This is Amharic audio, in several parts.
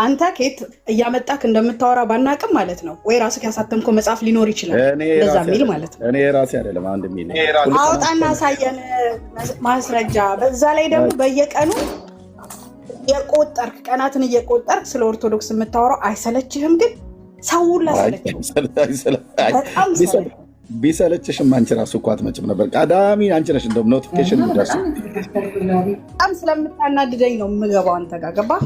አንተ ከየት እያመጣክ እንደምታወራ ባናቅም ማለት ነው ወይ ራስህ ያሳተምከው መጽሐፍ ሊኖር ይችላል እንደዛ ሚል ማለት ነው። እኔ ራሴ አይደለም አንድ ሚል አውጣና ሳየን ማስረጃ። በዛ ላይ ደግሞ በየቀኑ የቆጠርክ ቀናትን እየቆጠርክ ስለ ኦርቶዶክስ የምታወራው አይሰለችህም? ግን ሰው ሁላ ሰለችህ። ቢሰለችሽም አንቺ ራሱ እኮ አትመጭም ነበር። ቀዳሚ አንቺ ነሽ። እንደውም ኖቲፊኬሽን ይደርስ በጣም ስለምታናድደኝ ነው የምገባው አንተ ጋር ገባህ?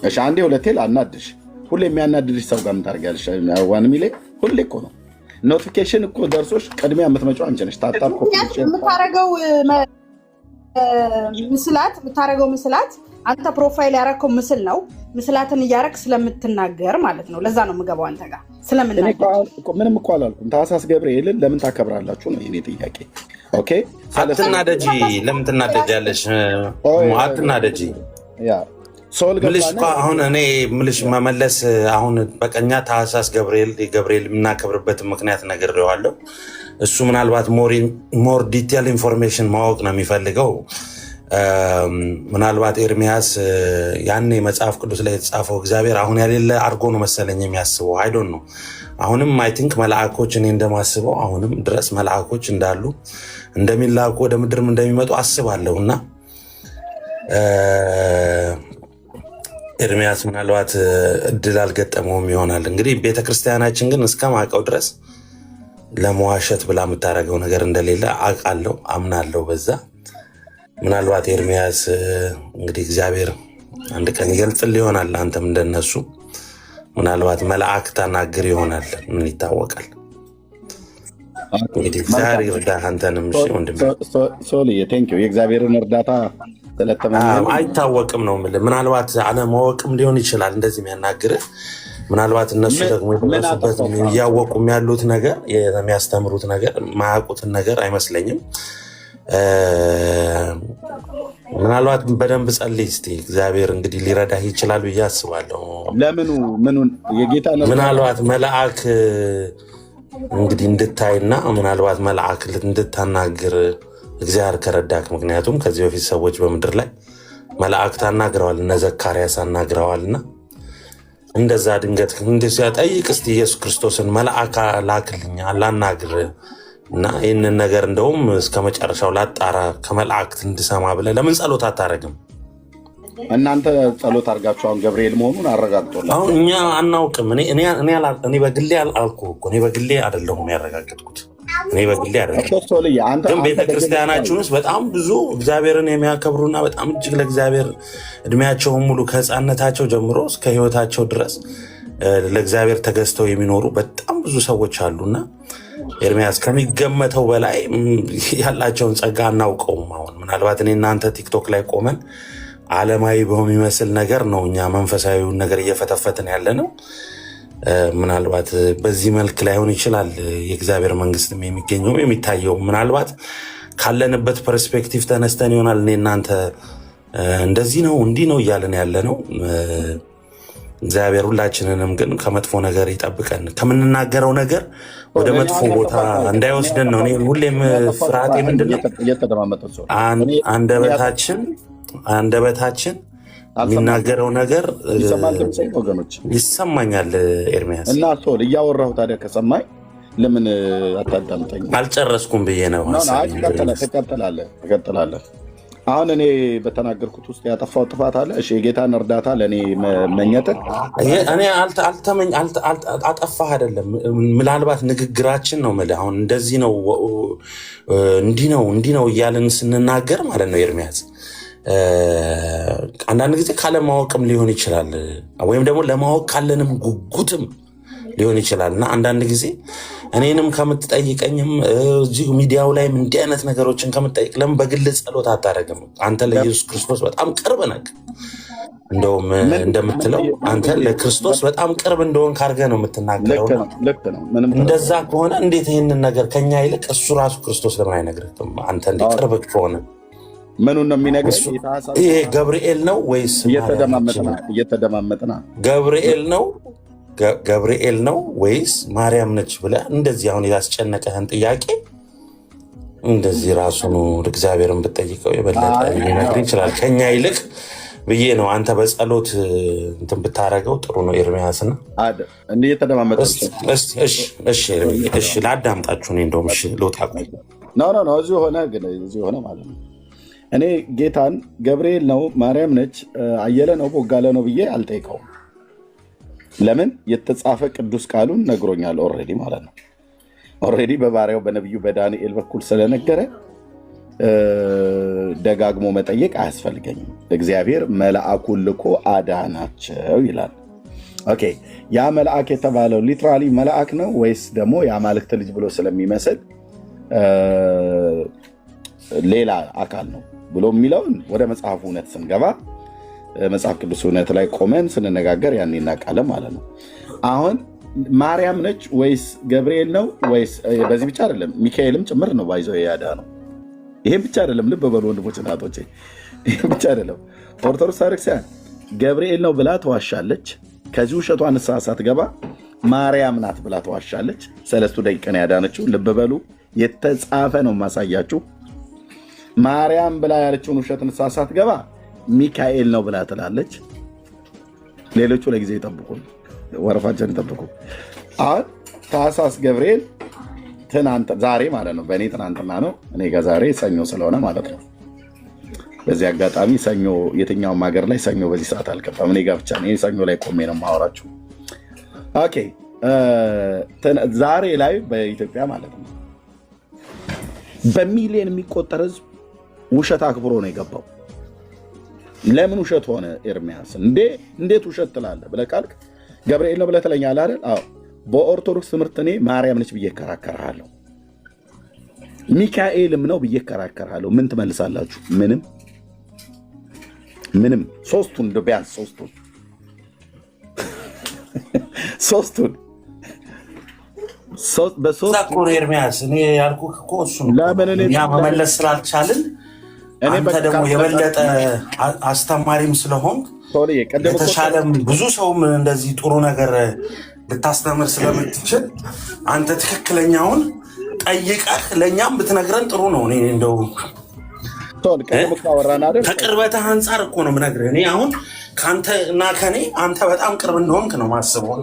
እሺ አንዴ ሁለቴ ላናድሽ። ሁሌ የሚያናድድሽ ሰው ጋር ምን ታደርጊያለሽ? ዋን ሚሌ ሁሌ እኮ ነው ኖቲፊኬሽን እኮ ደርሶሽ ቅድሚያ የምትመጪው አንቺ ነሽ። ታጣጣ የምታረገው ምስላት አንተ ፕሮፋይል ያረከው ምስል ነው። ምስላትን እያረክ ስለምትናገር ማለት ነው። ለዛ ነው የምገባው አንተ ጋር ስለምናገር። ምንም እኮ አላልኩም። ታህሳስ ገብርኤልን ለምን ታከብራላችሁ ነው የኔ ጥያቄ። ኦኬ አትናደጂ። ለምን ትናደጃለሽ? አትናደጂ። ምልሽ እኮ አሁን እኔ ምልሽ መመለስ አሁን በቀኛ ታህሳስ ገብርኤል የምናከብርበትን ምክንያት ነግሬዋለሁ። እሱ ምናልባት ሞር ዲቴል ኢንፎርሜሽን ማወቅ ነው የሚፈልገው። ምናልባት ኤርሚያስ ያኔ መጽሐፍ ቅዱስ ላይ የተጻፈው እግዚአብሔር አሁን ያሌለ አድርጎ ነው መሰለኝ የሚያስበው። አይዶን ነው። አሁንም አይ ቲንክ መልአኮች እኔ እንደማስበው አሁንም ድረስ መልአኮች እንዳሉ እንደሚላኩ ወደ ምድርም እንደሚመጡ አስባለሁ እና ኤርሚያስ ምናልባት እድል አልገጠመውም ይሆናል። እንግዲህ ቤተክርስቲያናችን ግን እስከማውቀው ድረስ ለመዋሸት ብላ የምታደርገው ነገር እንደሌለ አውቃለሁ፣ አምናለሁ በዛ። ምናልባት ኤርሚያስ እንግዲህ እግዚአብሔር አንድ ቀን ይገልጽልህ ይሆናል። አንተም እንደነሱ ምናልባት መልአክ ታናግር ይሆናል። ምን ይታወቃል? እንግዲህ እግዚአብሔር ይርዳህ አንተንም። እሺ ወንድሜ ሶልዬ ቴንኪው። የእግዚአብሔርን እርዳታ አይታወቅም ነው የምልህ። ምናልባት አለማወቅም ሊሆን ይችላል እንደዚህ የሚያናግርህ። ምናልባት እነሱ ደግሞ የተነሱበት እያወቁም ያሉት ነገር የሚያስተምሩት ነገር ማያውቁትን ነገር አይመስለኝም። ምናልባት በደንብ ጸልይ እስቲ። እግዚአብሔር እንግዲህ ሊረዳህ ይችላል ብዬ አስባለሁ። ምኑን የጌታ ምናልባት መልአክ እንግዲህ እንድታይና ምናልባት መልአክ እንድታናግር እግዚአብሔር ከረዳክ። ምክንያቱም ከዚህ በፊት ሰዎች በምድር ላይ መላእክት አናግረዋል፣ እነ ዘካርያስ አናግረዋልና እንደዛ ድንገት እንደዚያ ጠይቅ እስቲ ኢየሱስ ክርስቶስን መልአክ ላክልኝ ላናግር እና ይህንን ነገር እንደውም እስከ መጨረሻው ላጣራ ከመላእክት እንድሰማ ብለህ ለምን ጸሎት አታረግም? እናንተ ጸሎት አድርጋችሁ አሁን ገብርኤል መሆኑን አረጋግጦላችሁ። አሁን እኛ አናውቅም። እኔ በግሌ አልኩህ እኮ እኔ በግሌ አይደለሁም ያረጋገጥኩት። እኔ በግሌ አይደለም፣ ግን ቤተክርስቲያናችን ውስጥ በጣም ብዙ እግዚአብሔርን የሚያከብሩና በጣም እጅግ ለእግዚአብሔር እድሜያቸውን ሙሉ ከህፃነታቸው ጀምሮ እስከ ህይወታቸው ድረስ ለእግዚአብሔር ተገዝተው የሚኖሩ በጣም ብዙ ሰዎች አሉና ኤርሚያስ ከሚገመተው በላይ ያላቸውን ጸጋ አናውቀውም። አሁን ምናልባት እኔ እናንተ ቲክቶክ ላይ ቆመን ዓለማዊ በሚመስል ነገር ነው እኛ መንፈሳዊውን ነገር እየፈተፈትን ያለ ነው። ምናልባት በዚህ መልክ ላይሆን ይችላል የእግዚአብሔር መንግስትም የሚገኘው የሚታየው። ምናልባት ካለንበት ፐርስፔክቲቭ ተነስተን ይሆናል እኔ እናንተ እንደዚህ ነው እንዲህ ነው እያለን ያለ ነው። እግዚአብሔር ሁላችንንም ግን ከመጥፎ ነገር ይጠብቀን፣ ከምንናገረው ነገር ወደ መጥፎ ቦታ እንዳይወስደን ነው። እኔ ሁሌም ፍርሃቴ ምንድነው አንደበታችን የሚናገረው ነገር ይሰማኛል። ኤርሚያስ እና ሶል እያወራሁ ታዲያ ከሰማኝ ለምን አታዳምጠኝ? አልጨረስኩም ብዬ ነው። ትቀጥላለህ። አሁን እኔ በተናገርኩት ውስጥ ያጠፋው ጥፋት አለ? እሺ የጌታን እርዳታ ለእኔ መኘትን እኔ አጠፋህ አይደለም። ምናልባት ንግግራችን ነው የምልህ። አሁን እንደዚህ ነው እንዲህ ነው እያልን ስንናገር ማለት ነው ኤርሚያስ አንዳንድ ጊዜ ካለማወቅም ሊሆን ይችላል፣ ወይም ደግሞ ለማወቅ ካለንም ጉጉትም ሊሆን ይችላል እና አንዳንድ ጊዜ እኔንም ከምትጠይቀኝም እዚህ ሚዲያው ላይም እንዲህ አይነት ነገሮችን ከምትጠይቅ ለምን በግል ጸሎት አታደርግም? አንተ ለኢየሱስ ክርስቶስ በጣም ቅርብ ነህ። እንደውም እንደምትለው አንተ ለክርስቶስ በጣም ቅርብ እንደሆን ካርገህ ነው የምትናገረው። እንደዛ ከሆነ እንዴት ይህንን ነገር ከኛ ይልቅ እሱ ራሱ ክርስቶስ ለምን አይነግርህም? አንተ እንዲህ ቅርብ ከሆነ ምኑን ነው የሚነግርህ? ይሄ ገብርኤል ነው ወይስ እየተደማመጥና ገብርኤል ነው ወይስ ማርያም ነች ብለህ እንደዚህ አሁን ያስጨነቀህን ጥያቄ እንደዚህ ራሱን እግዚአብሔርን ብትጠይቀው የበለጠ ሊነግርህ ይችላል። ከኛ ይልቅ ብዬ ነው። አንተ በጸሎት እንትን ብታረገው ጥሩ ነው ኤርሚያስና እንዴ የተደማመጠ እሺ ላዳምጣችሁ። እኔ እንደውም እሺ ልውጣ። ነው እዚሁ ሆነ ግን እዚሁ ሆነ ማለት ነው። እኔ ጌታን ገብርኤል ነው ማርያም ነች አየለ ነው ቦጋለ ነው ብዬ አልጠይቀውም። ለምን የተጻፈ ቅዱስ ቃሉን ነግሮኛል ኦልሬዲ ማለት ነው። ኦልሬዲ በባሪያው በነቢዩ በዳንኤል በኩል ስለነገረ ደጋግሞ መጠየቅ አያስፈልገኝም። እግዚአብሔር መልአኩን ልኮ አዳናቸው ይላል። ኦኬ ያ መልአክ የተባለው ሊትራሊ መልአክ ነው ወይስ ደግሞ የአማልክት ልጅ ብሎ ስለሚመስል ሌላ አካል ነው ብሎ የሚለውን ወደ መጽሐፉ እውነት ስንገባ መጽሐፍ ቅዱስ እውነት ላይ ቆመን ስንነጋገር ያን እናውቃለን ማለት ነው። አሁን ማርያም ነች ወይስ ገብርኤል ነው ወይስ በዚህ ብቻ አይደለም ሚካኤልም ጭምር ነው ባይዘው ያዳ ነው። ይሄን ብቻ አይደለም ልብ በሉ ወንድሞች እናቶቼ፣ ይሄን ብቻ አይደለም። ኦርቶዶክስ ክርስቲያን ገብርኤል ነው ብላ ተዋሻለች። ከዚህ ውሸቷ ንስሐ ሳትገባ ማርያም ናት ብላ ተዋሻለች። ሰለስቱ ደቂቅን ያዳነችው ልብ በሉ የተጻፈ ነው ማሳያችሁ። ማርያም ብላ ያለችውን ውሸት ንስሐ ሳትገባ ሚካኤል ነው ብላ ትላለች። ሌሎቹ ለጊዜ ይጠብቁ፣ ወረፋቸውን ይጠብቁ። አሁን ታኅሳስ ገብርኤል ትናንት ዛሬ ማለት ነው። በእኔ ትናንትና ነው፣ እኔ ጋር ዛሬ ሰኞ ስለሆነ ማለት ነው። በዚህ አጋጣሚ ሰኞ የትኛውም ሀገር ላይ ሰኞ በዚህ ሰዓት አልገባም። እኔ ጋር ብቻ ነው ሰኞ ላይ ቆሜ ነው የማወራችሁ። ኦኬ ዛሬ ላይ በኢትዮጵያ ማለት ነው በሚሊዮን የሚቆጠር ህዝብ ውሸት አክብሮ ነው የገባው። ለምን ውሸት ሆነ ኤርሚያስ? እንዴት ውሸት ትላለህ ብለህ ካልክ ገብርኤል ነው ብለህ ትለኛለህ አይደል? አዎ በኦርቶዶክስ ትምህርት እኔ ማርያም ነች ብዬ እከራከርሃለሁ፣ ሚካኤልም ነው ብዬ እከራከርሃለሁ። ምን ትመልሳላችሁ? ምንም። ሶስቱን ቢያንስ ሶስቱን በሶስት ኤርሚያስ እኔ ያልኩህ እኮ እሱ እኛ መመለስ ስላልቻልን አንተ ደግሞ የበለጠ አስተማሪም ስለሆን የተሻለም ብዙ ሰውም እንደዚህ ጥሩ ነገር ልታስተምር ስለምትችል አንተ ትክክለኛውን ጠይቀህ ለእኛም ብትነግረን ጥሩ ነው። እኔ እንደው ከቅርበትህ አንጻር እኮ ነው የምነግርህ። እኔ አሁን ከአንተ እና ከኔ አንተ በጣም ቅርብ እንደሆንክ ነው ማስበው።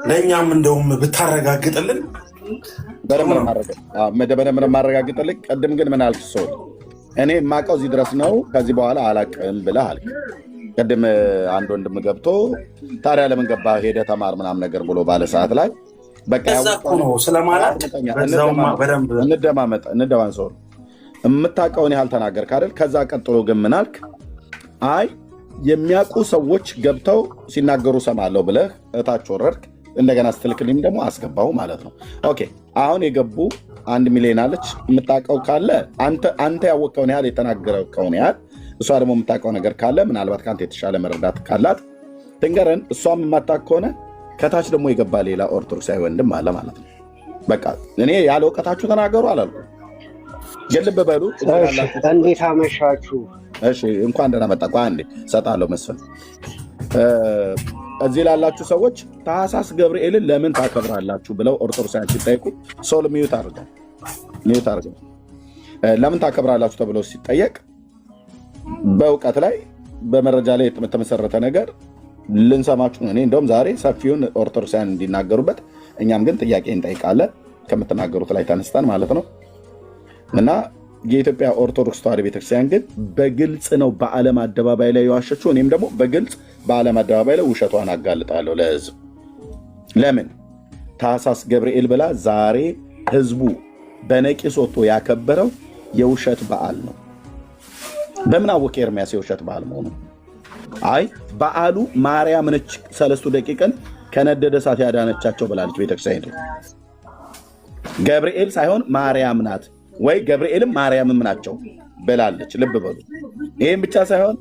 ለእኛም እንደውም ብታረጋግጥልን በደንብ ማረጋግጥልኝ። ቅድም ግን ምን አልክ? ሰው እኔ የማውቀው እዚህ ድረስ ነው ከዚህ በኋላ አላውቅም ብለህ አልክ። ቅድም አንድ ወንድም ገብቶ ታዲያ ለምን ገባህ ሄደህ ተማር ምናምን ነገር ብሎ ባለ ሰዓት ላይ በቃ ነው ስለማለት እንደማመጥ ሰው የምታውቀውን ያህል ተናገርክ አይደል? ከዛ ቀጥሎ ግን ምን አልክ? አይ የሚያውቁ ሰዎች ገብተው ሲናገሩ ሰማለሁ ብለህ እታች ወረድክ። እንደገና ስትልክልኝ ደግሞ አስገባሁ ማለት ነው። ኦኬ አሁን የገቡ 1 ሚሊዮን አለች። የምታውቀው ካለ አንተ ያወቀውን ያህል የተናገረውን ያህል እሷ ደግሞ የምታውቀው ነገር ካለ ምናልባት ከአንተ የተሻለ መረዳት ካላት ትንገረን። እሷም የማታውቅ ከሆነ ከታች ደግሞ የገባ ሌላ ኦርቶዶክሳዊ ወንድም አለ ማለት ነው። በቃ እኔ ያለ እውቀታችሁ ተናገሩ አላልኩም። ግን ልብ በሉ። እንዴት አመሻችሁ? እሺ እንኳን ደህና መጣ። አንዴ እሰጥሃለሁ መስፍን። እዚህ ላላችሁ ሰዎች ታኅሳስ ገብርኤልን ለምን ታከብራላችሁ ብለው ኦርቶዶክሳውያን ሲጠይቁ ሶል ሚዩት አድርገው ለምን ታከብራላችሁ ተብለው ሲጠየቅ በእውቀት ላይ በመረጃ ላይ የተመሰረተ ነገር ልንሰማችሁ ነው። እኔ እንደውም ዛሬ ሰፊውን ኦርቶዶክሳውያን እንዲናገሩበት እኛም ግን ጥያቄ እንጠይቃለን ከምትናገሩት ላይ ተነስተን ማለት ነው። እና የኢትዮጵያ ኦርቶዶክስ ተዋሕዶ ቤተክርስቲያን ግን በግልጽ ነው በዓለም አደባባይ ላይ የዋሸችው። እኔም ደግሞ በግልጽ በዓለም አደባባይ ላይ ውሸቷን አጋልጣለሁ ለህዝብ። ለምን ታኅሳስ ገብርኤል ብላ ዛሬ ህዝቡ በነቂስ ወጥቶ ያከበረው የውሸት በዓል ነው። በምን አወቀ ኤርሚያስ የውሸት በዓል መሆኑ? አይ በዓሉ ማርያም ነች ሰለስቱ ደቂቅን ከነደደ እሳት ያዳነቻቸው ብላለች ቤተክርስቲያኒቱ። ገብርኤል ሳይሆን ማርያም ናት ወይ ገብርኤልም ማርያምም ናቸው ብላለች። ልብ በሉ። ይህም ብቻ ሳይሆን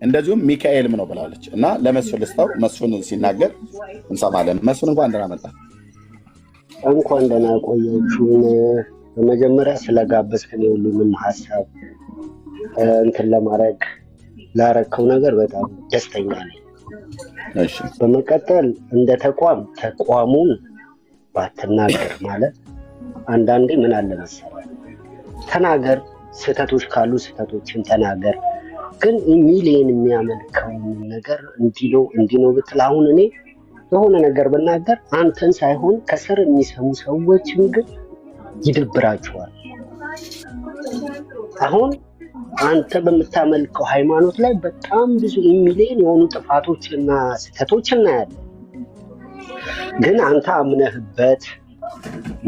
እንደዚሁም ሚካኤልም ነው ብላለች። እና ለመስፍን ልስጠው፣ መስፍን ሲናገር እንሰማለን። መስፍን እንኳን ደህና መጣ። እንኳን ደህና ቆያችሁን። በመጀመሪያ ስለጋበዝከን የሁሉንም ሀሳብ እንትን ለማድረግ ላረከው ነገር በጣም ደስተኛ ነኝ። በመቀጠል እንደ ተቋሙን ባትናገር ማለት አንዳንዴ ምን አለ መሰለህ፣ ተናገር፣ ስህተቶች ካሉ ስህተቶችን ተናገር። ግን ሚሊየን የሚያመልከው ነገር እንዲህ ነው ብትል አሁን እኔ የሆነ ነገር ብናገር አንተን ሳይሆን ከስር የሚሰሙ ሰዎችን ግን ይደብራቸዋል። አሁን አንተ በምታመልከው ሃይማኖት ላይ በጣም ብዙ ሚሊየን የሆኑ ጥፋቶችና ስህተቶች እናያለን። ግን አንተ አምነህበት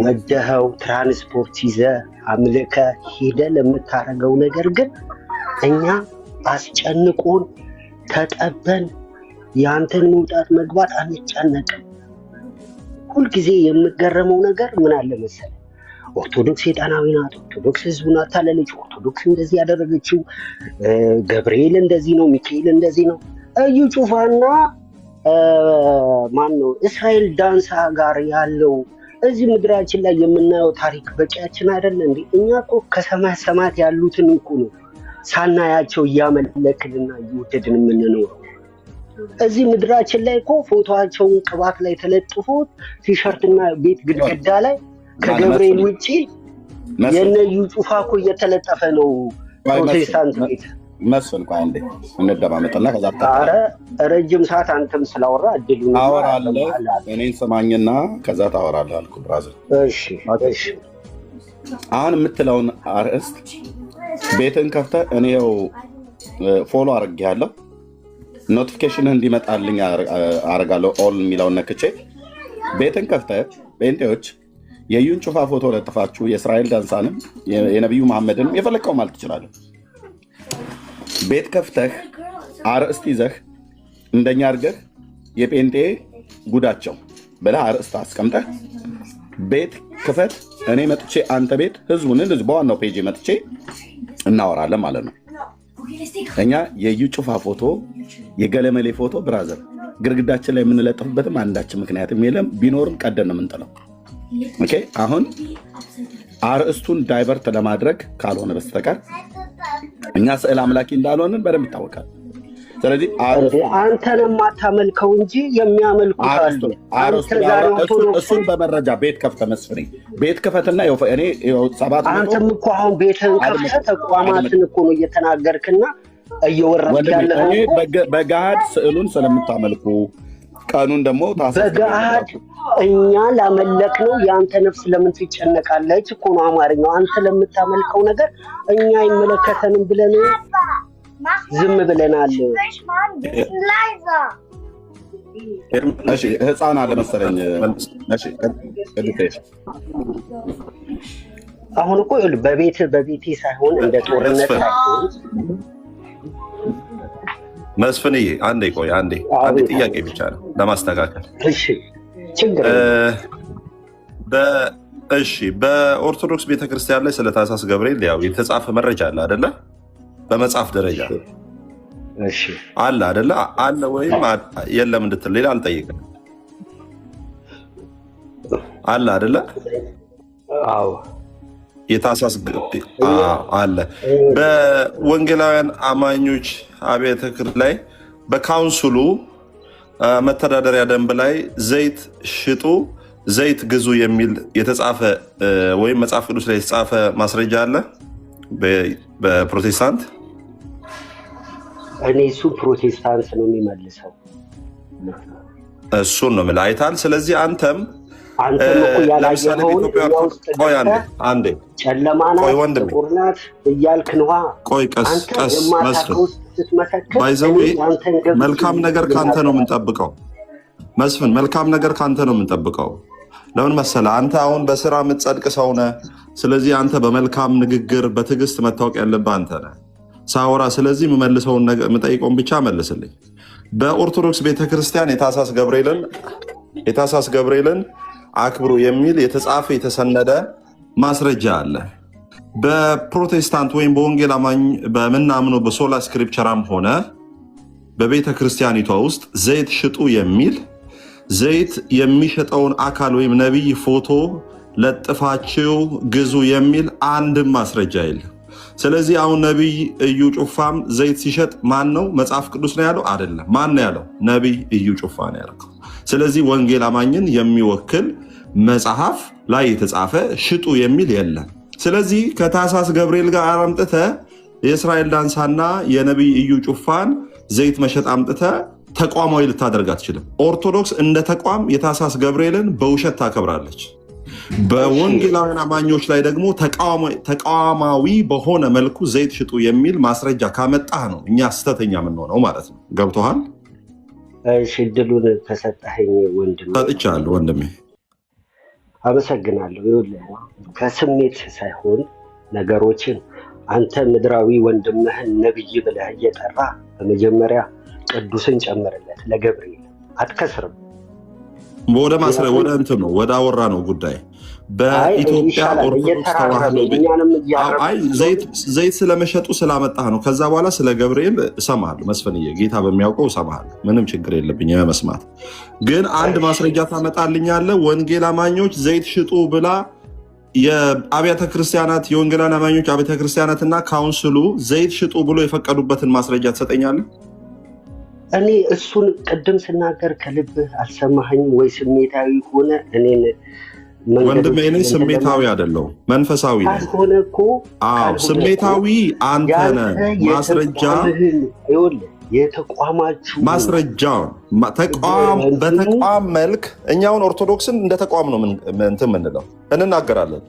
ወደኸው ትራንስፖርት ይዘህ አምልከህ ሄደህ ለምታደርገው ነገር ግን እኛ አስጨንቆን ተጠበን የአንተን መውጣት መግባት አንጨነቅም። ሁልጊዜ የምገረመው ነገር ምን አለ መሰለህ፣ ኦርቶዶክስ ሰይጣናዊ ናት፣ ኦርቶዶክስ ህዝቡን አታለለች፣ ኦርቶዶክስ እንደዚህ ያደረገችው፣ ገብርኤል እንደዚህ ነው፣ ሚካኤል እንደዚህ ነው። እዩ ጩፋና ማን ነው እስራኤል ዳንሳ ጋር ያለው እዚህ ምድራችን ላይ የምናየው ታሪክ በቂያችን አይደለ እንዴ? እኛ እኮ ከሰማይ ሰማያት ያሉትን እኮ ነው ሳናያቸው እያመለክንና እየወደድን የምንኖረው። እዚህ ምድራችን ላይ እኮ ፎቶዋቸውን ቅባት ላይ ተለጥፎ ቲሸርትና ቤት ግድግዳ ላይ ከገብርኤል ውጪ የነዩ ጩፋ እኮ እየተለጠፈ ነው ፕሮቴስታንት ቤት። መስፍን ቆይ አንዴ እንደማመጣና ከዛ ኧረ ረጅም ሰዓት አንተም ስላወራ እድሉን አወራለሁ። እኔን ሰማኝና ከዛ ታወራለህ አልኩ ብራዘር። እሺ እሺ። አሁን የምትለውን አርዕስት ቤትን ከፍተህ እኔው ፎሎ አድርጌያለሁ፣ ኖቲፊኬሽንህ እንዲመጣልኝ አደርጋለሁ። ኦል የሚለውን ነክቼ ቤትን ከፍተህ ጴንጤዎች የዩን ጩፋ ፎቶ ለጥፋችሁ የእስራኤል ዳንሳንም የነቢዩ መሐመድንም የፈለግከው ማለት ትችላለህ። ቤት ከፍተህ አርዕስት ይዘህ እንደኛ አድርገህ የጴንጤ ጉዳቸው ብለህ አርዕስት አስቀምጠህ ቤት ክፈት። እኔ መጥቼ አንተ ቤት ህዝቡን እንደዚህ በዋናው ፔጅ መጥቼ እናወራለን ማለት ነው። እኛ የዩ ጩፋ ፎቶ የገለመሌ ፎቶ ብራዘር ግድግዳችን ላይ የምንለጥፍበትም አንዳችን ምክንያትም የለም። ቢኖርም ቀደን ነው የምንጥለው። ኦኬ አሁን አርዕስቱን ዳይቨርት ለማድረግ ካልሆነ በስተቀር እኛ ስዕል አምላኪ እንዳልሆንን በደንብ ይታወቃል። ስለዚህ አንተን የማታመልከው እንጂ የሚያመልኩት አሉ። እሱን በመረጃ ቤት ከፍተህ መስፍኔ ቤት ክፈትና እኔ 700 አንተም እኮ አሁን ቤትህን ከፍተህ ተቋማትን እኮ ነው እየተናገርክና እየወረድክ ያለኸው። በገሃድ ስዕሉን ስለምታመልኩ ቀኑን ደግሞ በገሃድ እኛ ላመለክ ነው። የአንተ ነፍስ ለምን ትጨነቃለች እኮ ነው አማርኛው። አንተ ለምታመልከው ነገር እኛ አይመለከተንም ብለን ዝም ብለናል። እሺ ህፃን አለ መሰለኝ። እሺ አሁን እኮ በቤቴ ሳይሆን እንደ ጦርነት ሳይሆን መስፍንዬ አንዴ ቆይ፣ አንዴ ጥያቄ ብቻ ነው ለማስተካከል። እሺ ችግር እሺ በኦርቶዶክስ ቤተክርስቲያን ላይ ስለ ታኅሳስ ገብርኤል ያው የተጻፈ መረጃ አለ አይደለ? በመጽሐፍ ደረጃ እሺ አለ አይደለ? አለ ወይም የለም እንድትል ሌላ አልጠይቅም። አለ አይደለ? አዎ የታኅሳስ አለ። በወንጌላውያን አማኞች አብያተ ክርስቲያናት ላይ በካውንስሉ መተዳደሪያ ደንብ ላይ ዘይት ሽጡ፣ ዘይት ግዙ የሚል የተጻፈ ወይም መጽሐፍ ቅዱስ ላይ የተጻፈ ማስረጃ አለ በፕሮቴስታንት? እኔ እሱ ፕሮቴስታንት ነው የሚመልሰው። እሱን ነው የምልህ አይታል። ስለዚህ አንተም እኮ ያላየኸውን ቆይ አንዴ ጨለማ ናት ጥቁር ናት እያልክ ነዋ። ቆይ ቀስ ባይዘዌ መልካም ነገር ከአንተ ነው የምንጠብቀው መስፍን፣ መልካም ነገር ከአንተ ነው የምንጠብቀው። ለምን መሰለህ? አንተ አሁን በስራ የምትጸድቅ ሰው ነህ። ስለዚህ አንተ በመልካም ንግግር በትዕግስት መታወቅ ያለብህ አንተ ነህ ሳወራ። ስለዚህ የምመልሰውን ነገር የምጠይቀውን ብቻ መልስልኝ። በኦርቶዶክስ ቤተክርስቲያን የታኅሳስ ገብርኤልን አክብሩ የሚል የተጻፈ የተሰነደ ማስረጃ አለ። በፕሮቴስታንት ወይም በወንጌል አማኝ በምናምነው በሶላ ስክሪፕቸራም ሆነ በቤተ ክርስቲያኒቷ ውስጥ ዘይት ሽጡ የሚል ዘይት የሚሸጠውን አካል ወይም ነቢይ ፎቶ ለጥፋችሁ ግዙ የሚል አንድም ማስረጃ የለም። ስለዚህ አሁን ነቢይ እዩ ጩፋም ዘይት ሲሸጥ ማን ነው? መጽሐፍ ቅዱስ ነው ያለው? አይደለም። ማን ነው ያለው? ነቢይ እዩ ጩፋ ነው ያለው። ስለዚህ ወንጌል አማኝን የሚወክል መጽሐፍ ላይ የተጻፈ ሽጡ የሚል የለም። ስለዚህ ከታኅሳስ ገብርኤል ጋር አምጥተህ የእስራኤል ዳንሳና የነቢይ እዩ ጩፋን ዘይት መሸጥ አምጥተ ተቋማዊ ልታደርግ አትችልም። ኦርቶዶክስ እንደ ተቋም የታሳስ ገብርኤልን በውሸት ታከብራለች። በወንጌላውያን አማኞች ላይ ደግሞ ተቃዋማዊ በሆነ መልኩ ዘይት ሽጡ የሚል ማስረጃ ካመጣህ ነው እኛ ስተተኛ የምንሆነው ማለት ነው። ገብቶሃል? እሺ እድሉን ከሰጠኸኝ ወንድሜ ሰጥቻለሁ። ወንድሜ አመሰግናለሁ። ይኸውልህ ከስሜት ሳይሆን ነገሮችን አንተ ምድራዊ ወንድምህን ነብይ ብለህ እየጠራ በመጀመሪያ ቅዱስን ጨምርለት ለገብርኤል አትከስርም። ወደ እንትን ነው ወደ አወራ ነው ጉዳይ በኢትዮጵያ ኦርቶዶክስ ተዋህዶ ዘይት ስለመሸጡ ስላመጣህ ነው። ከዛ በኋላ ስለ ገብርኤል እሰማለሁ መስፍንዬ፣ ጌታ በሚያውቀው እሰማለሁ። ምንም ችግር የለብኝ መስማት። ግን አንድ ማስረጃ ታመጣልኛለህ? ወንጌል አማኞች ዘይት ሽጡ ብላ የአብያተ ክርስቲያናት የወንጌላውያን አማኞች አብያተ ክርስቲያናትና ካውንስሉ ዘይት ሽጡ ብሎ የፈቀዱበትን ማስረጃ ትሰጠኛለህ? እኔ እሱን ቅድም ስናገር ከልብህ አልሰማኸኝም ወይ? ስሜታዊ ሆነ እኔን ወንድሜ፣ እኔ ስሜታዊ አይደለሁም መንፈሳዊ ነኝ። ካልሆነ እኮ ስሜታዊ አንተ ነህ። ማስረጃ የተቋማችሁ ማስረጃውን በተቋም መልክ እኛውን ኦርቶዶክስን እንደ ተቋም ነው እንትን የምንለው እንናገራለን።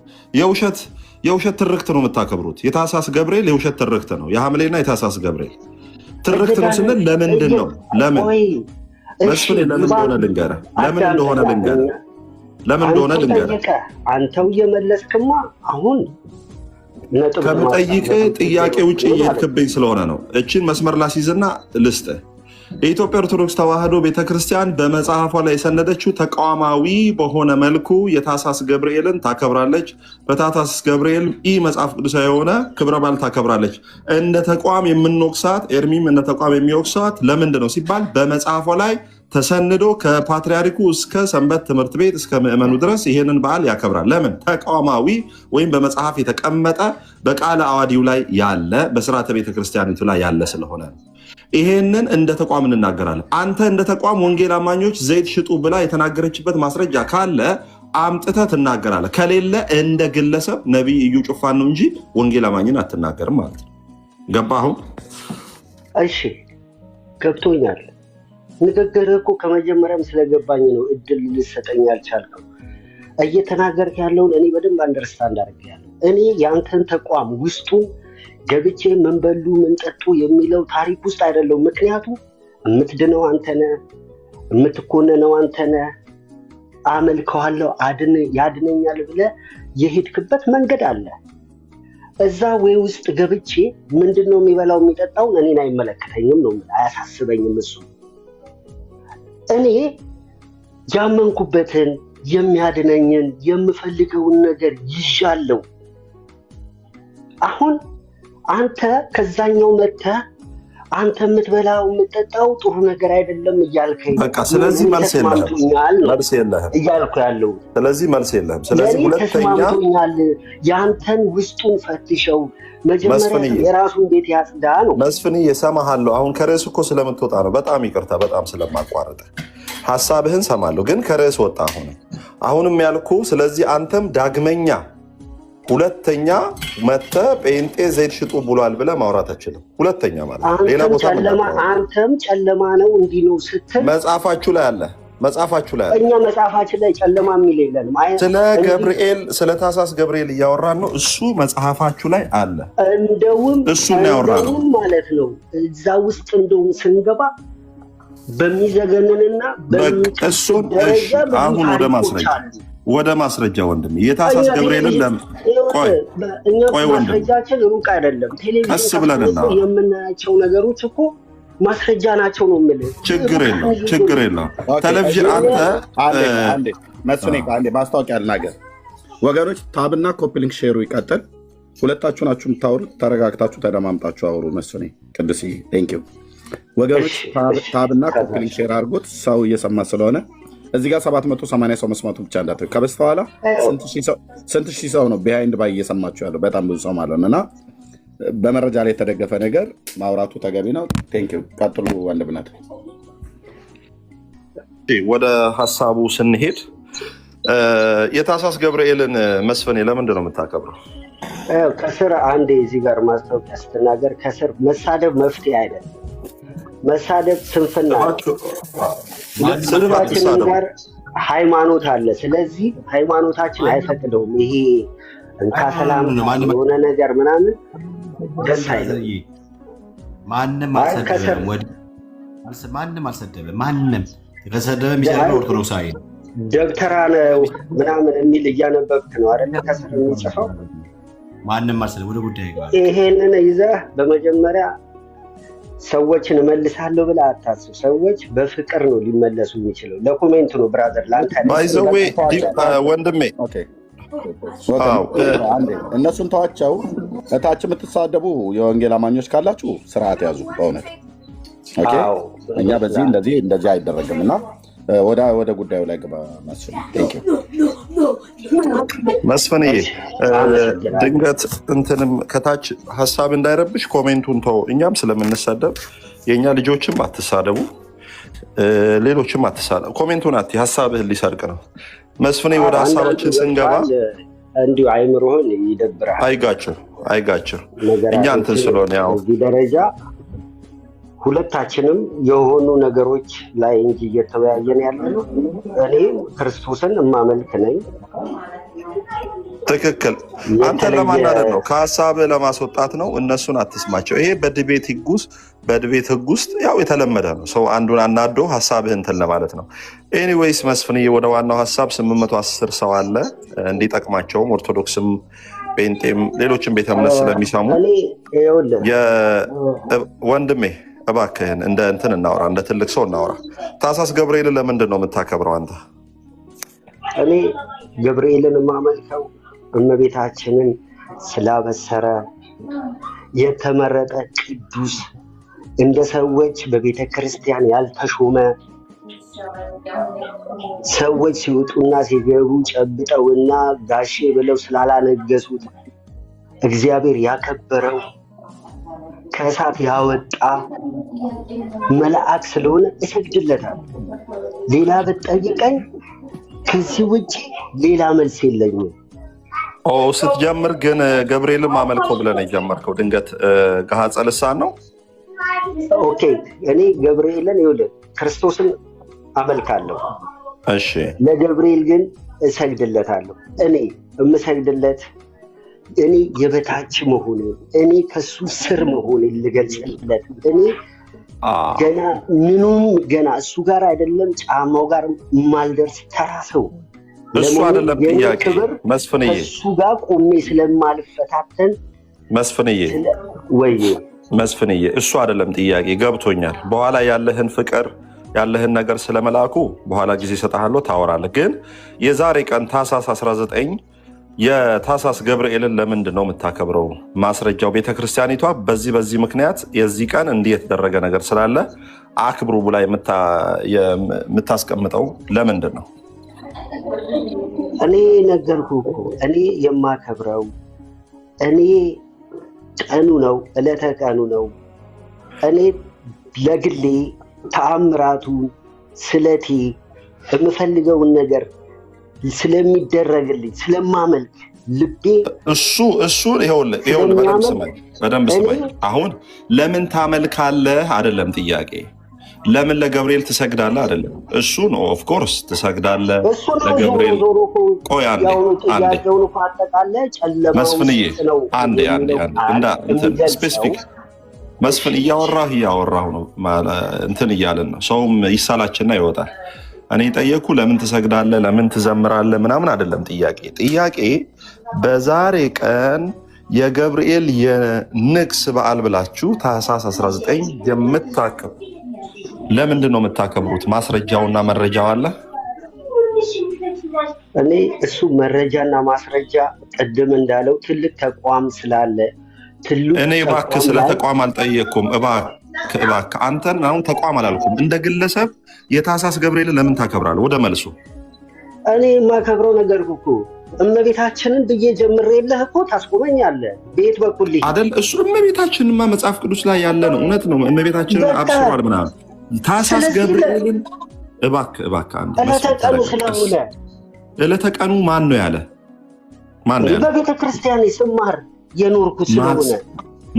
የውሸት ትርክት ነው የምታከብሩት። የታሳስ ገብርኤል የውሸት ትርክት ነው። የሐምሌና የታሳስ ገብርኤል ትርክት ነው ስንል ለምንድን ነው? ለምን መስፍን ለምን እንደሆነ ልንገርህ። ለምን እንደሆነ ልንገርህ። አንተው እየመለስክማ አሁን ከምጠይቅ ጥያቄ ውጭ እየሄድክብኝ ስለሆነ ነው። እችን መስመር ላስይዝና ልስጥህ። የኢትዮጵያ ኦርቶዶክስ ተዋህዶ ቤተክርስቲያን በመጽሐፏ ላይ የሰነደችው ተቋማዊ በሆነ መልኩ የታሳስ ገብርኤልን ታከብራለች። በታሳስ ገብርኤል መጽሐፍ ቅዱሳዊ የሆነ ክብረ በዓል ታከብራለች። እንደ ተቋም የምንወቅሳት ኤርሚም እንደ ተቋም የሚወቅሳት ለምንድን ነው ሲባል በመጽሐፏ ላይ ተሰንዶ ከፓትርያርኩ እስከ ሰንበት ትምህርት ቤት እስከ ምዕመኑ ድረስ ይሄንን በዓል ያከብራል። ለምን? ተቋማዊ ወይም በመጽሐፍ የተቀመጠ በቃለ አዋዲው ላይ ያለ በስርዓተ ቤተክርስቲያኒቱ ላይ ያለ ስለሆነ ይሄንን እንደ ተቋም እንናገራለን። አንተ እንደ ተቋም ወንጌል አማኞች ዘይት ሽጡ ብላ የተናገረችበት ማስረጃ ካለ አምጥተህ ትናገራለህ። ከሌለ እንደ ግለሰብ ነቢይ እዩ ጩፋን ነው እንጂ ወንጌል አማኝን አትናገርም ማለት ነው። ገባህ? እሺ ገብቶኛል። ንግግርህ እኮ ከመጀመሪያም ስለገባኝ ነው እድል ልሰጠኝ ያልቻልከው። እየተናገርክ ያለውን እኔ በደንብ አንደርስታንድ አድርጌያለሁ። እኔ የአንተን ተቋም ውስጡን ገብቼ ምን በሉ ምን ጠጡ የሚለው ታሪክ ውስጥ አይደለም። ምክንያቱም የምትድነው አንተነህ፣ የምትኮነነው አንተነህ። አመልከዋለሁ ያድነኛል ብለህ የሄድክበት መንገድ አለ። እዛ ወይ ውስጥ ገብቼ ምንድነው የሚበላው የሚጠጣውን እኔን አይመለከተኝም ነው፣ አያሳስበኝም። እሱ እኔ ያመንኩበትን የሚያድነኝን የምፈልገውን ነገር ይዣለሁ። አሁን አንተ ከዛኛው መጥተህ አንተ የምትበላው የምትጠጣው ጥሩ ነገር አይደለም እያልከኝ፣ በቃ ስለዚህ መልስ የለህም እያልኩ ያለው ስለዚህ መልስ የለህም። ስለዚህ ሁለተኛ የአንተን ውስጡን ፈትሸው መጀመሪያ የራሱን ቤት ያጽዳ ነው። መስፍን እሰማሃለሁ። አሁን ከርዕስ እኮ ስለምትወጣ ነው። በጣም ይቅርታ፣ በጣም ስለማቋረጥ ሀሳብህን ሰማለሁ፣ ግን ከርዕስ ወጣ። አሁንም ያልኩ ስለዚህ አንተም ዳግመኛ ሁለተኛ መጥተህ ጴንጤ ዘይት ሽጡ ብሏል ብለህ ማውራት አችልም። ሁለተኛ ማለት ሌላ ቦታ አንተም ጨለማ ነው እንዲህ ነው ስትል መጽሐፋችሁ ላይ አለ። እኛ መጽሐፋችን ላይ ጨለማ የሚል የለንም። ስለ ገብርኤል ስለ ታሳስ ገብርኤል እያወራን ነው። እሱ መጽሐፋችሁ ላይ አለ። እንደውም እሱ ያወራነው ማለት ነው። እዛ ውስጥ እንደውም ስንገባ በሚዘገንንና እሱን አሁን ወደ ማስረጃ ወንድም የታሳስ ገብርኤልን ቆይ ወንድም ማስረጃችን ሩቅ አይደለም። ቀስ ብለንና የምናያቸው ነገሮች እኮ ማስረጃ ናቸው ነው የምልህ። ችግር የለውም። ቴሌቪዥን አንዴ መስፍኔ አንዴ ማስታወቂያ ልናገር። ወገኖች ታብና ኮፒሊንክ ሼሩ ይቀጥል። ሁለታችሁ ናችሁ የምታወሩት። ተረጋግታችሁ ተደማምጣችሁ አውሩ። መስፍኔ ቅዱስዬ ቴንኪው። ወገኖች ታብና ኮፒሊንክ ሼር አድርጎት፣ ሰው እየሰማ ስለሆነ እዚህ ጋር 780 ሰው መስማቱ ብቻ እንዳት ከበስተኋላ ስንት ሺህ ሰው ነው ቢሃይንድ ባይ እየሰማችሁ ያለው? በጣም ብዙ ሰው ማለት ነው። እና በመረጃ ላይ የተደገፈ ነገር ማውራቱ ተገቢ ነው። ቴንኪው። ቀጥሉ ወንድምነት። ወደ ሀሳቡ ስንሄድ የታሳስ ገብርኤልን መስፍኔ ለምንድን ነው የምታከብረው? ከስር አንዴ እዚህ ጋር ማስታወቂያ ስትናገር ከስር መሳደብ መፍትሄ አይደለም። መሳደብ ስንፍና ስንፋችንን ጋር ሃይማኖት አለ። ስለዚህ ሃይማኖታችን አይፈቅደውም። ይሄ እንካ ሰላም የሆነ ነገር ምናምን ደስ አይልም። ማንም አልሰደበም። ማንም ከሰደበ የሚሰድበው ኦርቶዶክሳዊ ነው። ደብተራ ነው ምናምን የሚል እያነበብክ ነው አይደለ? ከስር የሚጽፈው ማንም አልሰደበም። ወደ ጉዳይ ይገባል። ይሄንን ይዘህ በመጀመሪያ ሰዎችን እመልሳለሁ ብለህ አታስብ። ሰዎች በፍቅር ነው ሊመለሱ የሚችለው። ለኮሜንት ነው ብራዘር፣ ለአንተ ባይዘዌ ወንድሜ እነሱን ተዋቸው። እታች የምትሳደቡ የወንጌል አማኞች ካላችሁ ስርዓት ያዙ። በእውነት እኛ በዚህ እንደዚህ አይደረግም እና ወደ ጉዳዩ ላይ ግባ መስፍንዬ። ድንገት እንትንም ከታች ሀሳብ እንዳይረብሽ ኮሜንቱን ተው። እኛም ስለምንሳደብ የእኛ ልጆችም አትሳደቡ፣ ሌሎችም አትሳደቡ። ኮሜንቱን አት ሀሳብህን ሊሰርቅ ነው። መስፍኔ ወደ ሀሳባችን ስንገባ እንዲሁ አይምሮህን ይደብራል። አይጋጭም እኛ እንትን ስለሆነ ያው እዚህ ደረጃ ሁለታችንም የሆኑ ነገሮች ላይ እንጂ እየተወያየን ያለ ነው። እኔ ክርስቶስን እማመልክ ነኝ። ትክክል። አንተን ለማናደድ ነው፣ ከሀሳብህ ለማስወጣት ነው። እነሱን አትስማቸው። ይሄ በድቤት ህግ ውስጥ ያው የተለመደ ነው። ሰው አንዱን አናዶ ሀሳብህ እንትን ለማለት ነው። ኤኒዌይስ መስፍንዬ፣ ወደ ዋናው ሀሳብ 810 ሰው አለ እንዲጠቅማቸውም ኦርቶዶክስም ጴንጤም ሌሎችም ቤተ እምነት ስለሚሰሙ ወንድሜ እባክህን እንደ እንትን እናውራ፣ እንደ ትልቅ ሰው እናውራ። ታኅሳስ ገብርኤልን ለምንድን ነው የምታከብረው አንተ? እኔ ገብርኤልን የማመልከው እመቤታችንን ስላበሰረ የተመረጠ ቅዱስ፣ እንደ ሰዎች በቤተ ክርስቲያን ያልተሾመ፣ ሰዎች ሲወጡና ሲገቡ ጨብጠውና ጋሼ ብለው ስላላነገሱት እግዚአብሔር ያከበረው ከእሳት ያወጣ መልአክ ስለሆነ እሰግድለታለሁ። ሌላ ብትጠይቀኝ ከዚህ ውጭ ሌላ መልስ የለኝም። ስትጀምር ግን ገብርኤልን ማመልከው ብለህ ነው የጀመርከው። ድንገት ገሃጸ ልሳን ነው? ኦኬ፣ እኔ ገብርኤልን ይኸውልህ ክርስቶስን አመልካለሁ። እሺ፣ ለገብርኤል ግን እሰግድለታለሁ። እኔ የምሰግድለት እኔ የበታች መሆኔን፣ እኔ ከሱ ስር መሆኔን ልገልጽለት። እኔ ገና ምኑም ገና እሱ ጋር አይደለም ጫማው ጋር የማልደርስ ተራ ሰው። እሱ አይደለም ጥያቄ መስፍንዬ፣ እሱ ጋር ቆሜ ስለማልፈታተን መስፍንዬ፣ እሱ አይደለም ጥያቄ። ገብቶኛል። በኋላ ያለህን ፍቅር ያለህን ነገር ስለመላኩ በኋላ ጊዜ እሰጥሃለሁ፣ ታወራለህ። ግን የዛሬ ቀን ታኅሳስ 19 የታኅሳስ ገብርኤልን ለምንድን ነው የምታከብረው? ማስረጃው ቤተክርስቲያኒቷ በዚህ ምክንያት የዚህ ቀን እንዲህ የተደረገ ነገር ስላለ አክብሩ ብላ የምታስቀምጠው ለምንድን ነው? እኔ ነገርኩህ እኮ እኔ የማከብረው እኔ ቀኑ ነው፣ ዕለተ ቀኑ ነው። እኔ ለግሌ ተአምራቱን ስለቴ የምፈልገውን ነገር ስለሚደረግልኝ ስለማመልክ ልቤ እሱ ይኸውልህ በደንብ ስማኝ። አሁን ለምን ታመልካለህ አይደለም ጥያቄ። ለምን ለገብርኤል ትሰግዳለህ አይደለም። እሱ ነው ኦፍኮርስ ትሰግዳለህ ለገብርኤል። ቆይ አንዴ መስፍንዬ፣ አንዴ ስፔሲፊክ መስፍን እያወራሁ ነው እንትን እያለን ነው። ሰውም ይሳላችና ይወጣል። እኔ ጠየኩ ለምን ትሰግዳለህ ለምን ትዘምራለህ ምናምን አይደለም ጥያቄ በዛሬ ቀን የገብርኤል የንግስ በዓል ብላችሁ ታኅሳስ 19 የምታከብሩ ለምንድን ነው የምታከብሩት? ማስረጃውና መረጃው አለ። እኔ እሱ መረጃና ማስረጃ ቅድም እንዳለው ትልቅ ተቋም ስላለ እኔ እባክህ ስለ ተቋም አልጠየቅኩም። እባክህ አንተን አሁን ተቋም አላልኩም። እንደ ግለሰብ የታኅሳስ ገብርኤልን ለምን ታከብራለህ? ወደ መልሱ። እኔ የማከብረው ነገር እኮ እመቤታችንን ብዬ ጀምሬልህ እኮ ታስቆመኛለህ። ቤት በኩል አይደል? እሱ እመቤታችንማ መጽሐፍ ቅዱስ ላይ ያለ ነው። እውነት ነው። እመቤታችንን አብስሯል ምናምን። ታኅሳስ ገብርኤልን እባክህ አንተ ዕለተ ቀኑ ስለሆነ ዕለተ ቀኑ ማን ነው ያለ? በቤተ ክርስቲያን ስማር የኖርኩት ስለሆነ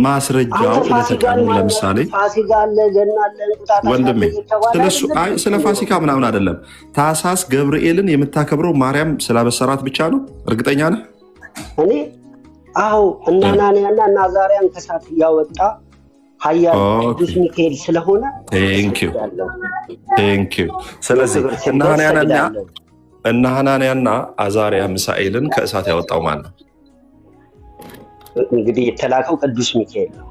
ማስረጃው ለተቀኑ ለምሳሌ ፋሲካ አለ፣ ገና አለ፣ እንቁጣጣሽ ወንድሜ ስለ ፋሲካ ምናምን አይደለም። ታኅሳስ ገብርኤልን የምታከብረው ማርያም ስላበሰራት ብቻ ነው? እርግጠኛ ነህ? እኔ አዎ እነ ሐናንያና እነ አዛርያን ከእሳት ያወጣ ኃያል ቅዱስ ሚካኤል ስለሆነ ቴንኪው። ስለዚህ እነ ሐናንያና አዛርያ ሚሳኤልን ከእሳት ያወጣው ማለት ነው እንግዲህ የተላከው ቅዱስ ሚካኤል ነው፣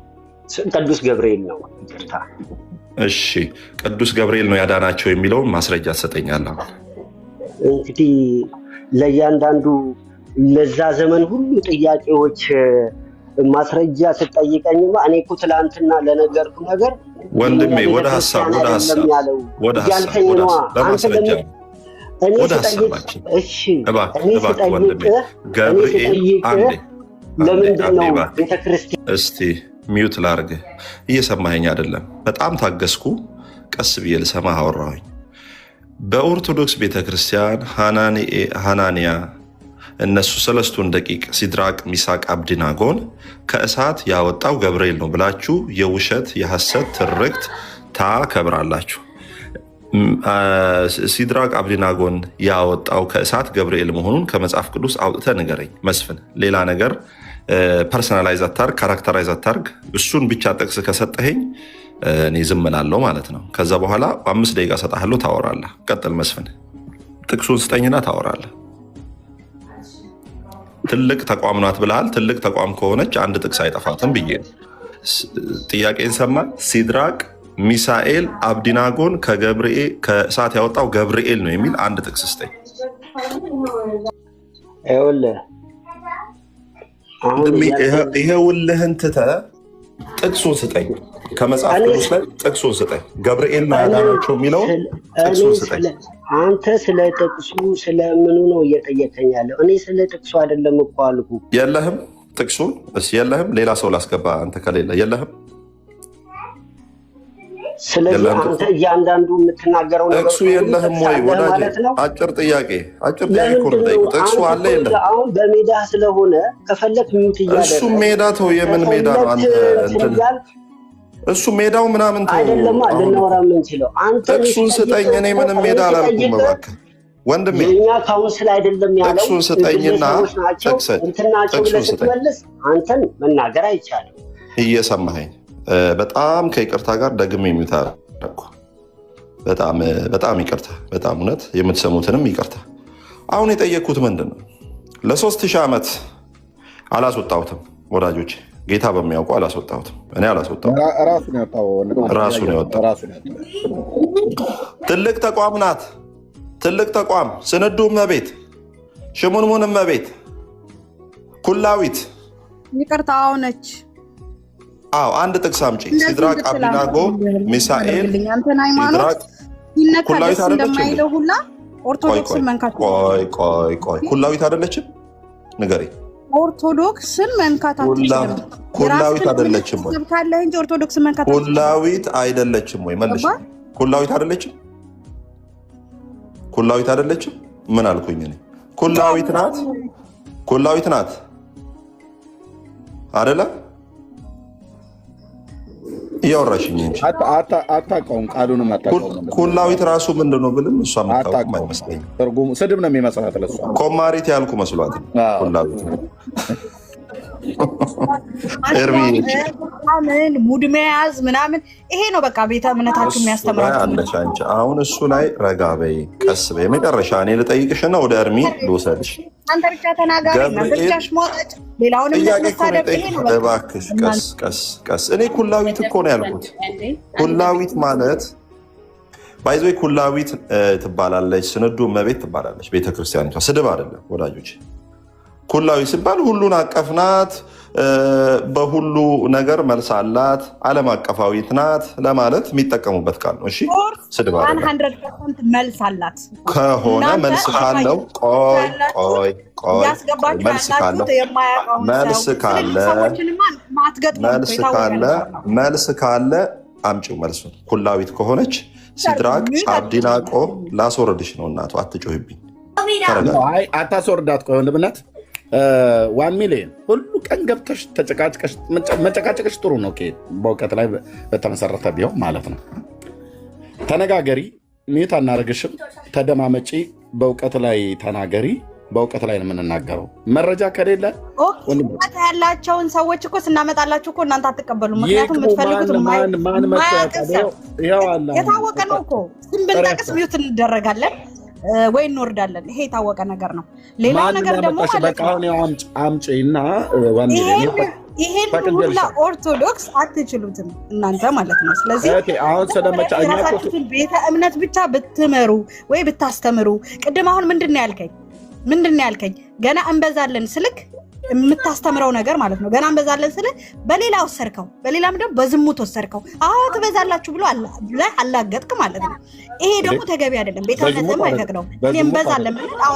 ቅዱስ ገብርኤል ነው። ይቅርታ እሺ፣ ቅዱስ ገብርኤል ነው ያዳናቸው የሚለውን ማስረጃ ትሰጠኛለህ? እንግዲህ ለእያንዳንዱ ለዛ ዘመን ሁሉ ጥያቄዎች ማስረጃ ስጠይቀኝማ እኔ እኮ ትላንትና ለነገርኩ ነገር ወንድሜ ወደ ሀሳብ ለማስረጃ ወደ ሀሳባችን እባክህ ወንድሜ ገብርኤል አንዴ ለምንድን ነው ቤተክርስቲያን? እስቲ ሚዩት ላርግህ። እየሰማኸኝ አይደለም? በጣም ታገስኩ። ቀስ ብዬ ልሰማህ አወራሁኝ። በኦርቶዶክስ ቤተክርስቲያን ሐናንያ እነሱ ሰለስቱን ደቂቅ ሲድራቅ ሚሳቅ አብድናጎን ከእሳት ያወጣው ገብርኤል ነው ብላችሁ የውሸት የሐሰት ትርክት ታከብራላችሁ። ሲድራቅ አብድናጎን ያወጣው ከእሳት ገብርኤል መሆኑን ከመጽሐፍ ቅዱስ አውጥተህ ንገረኝ መስፍን። ሌላ ነገር ፐርሰናላይዝ አታርግ፣ ካራክተራይዝ አታርግ። እሱን ብቻ ጥቅስ ከሰጠኸኝ እኔ ዝም እላለሁ ማለት ነው። ከዛ በኋላ 5 ደቂቃ ሰጣለሁ፣ ታወራለህ። ቀጥል መስፍን። ጥቅሱን ስጠኝና ታወራለህ። ትልቅ ተቋም ናት ብለሃል። ትልቅ ተቋም ከሆነች አንድ ጥቅስ አይጠፋትም ብዬ ነው። ጥያቄን ሰማ። ሲድራቅ ሚሳኤል አብዲናጎን ከእሳት ያወጣው ገብርኤል ነው የሚል አንድ ጥቅስ ስጠኝ። ይሄውልህን ትተህ ጥቅሱን ስጠኝ። ከመጽሐፍ ቅዱስ ላይ ጥቅሱን ስጠኝ። ገብርኤል ነው ያዳናቸው የሚለውን ጥቅሱን ስጠኝ። አንተ ስለ ጥቅሱ ስለምኑ ነው እየጠየቀኝ ያለው? እኔ ስለ ጥቅሱ አይደለም እኮ አልኩህ። የለህም ጥቅሱን? የለህም? ሌላ ሰው ላስገባ። አንተ ከሌለ የለህም? ስለዚህ አንተ እያንዳንዱ የምትናገረው ነገር ጥቅሱ የለህም ወይ ወዳጄ? አጭር ጥያቄ እኮ ነው የምጠይቀው። ጥቅሱ አለ የለም? አሁን በሜዳ ስለሆነ ከፈለክ ሚውት እያደረግህ እሱ ሜዳ ተው። የምን ሜዳ ነው አንተ እንትን እሱ ሜዳው ምናምን ተው አይደለማ ልናወራ የምንችለው። አንተ ጥቅሱን ስጠኝ። እኔ ምንም ሜዳ አላልኩም እባክህ ወንድሜ። የኛ ካውንስል አይደለም ያለው። ጥቅሱን ስጠኝና ጥቅሱን ስትመልስ አንተን መናገር አይቻልም። እየሰማኸኝ? በጣም ከይቅርታ ጋር ደግሜ የሚታረኩ በጣም ይቅርታ፣ በጣም እውነት የምትሰሙትንም ይቅርታ። አሁን የጠየቅኩት ምንድን ነው? ለ3000 ዓመት አላስወጣሁትም ወዳጆች፣ ጌታ በሚያውቁ አላስወጣሁትም። እኔ አላስወጣሁትም፣ ራሱ ነው ያወጣው። ትልቅ ተቋም ናት፣ ትልቅ ተቋም። ስንዱ እመቤት፣ ሽሙንሙን እመቤት፣ ኩላዊት ይቅርታ አሁነች። አዎ አንድ ጥቅስ አምጪ። ሲድራቅ አብዲናጎ ሚሳኤል ኩላዊት አይደለችም? ኦርቶዶክስን መንካት ቆይ ኩላዊት አይደለችም? ንገሪ። ኦርቶዶክስን መንካት አትችልም። ኩላዊት አይደለችም ወይ? ካለ እንጂ ኦርቶዶክስን መንካት ኩላዊት አይደለችም ወይ? መልሽ። ኩላዊት አይደለችም? ኩላዊት አይደለችም? ምን አልኩኝ እኔ? ኩላዊት ናት፣ ኩላዊት ናት አይደለ? እያወራሽኝ እንጂ አታውቀውም፣ ቃሉንም አታውቀውም። ኩላዊት ራሱ ምንድን ነው ብልም እሷ የምታውቅም አይመስለኝም። ትርጉሙ ስድብ ነው የሚመስላት ለእሷ። ኮማሪት ያልኩ መስሏት ኩላዊት ምን ሙድ መያዝ ምናምን ይሄ ነው በቃ ቤተ እምነታችሁ የሚያስተምራችሁ። አሁን እሱ ላይ ረጋ በይ፣ ቀስ በይ። መጨረሻ እኔ ልጠይቅሽና ወደ እርሚ ልውሰድሽ። አንተ ብቻ ተናጋሪ እና ብቻሽ ሞጣጭ ሌላውንም ለምሳደብ ይሄ ነው በቃ። እባክሽ ቀስ። እኔ ኩላዊት እኮ ነው ያልኩት። ኩላዊት ማለት ባይዞ ኩላዊት ትባላለች፣ ስንዱ እመቤት ትባላለች ቤተክርስቲያኒቷ። ስድብ አይደለም ወዳጆች። ኩላዊት ሲባል ሁሉን አቀፍ ናት፣ በሁሉ ነገር መልስ አላት፣ ዓለም አቀፋዊት ናት ለማለት የሚጠቀሙበት ቃል ነው። እሺ ስድብ አይደለም። 100% መልስ አላት ከሆነ መልስ ካለው መልስ ካለ አምጪው መልሱን። ኩላዊት ከሆነች ሲድራቅ አብዲናጎ ላስወርድሽ ነው እናቱ። አትጮህብኝ። አታስወርዳት። ቆይ ወንድምነት 1 ሚሊዮን ሁሉ ቀን ገብተሽ ተጨቃጭቀሽ መጨቃጨቅሽ ጥሩ ነው። በእውቀት ላይ በተመሰረተ ቢሆን ማለት ነው። ተነጋገሪ፣ ሚዩት አናደርግሽም። ተደማመጪ፣ በእውቀት ላይ ተናገሪ። በእውቀት ላይ ነው የምንናገረው። መረጃ ከሌለ እውቀት ያላቸውን ሰዎች እኮ ስናመጣላችሁ እኮ እናንተ አትቀበሉ። ምክንያቱም የምትፈልጉት የታወቀ ነው እኮ። ዝም ብንጠቅስ ሚዩት እንደረጋለን ወይ እንወርዳለን። ይሄ የታወቀ ነገር ነው። ሌላው ነገር ደግሞ አምጪና ይሄን ሁላ ኦርቶዶክስ አትችሉትም እናንተ ማለት ነው። ስለዚህ የራሳችሁን ቤተ እምነት ብቻ ብትመሩ ወይ ብታስተምሩ። ቅድም አሁን ምንድን ነው ያልከኝ? ገና እንበዛለን ስልክ የምታስተምረው ነገር ማለት ነው። ገና እንበዛለን ስልክ በሌላ ወሰድከው፣ በሌላም ደግሞ በዝሙት ወሰድከው። አዎ ትበዛላችሁ ብሎ አላገጥክ ማለት ነው። ይሄ ደግሞ ተገቢ አይደለም። ቤተ እምነትም አይፈቅደውም። እንበዛለን ማለት አዎ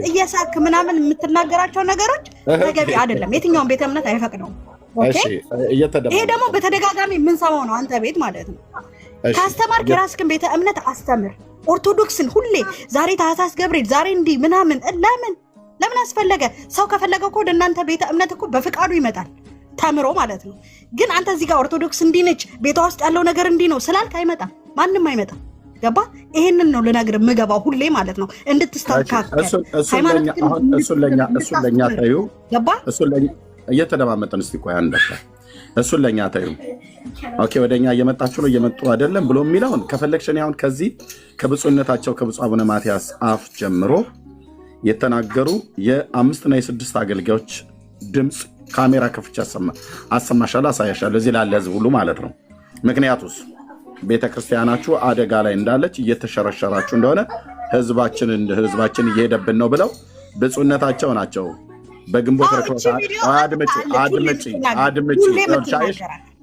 እየሳክ ምናምን የምትናገራቸው ነገሮች ተገቢ አይደለም። የትኛውን ቤተ እምነት አይፈቅደውም። ይሄ ደግሞ በተደጋጋሚ የምንሰማው ነው አንተ ቤት ማለት ነው። ካስተማርክ የራስህን ቤተ እምነት አስተምር። ኦርቶዶክስን ሁሌ ዛሬ ታህሳስ ገብርኤል ዛሬ እንዲህ ምናምን ለምን አስፈለገ? ሰው ከፈለገ እኮ ወደ እናንተ ቤተ እምነት እኮ በፍቃዱ ይመጣል ተምሮ ማለት ነው። ግን አንተ እዚህ ጋር ኦርቶዶክስ እንዲህ ነች፣ ቤቷ ውስጥ ያለው ነገር እንዲህ ነው ስላልክ አይመጣም፣ ማንም አይመጣም። ገባ? ይሄንን ነው ልነግርህ የምገባው ሁሌ ማለት ነው እንድትስተካከል። እሱን ለኛ ታዩ። ገባ? እየተደማመጠን እስቲ ቆይ አንደካ እሱን ለኛ ታዩ። ኦኬ ወደኛ እየመጣችሁ ነው እየመጡ አይደለም ብሎ የሚለውን ከፈለግሽ እኔ አሁን ከዚህ ከብፁዕነታቸው ከብፁዕ አቡነ ማትያስ አፍ ጀምሮ የተናገሩ የ5 እና የ6 አገልጋዮች ድምፅ ካሜራ ከፍቼ አሰማሻለሁ፣ አሳያሻለሁ እዚህ ላለ ህዝብ ሁሉ ማለት ነው። ምክንያቱስ ቤተክርስቲያናችሁ አደጋ ላይ እንዳለች እየተሸረሸራችሁ እንደሆነ ህዝባችን እየሄደብን ነው ብለው ብፁዕነታቸው ናቸው በግንቦት አድምጪ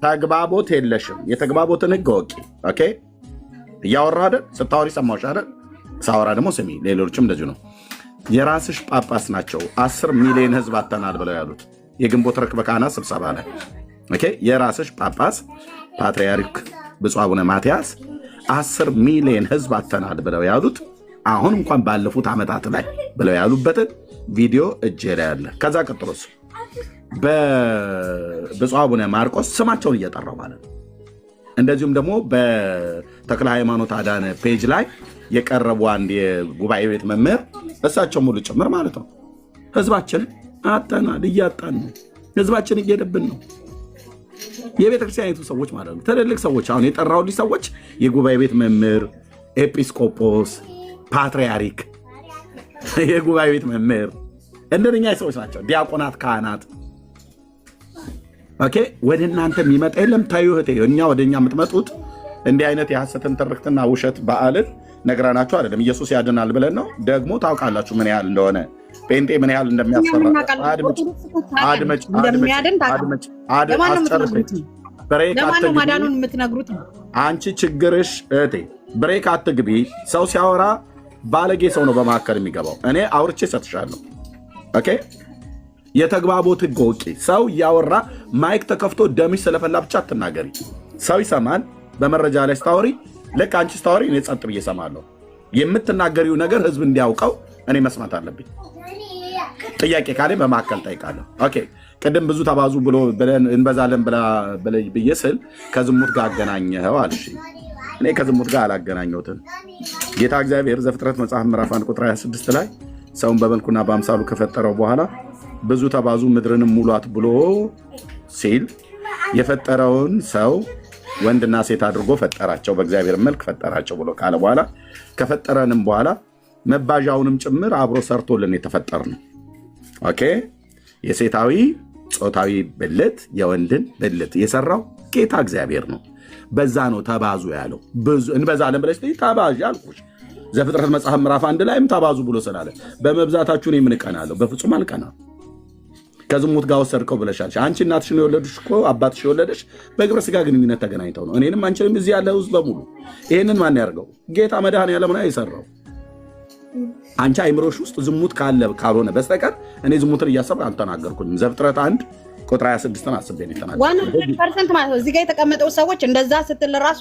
ተግባቦት የለሽም። የተግባቦትን ህግ ወቂ። ኦኬ እያወራ አይደል? ስታወሪ ሰማሁሽ አይደል? ሳወራ ደግሞ ስሚ። ሌሎችም እንደዚሁ ነው። የራስሽ ጳጳስ ናቸው 10 ሚሊዮን ህዝብ አተናል ብለው ያሉት የግንቦት ርክበ ካህናት ስብሰባ ላይ። ኦኬ የራስሽ ጳጳስ ፓትርያርክ ብፁዕ አቡነ ማትያስ 10 ሚሊዮን ህዝብ አተናል ብለው ያሉት አሁን እንኳን ባለፉት ዓመታት ላይ ብለው ያሉበትን ቪዲዮ እጄ ላይ አለ። ከዛ ቀጥሎስ በብፁዕ አቡነ ማርቆስ ስማቸውን እየጠራው ማለት ነው። እንደዚሁም ደግሞ በተክለ ሃይማኖት አዳነ ፔጅ ላይ የቀረቡ አንድ የጉባኤ ቤት መምህር እሳቸው ሙሉ ጭምር ማለት ነው። ህዝባችን አጣናል፣ እያጣን ነው። ህዝባችን እየሄደብን ነው። የቤተክርስቲያኒቱ ሰዎች ማለት ነው፣ ትልልቅ ሰዎች አሁን የጠራሁልሽ ሰዎች የጉባኤ ቤት መምህር፣ ኤጲስቆጶስ፣ ፓትርያርክ፣ የጉባኤ ቤት መምህር እንደኛ ሰዎች ናቸው። ዲያቆናት፣ ካህናት። ኦኬ ወደ እናንተ የሚመጣ የለም። ታዩ እህቴ፣ እኛ ወደኛ የምትመጡት እንዲህ አይነት የሐሰትን ትርክትና ውሸት በዓልን ነግራናችሁ አይደለም። ኢየሱስ ያድናል ብለን ነው። ደግሞ ታውቃላችሁ ምን ያህል እንደሆነ ጴንጤ ምን ያህል እንደሚያስፈራ። አንቺ ችግርሽ እህቴ ብሬክ አትግቢ። ሰው ሲያወራ ባለጌ ሰው ነው በመካከል የሚገባው። እኔ አውርቼ ሰጥሻለሁ። ኦኬ የተግባቦት ህግ ወቂ። ሰው እያወራ ማይክ ተከፍቶ ደምሽ ስለፈላ ብቻ አትናገሪ። ሰው ይሰማል። በመረጃ ላይ ስታወሪ ልክ አንቺ ስታወሪ እኔ ጸጥ ብዬ እሰማለሁ። የምትናገሪው ነገር ህዝብ እንዲያውቀው እኔ መስማት አለብኝ። ጥያቄ ካለ በመካከል ጠይቃለሁ። ኦኬ ቅድም ብዙ ተባዙ ብሎ እንበዛለን ብዬ ስል ከዝሙት ጋር አገናኘኸው አልሽ። እኔ ከዝሙት ጋር አላገናኘሁትም። ጌታ እግዚአብሔር ዘፍጥረት መጽሐፍ ምዕራፍ 1 ቁጥር 26 ላይ ሰውን በመልኩና በአምሳሉ ከፈጠረው በኋላ ብዙ ተባዙ ምድርንም ሙሏት ብሎ ሲል የፈጠረውን ሰው ወንድና ሴት አድርጎ ፈጠራቸው፣ በእግዚአብሔር መልክ ፈጠራቸው ብሎ ካለ በኋላ ከፈጠረንም በኋላ መባዣውንም ጭምር አብሮ ሰርቶልን የተፈጠር ነው። ኦኬ የሴታዊ ጾታዊ ብልት የወንድን ብልት የሰራው ጌታ እግዚአብሔር ነው። በዛ ነው ተባዙ ያለው። ብዙ እንበዛለን ብለሽ ተባዥ አልኩሽ። ዘፍጥረት መጽሐፍ ምዕራፍ 1 ላይም ተባዙ ብሎ ስላለ በመብዛታችሁ እኔ ምን እቀናለሁ? በፍጹም አልቀናም። ከዝሙት ጋር ወሰድከው ብለሻል። አንቺ እናትሽን የወለዱሽ እኮ አባትሽ የወለደሽ በግብረ ስጋ ግንኙነት ተገናኝተው ነው። እኔንም አንቺንም እዚህ ያለ ህዝብ በሙሉ ይሄንን ማን ያርገው? ጌታ መድኃኔዓለም ነው የሰራው። አንቺ አይምሮሽ ውስጥ ዝሙት ካልሆነ በስተቀር እኔ ዝሙትን እያሰብኩ አልተናገርኩኝም። ዘፍጥረት 1 ቁጥር 26 አስቤ ነው የተናገርኩት። 100% ማለት ነው። እዚህ ጋር የተቀመጠው ሰዎች እንደዛ ስትል ራሱ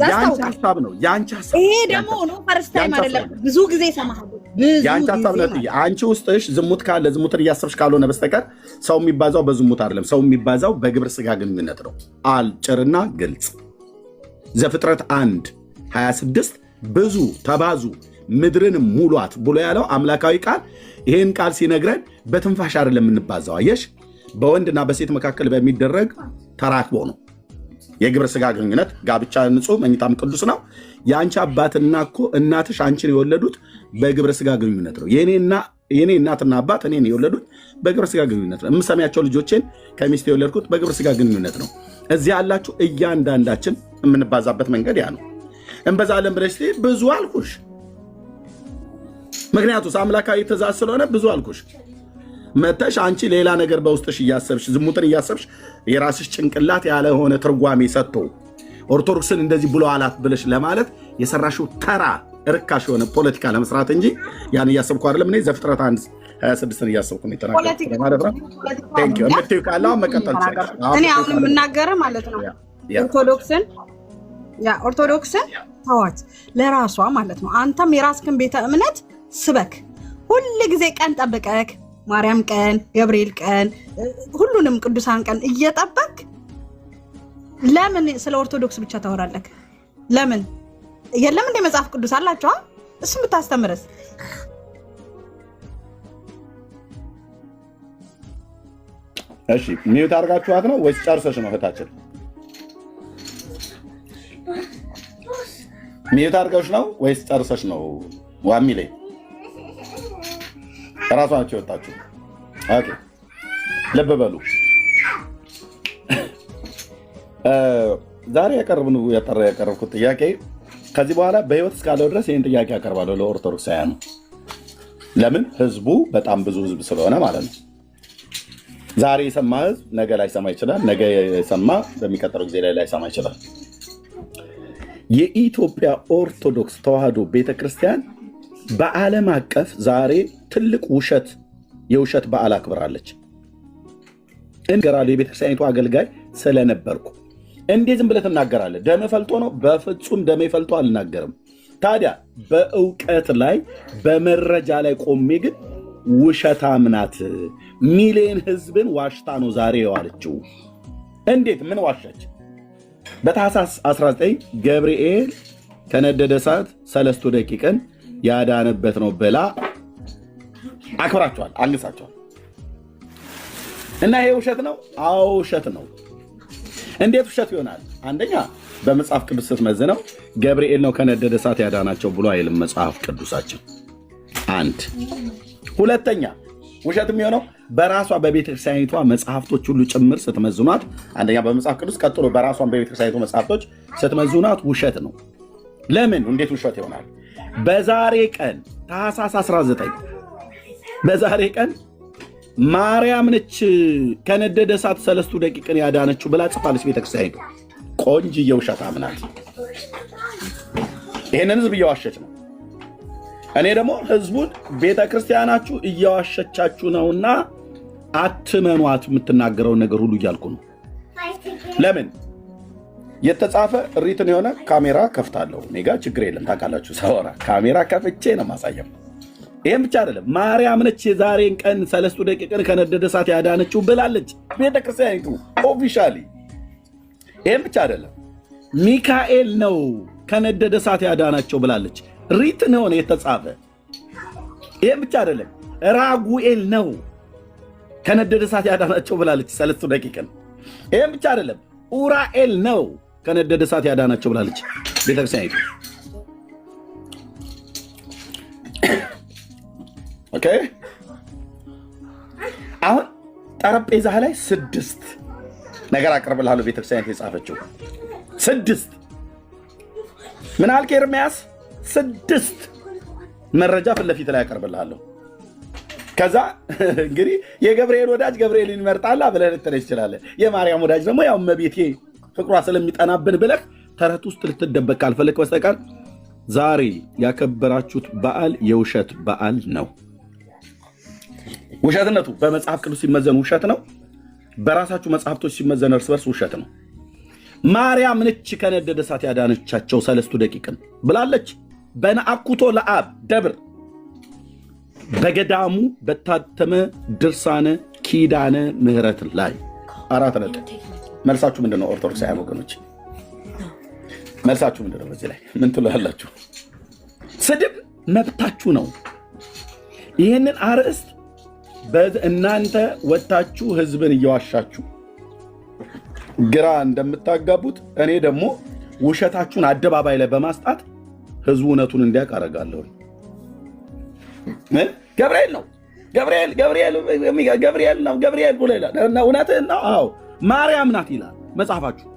ያንቺ ሐሳብ ነው። ያንቺ ሐሳብ ይሄ ደግሞ ነው ፈርስት ታይም አይደለም። ብዙ ጊዜ ሰማሁ። የአንቺ ሀሳብ ነው። አንቺ ውስጥሽ ዝሙት ካለ ዝሙትን እያሰብሽ ካልሆነ በስተቀር ሰው የሚባዛው በዝሙት አይደለም። ሰው የሚባዛው በግብረ ስጋ ግንኙነት ነው። አጭርና ግልጽ። ዘፍጥረት 1:26 ብዙ ተባዙ ምድርን ሙሏት ብሎ ያለው አምላካዊ ቃል። ይህን ቃል ሲነግረን በትንፋሽ አይደለም የምንባዛው። አየሽ፣ በወንድና በሴት መካከል በሚደረግ ተራክቦ ነው። የግብረ ስጋ ግንኙነት ጋብቻ ንጹህ፣ መኝታም ቅዱስ ነው። የአንቺ አባትና እኮ እናትሽ አንቺን የወለዱት በግብረ ስጋ ግንኙነት ነው። የኔ እናትና አባት እኔን የወለዱት በግብረ ስጋ ግንኙነት ነው። የምሰሚያቸው ልጆቼን ከሚስት የወለድኩት በግብረ ስጋ ግንኙነት ነው። እዚህ ያላችሁ እያንዳንዳችን የምንባዛበት መንገድ ያ ነው። እንበዛለን ብለሽ ብዙ አልኩሽ። ምክንያቱስ አምላካዊ ትእዛዝ ስለሆነ ብዙ አልኩሽ። መተሽ አንቺ ሌላ ነገር በውስጥሽ እያሰብሽ ዝሙትን እያሰብሽ የራስሽ ጭንቅላት ያለሆነ ትርጓሜ ሰጥቶ ኦርቶዶክስን እንደዚህ ብሎ አላት ብለሽ ለማለት የሰራሽው ተራ ርካሽ የሆነ ፖለቲካ ለመስራት እንጂ ያን እያሰብኩ አይደለም። እኔ ዘፍጥረት 1:26 እያሰብኩ ነው የተናገርኩት ማለት ነው። ቴንክ ዩ እምትይው ካለ መቀጠል ይችላል። እኔ አሁን የምናገረው ማለት ነው ኦርቶዶክስን ተዋት ለራሷ ማለት ነው። አንተም የራስህን ቤተ እምነት ስበክ። ሁል ጊዜ ቀን ጠብቀክ ማርያም ቀን፣ ገብርኤል ቀን፣ ሁሉንም ቅዱሳን ቀን እየጠበቅ ለምን ስለ ኦርቶዶክስ ብቻ ታወራለህ? ለምን የለም እንደ መጽሐፍ ቅዱስ አላችሁ እሱ የምታስተምረስ? እሺ ሚዩት አድርጋችኋት ነው ወይስ ጨርሰሽ ነው? እህታችን ሚዩት አድርገሽ ነው ወይስ ጨርሰሽ ነው? ዋሚሌ ራሷ ናቸው የወጣችሁ። ኦኬ ልብ በሉ። ዛሬ ያቀረብኩት ጥያቄ ከዚህ በኋላ በህይወት እስካለው ድረስ ይህን ጥያቄ ያቀርባለሁ ለኦርቶዶክሳውያኑ። ለምን? ህዝቡ በጣም ብዙ ህዝብ ስለሆነ ማለት ነው። ዛሬ የሰማ ህዝብ ነገ ላይሰማ ይችላል። ነገ የሰማ በሚቀጥለው ጊዜ ላይ ላይሰማ ይችላል። የኢትዮጵያ ኦርቶዶክስ ተዋህዶ ቤተክርስቲያን በዓለም አቀፍ ዛሬ ትልቅ የውሸት በዓል አክብራለች። እንገራለሁ የቤተክርስቲያኒቱ አገልጋይ ስለነበርኩ እንዴ ዝም ብለህ ትናገራለህ? ደሜ ፈልቶ ነው? በፍጹም ደሜ ፈልቶ አልናገርም። ታዲያ በእውቀት ላይ በመረጃ ላይ ቆሜ ግን ውሸታም ናት፣ ሚሊዮን ህዝብን ዋሽታ ነው ዛሬ የዋለችው። እንዴት? ምን ዋሸች? በታኅሳስ 19 ገብርኤል ከነደደ እሳት 3 ደቂቅን ያዳነበት ነው ብላ አክብራቸዋል፣ አንግሳቸዋል። እና ይሄ ውሸት ነው? አዎ ውሸት ነው። እንዴት ውሸት ይሆናል? አንደኛ በመጽሐፍ ቅዱስ ስትመዝነው ገብርኤል ነው ከነደደ እሳት ያዳናቸው ብሎ አይልም መጽሐፍ ቅዱሳችን። አንድ ሁለተኛ ውሸት የሚሆነው በራሷ በቤተክርስቲያኒቷ መጽሐፍቶች ሁሉ ጭምር ስትመዝኗት፣ አንደኛ በመጽሐፍ ቅዱስ ቀጥሎ በራሷን በቤተክርስቲያኒቷ መጽሐፍቶች ስትመዝኗት ውሸት ነው። ለምን? እንዴት ውሸት ይሆናል? በዛሬ ቀን ታኅሳስ 19 በዛሬ ቀን ማርያም ነች ከነደደ እሳት 3 ደቂቅን ያዳነችው ብላ ጽፋለች ቤተክርስቲያኒቱ። ቆንጅዬ ውሸታም ናት። ይህንን ህዝብ እየዋሸች ነው። እኔ ደግሞ ህዝቡን ቤተክርስቲያናችሁ እየዋሸቻችሁ ነውና አትመኗት የምትናገረውን ነገር ሁሉ እያልኩ ነው። ለምን? የተጻፈ ሪትን የሆነ ካሜራ ከፍታለሁ። እኔ ጋር ችግር የለም። ታውቃላችሁ፣ ሳወራ ካሜራ ከፍቼ ነው ማሳየው። ይህም ብቻ አይደለም፣ ማርያም ነች የዛሬን ቀን 3 ደቂቅን ከነደደ እሳት ያዳነችው ብላለች ቤተክርስቲያኒቱ ኦፊሻሊ። ይህም ብቻ አይደለም፣ ሚካኤል ነው ከነደደ እሳት ያዳናቸው ብላለች። ሪትን የሆነ የተጻፈ። ይህም ብቻ አይደለም፣ ራጉኤል ነው ከነደደ እሳት ያዳናቸው ብላለች 3 ደቂቅን። ይህም ብቻ አይደለም፣ ኡራኤል ነው ከነደደ እሳት ያዳናቸው ብላለች ቤተክርስቲያኒቱ። ኦኬ አሁን ጠረጴዛ ላይ 6 ነገር አቀርብልሃለሁ ቤተክርስቲያኒቱ የጻፈችው 6 ምን አልክ ኤርምያስ? 6 መረጃ ፊት ለፊት ላይ አቀርብልሃለሁ። ከዛ እንግዲህ የገብርኤል ወዳጅ ገብርኤልን ይመርጣላ ብለህ ልትለኝ ትችላለህ። የማርያም ወዳጅ ደግሞ ያው እመቤቴ ፍቅሯ ስለሚጠናብን ብለህ ተረት ውስጥ ልትደበቅ ካልፈለክ በስተቀር ዛሬ ያከበራችሁት በዓል የውሸት በዓል ነው። ውሸትነቱ በመጽሐፍ ቅዱስ ሲመዘን ውሸት ነው። በራሳችሁ መጽሐፍቶች ሲመዘን እርስ በርስ ውሸት ነው። ማርያም ነች ከነደደ እሳት ያዳነቻቸው 3 ደቂቅን ብላለች በነአኩቶ ለአብ ደብር። በገዳሙ በታተመ ድርሳነ ኪዳነ ምህረት ላይ 4 ነጥብ። መልሳችሁ ምንድነው? ኦርቶዶክሳውያን ወገኖች መልሳችሁ ምንድነው? በዚህ ላይ ምን ትላላችሁ? ስድብ መብታችሁ ነው። ይህንን አርዕስት እናንተ ወጣችሁ ህዝብን እየዋሻችሁ ግራ እንደምታጋቡት እኔ ደግሞ ውሸታችሁን አደባባይ ላይ በማስጣት ህዝቡ እውነቱን እንዲያውቅ አደርጋለሁ። ገብርኤል ነው ገብርኤል ብሎ ይላል። እውነትህን ነው። አዎ ማርያም ናት ይላል መጽሐፋችሁ።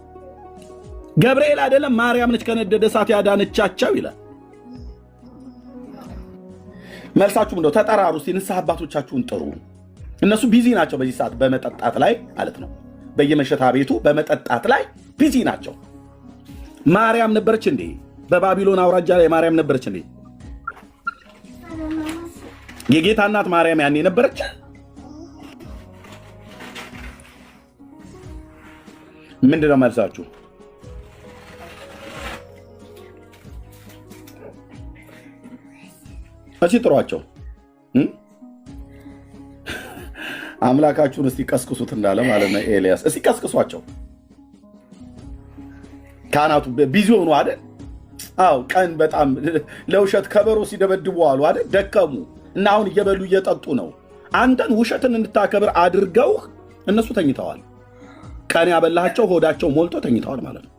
ገብርኤል አይደለም ማርያም ነች ከነደደ እሳት ያዳነቻቸው ይላል። መልሳችሁ ምንድነው? ተጠራሩ እስቲ፣ ንስሐ አባቶቻችሁን ጥሩ። እነሱ ቢዚ ናቸው በዚህ ሰዓት በመጠጣት ላይ ማለት ነው። በየመሸታ ቤቱ በመጠጣት ላይ ቢዚ ናቸው። ማርያም ነበረች እንዴ? በባቢሎን አውራጃ ላይ ማርያም ነበረች እንዴ? የጌታ እናት ማርያም ያኔ ነበረች? ምንድነው መልሳችሁ? እሺ ጥሯቸው። አምላካችሁን እስቲ ቀስቅሱት እንዳለ ማለት ነው ኤልያስ። እስቲ ቀስቅሷቸው። ካህናቱ ቢዚ ሆኑ አይደል? አዎ ቀን በጣም ለውሸት ከበሮ ሲደበድቡ አሉ አይደል? ደከሙ እና አሁን እየበሉ እየጠጡ ነው። አንተን ውሸትን እንድታከብር አድርገው እነሱ ተኝተዋል። ቀን ያበላቸው ሆዳቸው ሞልቶ ተኝተዋል ማለት ነው።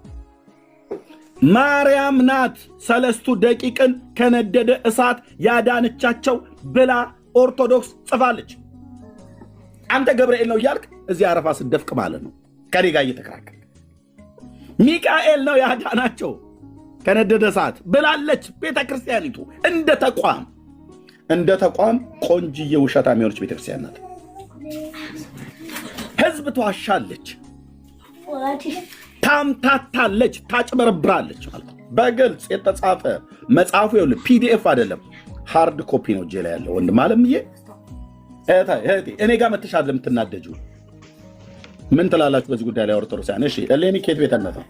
ማርያም ናት 3 ደቂቅን ከነደደ እሳት ያዳነቻቸው ብላ ኦርቶዶክስ ጽፋለች። አንተ ገብርኤል ነው እያልክ እዚህ አረፋ ስደፍቅ ማለት ነው ከኔ ጋር እየተከራከረ ሚካኤል ነው ያዳናቸው ከነደደ እሳት ብላለች ቤተክርስቲያኒቱ። እንደ ተቋም ቆንጅዬ ውሸታም የሆነች ቤተክርስቲያን ናት። ህዝብ ተዋሻለች፣ ታምታታለች፣ ታጭበረብራለች ማለት ነው። በግልጽ የተጻፈ መጽሐፉ ይኸውልህ፣ ፒዲኤፍ አይደለም ሃርድ ኮፒ ነው እጄ ላይ ያለው። ወንድም አለምዬ እኔ ጋር መተሻለ የምትናደጁ ምን ትላላችሁ በዚህ ጉዳይ ላይ ኦርቶዶክሳውያን? እሺ እሌኒ ኬት ቤተነት ነው?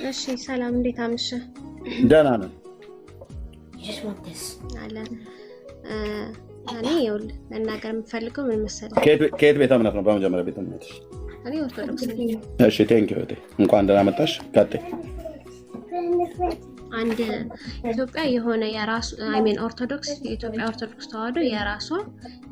እሺ ሰላም፣ እንዴት አመሸ? ደህና ነን አለን። እኔ ይኸውልህ መናገር የምፈልገው ምን መሰለህ? ኬት ቤተ እምነት ነው? በመጀመሪያ ቤተ እምነት እኔ ኦርቶዶክስ ነኝ። እሺ ቴንክ ዩ እንኳን ደህና መጣሽ። ቀጥይ። አንድ ኢትዮጵያ የሆነ የራሱ ኦርቶዶክስ የኢትዮጵያ ኦርቶዶክስ ተዋህዶ የራሷ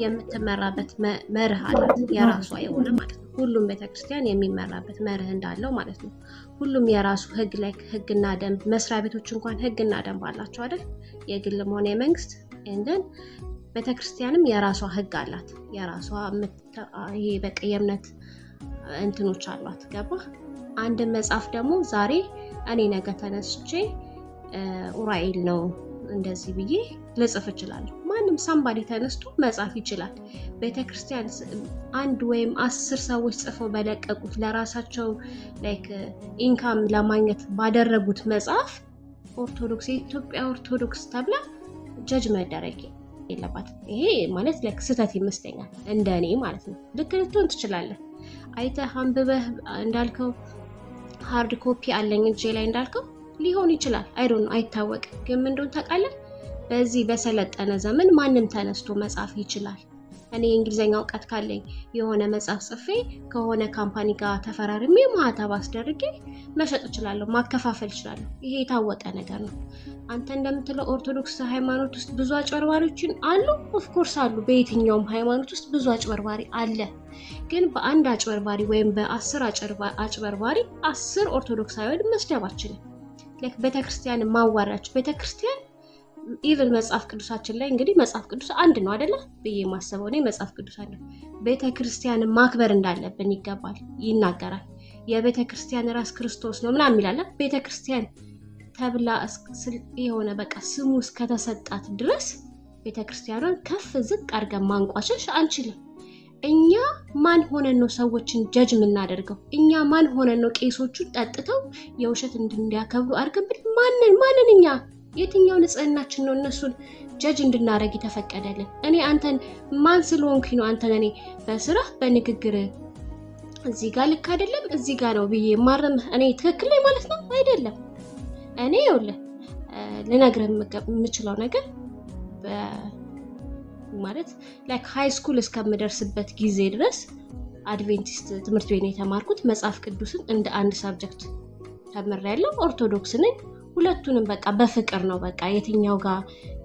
የምትመራበት መርህ አላት፣ የራሷ የሆነ ማለት ነው። ሁሉም ቤተክርስቲያን የሚመራበት መርህ እንዳለው ማለት ነው። ሁሉም የራሱ ህግ ላይ ህግና ደንብ፣ መስሪያ ቤቶች እንኳን ህግና ደንብ አላቸው አይደል? የግልም ሆነ የመንግስት። እንደን ቤተክርስቲያንም የራሷ ህግ አላት፣ የራሷ ይሄ በቃ የእምነት እንትኖች አሏት። ገባ? አንድ መጽሐፍ ደግሞ ዛሬ እኔ ነገ ተነስቼ ኡራኤል ነው እንደዚህ ብዬ ልጽፍ እችላለሁ። ማንም ሳምባዲ ተነስቶ መጻፍ ይችላል። ቤተክርስቲያን 1 ወይም 10 ሰዎች ጽፈው በለቀቁት ለራሳቸው ላይክ ኢንካም ለማግኘት ባደረጉት መጽሐፍ ኦርቶዶክስ የኢትዮጵያ ኦርቶዶክስ ተብላ ጀጅ መደረግ የለባት። ይሄ ማለት ላይክ ስህተት ይመስለኛል እንደኔ ማለት ነው። ልክ ልትሆን ትችላለህ። አይተህ አንብበህ እንዳልከው ሃርድ ኮፒ አለኝ እጄ ላይ እንዳልከው ሊሆን ይችላል። አይዶን አይታወቅም። ግን ምን እንደሆነ ታውቃለህ? በዚህ በሰለጠነ ዘመን ማንም ተነስቶ መጻፍ ይችላል። እኔ የእንግሊዘኛ እውቀት ካለኝ የሆነ መጽሐፍ ጽፌ ከሆነ ካምፓኒ ጋር ተፈራርሜ ማህተብ አስደርጌ መሸጥ እችላለሁ፣ ማከፋፈል እችላለሁ። ይሄ የታወቀ ነገር ነው። አንተ እንደምትለው ኦርቶዶክስ ሃይማኖት ውስጥ ብዙ አጭበርባሪዎችን አሉ። ኦፍኮርስ አሉ። በየትኛውም ሃይማኖት ውስጥ ብዙ አጭበርባሪ አለ። ግን በአንድ አጭበርባሪ ወይም በ10 አጭበርባሪ 10 ኦርቶዶክሳውያን መስደብ አችልም። ቤተክርስቲያን ማዋራቸው ቤተክርስቲያን ኢቭን መጽሐፍ ቅዱሳችን ላይ እንግዲህ መጽሐፍ ቅዱስ አንድ ነው አይደለ ብዬ ማሰበው ነው። መጽሐፍ ቅዱስ አንድ ቤተክርስቲያን ማክበር እንዳለብን ይናገራል። የቤተክርስቲያን ራስ ክርስቶስ ነው ምናምን ይላል። ቤተክርስቲያን ተብላ የሆነ በቃ ስሙ እስከተሰጣት ድረስ ቤተክርስቲያኗን ከፍ ዝቅ አድርገን ማንቋሸሽ አንችልም። እኛ ማን ሆነን ነው ሰዎችን ጀጅ የምናደርገው? እኛ ማን ሆነን ነው ቄሶቹን ጠጥተው የውሸት እንዲያከብሩ አድርገን ማንን እኛ የትኛው ንጽህናችን ነው እነሱን ጀጅ እንድናደርግ የተፈቀደልን? እኔ አንተን ማን ስለሆንኩኝ ነው አንተን እኔ በስራ በንግግር እዚህ ጋር ልክ አይደለም እዚህ ጋር ነው ብዬ ማረም እኔ ትክክል ነኝ ማለት ነው? አይደለም። እኔ ይኸውልህ ልነግርህ የምችለው ነገር ማለት ላይክ ሃይ ስኩል እስከምደርስበት ጊዜ ድረስ አድቬንቲስት ትምህርት ቤት ነው የተማርኩት። መጽሐፍ ቅዱስን እንደ አንድ ሳብጀክት ተምሬያለሁ። ኦርቶዶክስ ነኝ። ሁለቱንም በቃ በፍቅር ነው በቃ የትኛው ጋር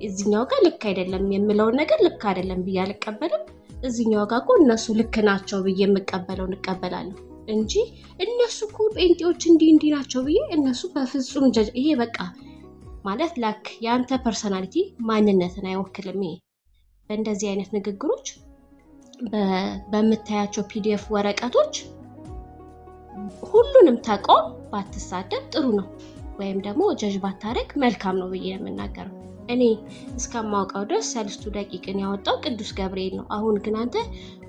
እዚህኛው ጋር ልክ አይደለም የምለውን ነገር ልክ አይደለም ብዬ አልቀበልም። እዚህኛው ጋር እኮ እነሱ ልክ ናቸው ብዬ የምቀበለውን እቀበላለሁ እንጂ እነሱ እኮ ጴንጤዎች እንዲህ ናቸው ብዬ እነሱ በፍጹም ይሄ በቃ ማለት ላክ ያንተ ፐርሰናሊቲ ማንነትን አይወክልም። ይሄ በእንደዚህ አይነት ንግግሮች በምታያቸው ፒዲኤፍ ወረቀቶች ሁሉንም ተቃውም ባትሳደብ ጥሩ ነው፣ ወይም ደግሞ ጀጅ ባታረግ መልካም ነው ብዬ የምናገረው። እኔ እስከማውቀው ድረስ ሰለስቱ ደቂቅን ያወጣው ቅዱስ ገብርኤል ነው። አሁን ግን አንተ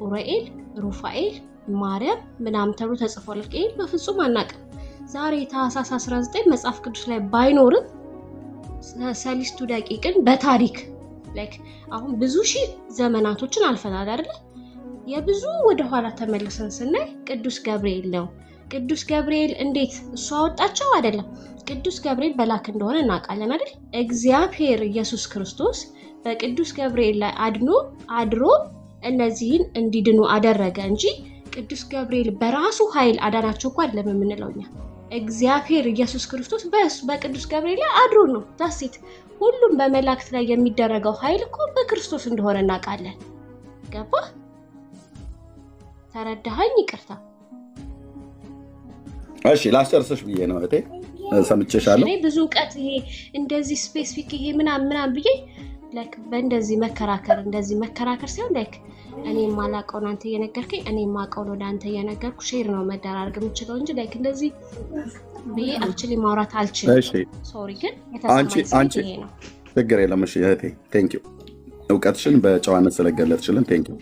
ኡራኤል፣ ሩፋኤል፣ ማርያም ምናምን ተብሎ ተጽፏል። ይሄ በፍጹም አናውቅም። ዛሬ ታኅሳስ 19 መጽሐፍ ቅዱስ ላይ ባይኖርም ሰለስቱ ደቂቅን በታሪክ ላይክ አሁን ብዙ ሺህ ዘመናቶችን አልፈናል አይደል? የብዙ ወደኋላ ተመልሰን ስናይ ቅዱስ ገብርኤል ነው። ቅዱስ ገብርኤል እንዴት እሱ አወጣቸው አይደለም። ቅዱስ ገብርኤል በላክ እንደሆነ እናውቃለን አይደል? እግዚአብሔር ኢየሱስ ክርስቶስ በቅዱስ ገብርኤል ላይ አድሮ እነዚህን እንዲድኑ አደረገ እንጂ ቅዱስ ገብርኤል በራሱ ኃይል አዳናቸው እኮ አይደለም የምንለው እኛ። እግዚአብሔር ኢየሱስ ክርስቶስ በቅዱስ ገብርኤል ላይ አድሮ ነው ዳሴት። ሁሉም በመላእክት ላይ የሚደረገው ኃይል እኮ በክርስቶስ እንደሆነ እናውቃለን። ገባ? ተረዳኸኝ? ይቅርታ። እሺ ላስጨርስሽ ብዬ ነው እቴ፣ ሰምቼሻለሁ። እኔ ብዙ እውቀት ይሄ እንደዚህ ስፔሲፊክ ይሄ ምናምን ብዬ ላይክ በእንደዚህ መከራከር ሳይሆን ላይክ እኔ የማላውቀውን አንተ እየነገርከኝ እኔ የማውቀውን ወደ አንተ እየነገርኩ ሼር ነው መደራረግ የምችለው እንጂ ላይክ እንደዚህ ብዬ አክቹሊ ማውራት አልችልም። እሺ ሶሪ፣ ግን የተሰማኝ ይሄ ነው። ችግር የለም። እሺ እህቴ ቴንክ ዩ፣ እውቀትሽን በጨዋነት ስለገለጥሽልን ቴንክ ዩ።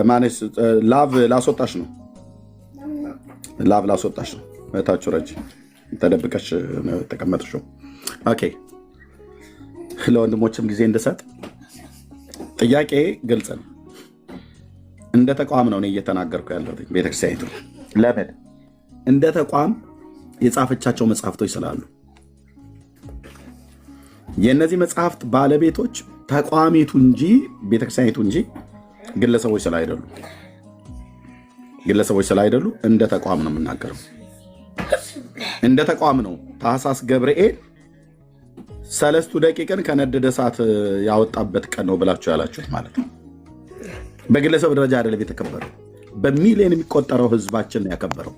ማነስ ላቭ ላስወጣሽ ነው እታችሁ ረጅ ተደብቀሽ ነው ተቀመጥሽው። ኦኬ ለወንድሞችም ጊዜ እንድሰጥ ጥያቄ ግልጽ ነው። እንደ ተቋም ነው እኔ እየተናገርኩ ያለሁት ቤተክርስቲያኒቱ። ለምን እንደ ተቋም የጻፈቻቸው መጽሐፍቶች ስላሉ የእነዚህ መጽሐፍት ባለቤቶች ተቋሚቱ እንጂ ቤተክርስቲያኒቱ እንጂ ግለሰቦች ስላይደሉ እንደ ተቋም ነው የምናገረው። እንደ ተቋም ነው ታኅሳስ ገብርኤል ሰለስቱ ደቂቅን ከነደደ እሳት ያወጣበት ቀን ነው ብላችሁ ያላችሁት ማለት ነው። በግለሰብ ደረጃ አይደለም የተከበረው፣ በሚሊዮን የሚቆጠረው ህዝባችን ያከበረው።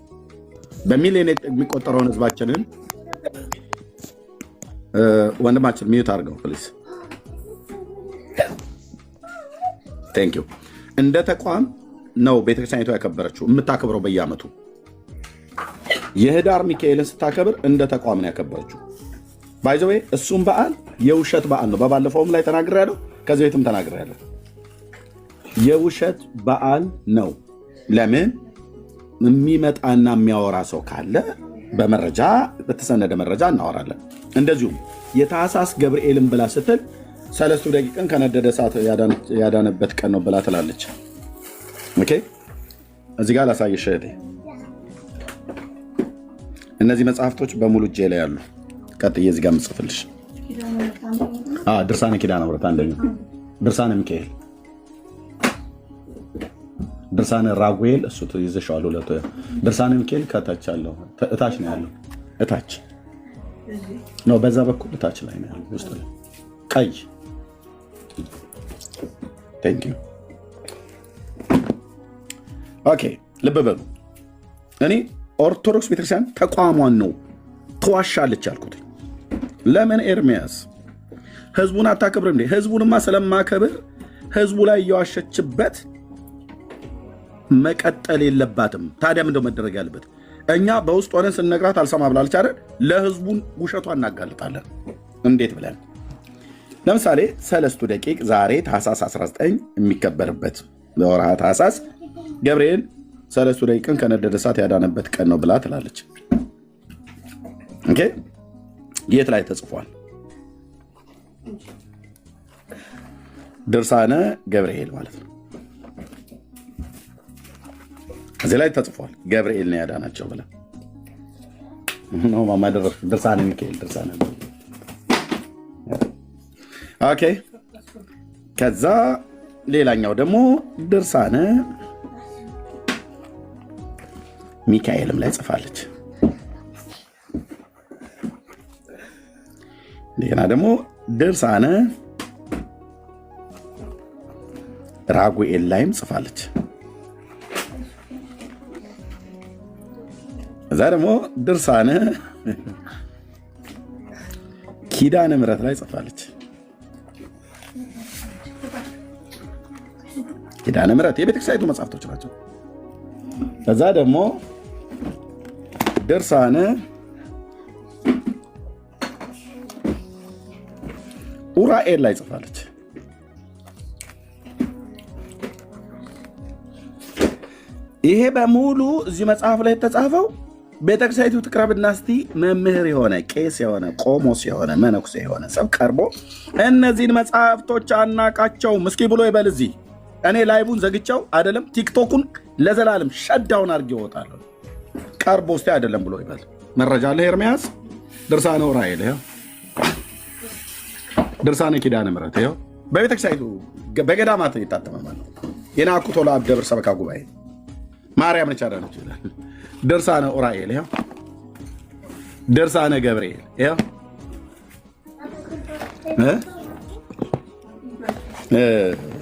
በሚሊዮን የሚቆጠረውን ህዝባችንን ወንድማችን ሚዩት አድርገው ፕሊዝ። ቴንክ ዩ። እንደ ተቋም ነው ቤተክርስቲያኒቱ ያከበረችው፣ የምታከብረው በየዓመቱ የህዳር ሚካኤልን ስታከብር እንደ ተቋም ነው ያከበረችው። ባይዘዌ እሱም በዓል የውሸት በዓል ነው። በባለፈውም ላይ ተናግሬያለሁ፣ ከዚህ ቤትም ተናግሬያለሁ። የውሸት በዓል ነው። ለምን የሚመጣና የሚያወራ ሰው ካለ በመረጃ በተሰነደ መረጃ እናወራለን። እንደዚሁም የታኅሳስ ገብርኤልን ብላ ስትል ሰለስቱ ደቂቅን ከነደደ እሳት ያዳነበት ቀን ነው ብላ ትላለች። ኦኬ እዚህ ጋር ላሳይሽ እህቴ፣ እነዚህ መጽሐፍቶች በሙሉ እጄ ላይ ያሉ። ቀጥዬ እዚህ ጋር የምጽፍልሽ ድርሳነ ኪዳነ ምሕረት አንደኛው፣ ድርሳነ ሚካኤል፣ ድርሳነ ራጉኤል እሱ ይዘሻዋል። ሁለቱ ድርሳነ ሚካኤል ከታች አለው፣ እታች ነው ያለው። እታች ነው፣ በዛ በኩል እታች ላይ ነው ያለው፣ ውስጥ ላይ ቀይ። ቴንክ ዩ። ኦኬ ልብ በሉ። እኔ ኦርቶዶክስ ቤተክርስቲያን ተቋሟን ነው ተዋሻለች ያልኩት። ለምን ኤርሚያስ ህዝቡን አታከብር እንዴ? ህዝቡንማ ስለማከብር ህዝቡ ላይ እየዋሸችበት መቀጠል የለባትም። ታዲያ ምንድነው መደረግ ያለበት? እኛ በውስጥ ሆነን ስንነግራት አልሰማ ብላለች አይደል? ለህዝቡን ውሸቷ እናጋልጣለን። እንዴት ብለን? ለምሳሌ ሰለስቱ ደቂቅ ዛሬ ታኅሳስ 19 የሚከበርበት ለወርሃ ታኅሳስ ገብርኤል ሰለስቱ ደቂቅን ከነደደ እሳት ያዳነበት ቀን ነው ብላ ትላለች። ኦኬ የት ላይ ተጽፏል? ድርሳነ ገብርኤል ማለት ነው። እዚህ ላይ ተጽፏል ገብርኤል ነው ያዳናቸው ብላ ነው ማማደረፍ። ድርሳነ ሚካኤል፣ ድርሳነ ኦኬ ከዛ ሌላኛው ደግሞ ድርሳነ ሚካኤልም ላይ ጽፋለች። እንደገና ደግሞ ድርሳነ ራጉኤል ላይም ጽፋለች። እዛ ደግሞ ድርሳነ ኪዳነ ምሕረት ላይ ጽፋለች። ኪዳነ ምሕረት የቤተክርስቲያኒቱ መጽሐፍቶች ናቸው። ከዛ ደግሞ ድርሳነ ኡራኤል ላይ ጽፋለች። ይሄ በሙሉ እዚህ መጽሐፍ ላይ የተጻፈው ቤተክርስቲያኒቱ ትቅረብና እስቲ መምህር የሆነ ቄስ የሆነ ቆሞስ የሆነ መነኩሴ የሆነ ሰው ቀርቦ እነዚህን መጽሐፍቶች አናቃቸውም እስኪ ብሎ ይበል። እዚህ እኔ ላይቡን ዘግቸው አይደለም ቲክቶኩን ለዘላለም ሸዳውን አድርጌ እወጣለሁ። ቀርቦ እስቲ አይደለም ብሎ ይበል። መረጃ አለ። ኤርምያስ ድርሳነ ኡራኤል ይኸው፣ ድርሳነ ኪዳነ ምሕረት ይኸው በቤተክርስቲያኒቱ በገዳማት የታተመ ማለት ነው። የናኩቶ ለአብ ደብር ሰበካ ጉባኤ ማርያም ነች አዳነች ይላል። ድርሳነ ኡራኤል ይኸው፣ ድርሳነ ገብርኤል ይኸው፣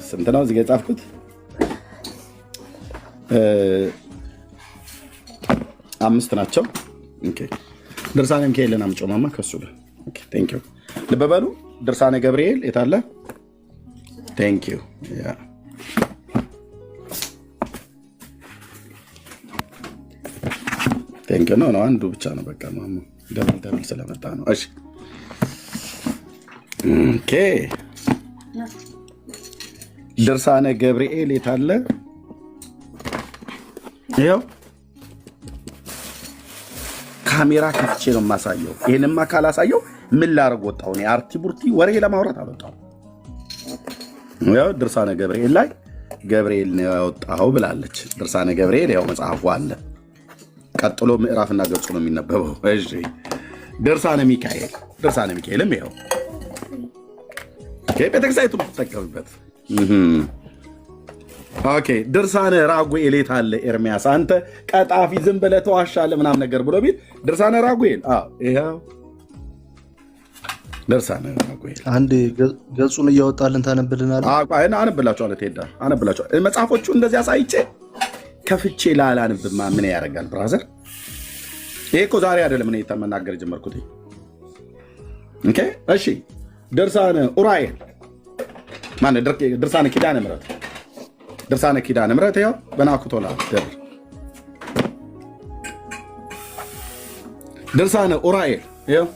ስንት ነው እዚህ ጋ የጻፍኩት? አምስት ናቸው። ድርሳነ ሚካኤልን አምጪው ማማ ከሱ ጋር ቴንክ ዩ። ልብ በሉ ድርሳነ ገብርኤል የታለ? ቴንክ ዩ። ቴንክ ዩ ነው አንዱ ብቻ ነው በቃ ማማ ደብል ስለመጣ ነው። እሺ ኦኬ ድርሳነ ገብርኤል የታለ? ይኸው ካሜራ ከፍቼ ነው የማሳየው። ይህንማ ካላሳየው ምን ላደርግ ወጣሁ? እኔ አርቲ ቡርቲ ወሬ ለማውራት አልወጣሁም። ያው ድርሳነ ገብርኤል ላይ ገብርኤል ነው ያወጣው ብላለች። ድርሳነ ገብርኤል ያው መጽሐፉ አለ። ቀጥሎ ምዕራፍና ገጹ ነው የሚነበበው። እሺ ድርሳነ ሚካኤል፣ ድርሳነ ሚካኤልም ይኸው ቤተክርስቲያኒቱ ትጠቀምበት። ኦኬ ድርሳነ ራጉኤል የታለ? ኤርሚያስ አንተ ቀጣፊ ዝም ብለህ ተዋሻለህ ምናምን ነገር ብሎ ቢል ድርሳነ ራጉኤል ይኸው ድርሳነ ራጉኤል አንድ ገጹን እያወጣልን ታነብልናል። አነብላችኋለሁ። ትሄዳ አነብላችኋለሁ። መጽሐፎቹ እንደዚህ አሳይቼ ከፍቼ ላላንብማ ምን ያደርጋል ብራዘር? ይሄ እኮ ዛሬ አይደለም እኔ መናገር ጀመርኩት። ኦኬ እሺ ድርሳነ ኡራኤል ማነው? ድርሳነ ኪዳነ ምሕረት፣ ድርሳነ ኪዳነ ምሕረት ይኸው በናኩቶ ለአብ ደብር። ድርሳነ ኡራኤል ይኸው።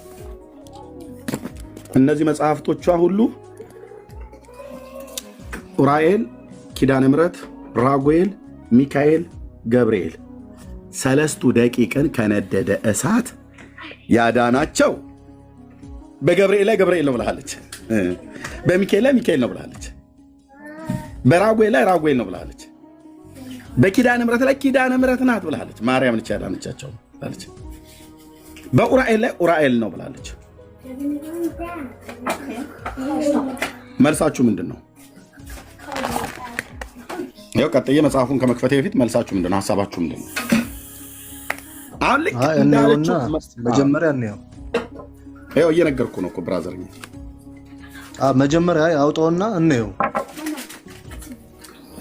እነዚህ መጽሐፍቶቿ ሁሉ ኡራኤል፣ ኪዳነ ምሕረት፣ ራጉኤል፣ ሚካኤል፣ ገብርኤል ሰለስቱ ደቂቅን ከነደደ እሳት ያዳናቸው በገብርኤል ላይ ገብርኤል ነው ብላለች። በሚካኤል ላይ ሚካኤል ነው ብላለች። በራጉኤል ላይ ራጉኤል ነው ብላለች። በኪዳነ ምሕረት ላይ ኪዳነ ምሕረት ናት ብላለች። ማርያም ነች ያዳነቻቸው ብላለች። በኡራኤል ላይ ኡራኤል ነው ብላለች። መልሳችሁ ምንድን ነው? ያው ቀጥዬ መጽሐፉን ከመክፈቴ በፊት መልሳችሁ ምንድን ነው? ሀሳባችሁ ምንድን ነው? አሁን ልክ እንዳለችው መጀመሪያ ነው ያው እየነገርኩ ነው እኮ ብራዘር። መጀመሪያ አውጣውና እንየው።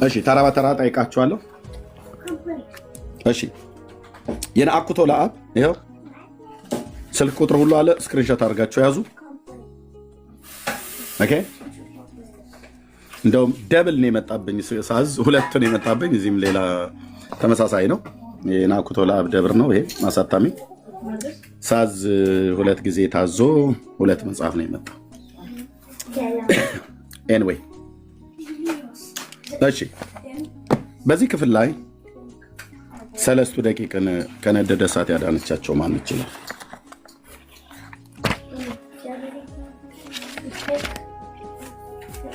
እሺ ተራ በተራ ጠይቃችኋለሁ። እሺ የናኩቶ ለአብ ይኸው ስልክ ቁጥር ሁሉ አለ። ስክሪንሾት አድርጋችሁ ያዙ። ኦኬ እንደውም ደብል ነው የመጣብኝ ሳዝ፣ ሁለት ነው የመጣብኝ። እዚህም ሌላ ተመሳሳይ ነው። የናኩቶ ለአብ ደብር ነው ይሄ ማሳታሚ። ሳዝ ሁለት ጊዜ ታዞ ሁለት መጽሐፍ ነው የመጣው። ኤኒዌይ እሺ በዚህ ክፍል ላይ ሰለስቱ ደቂቅን ከነደደ እሳት ያዳነቻቸው ማን ይችላል?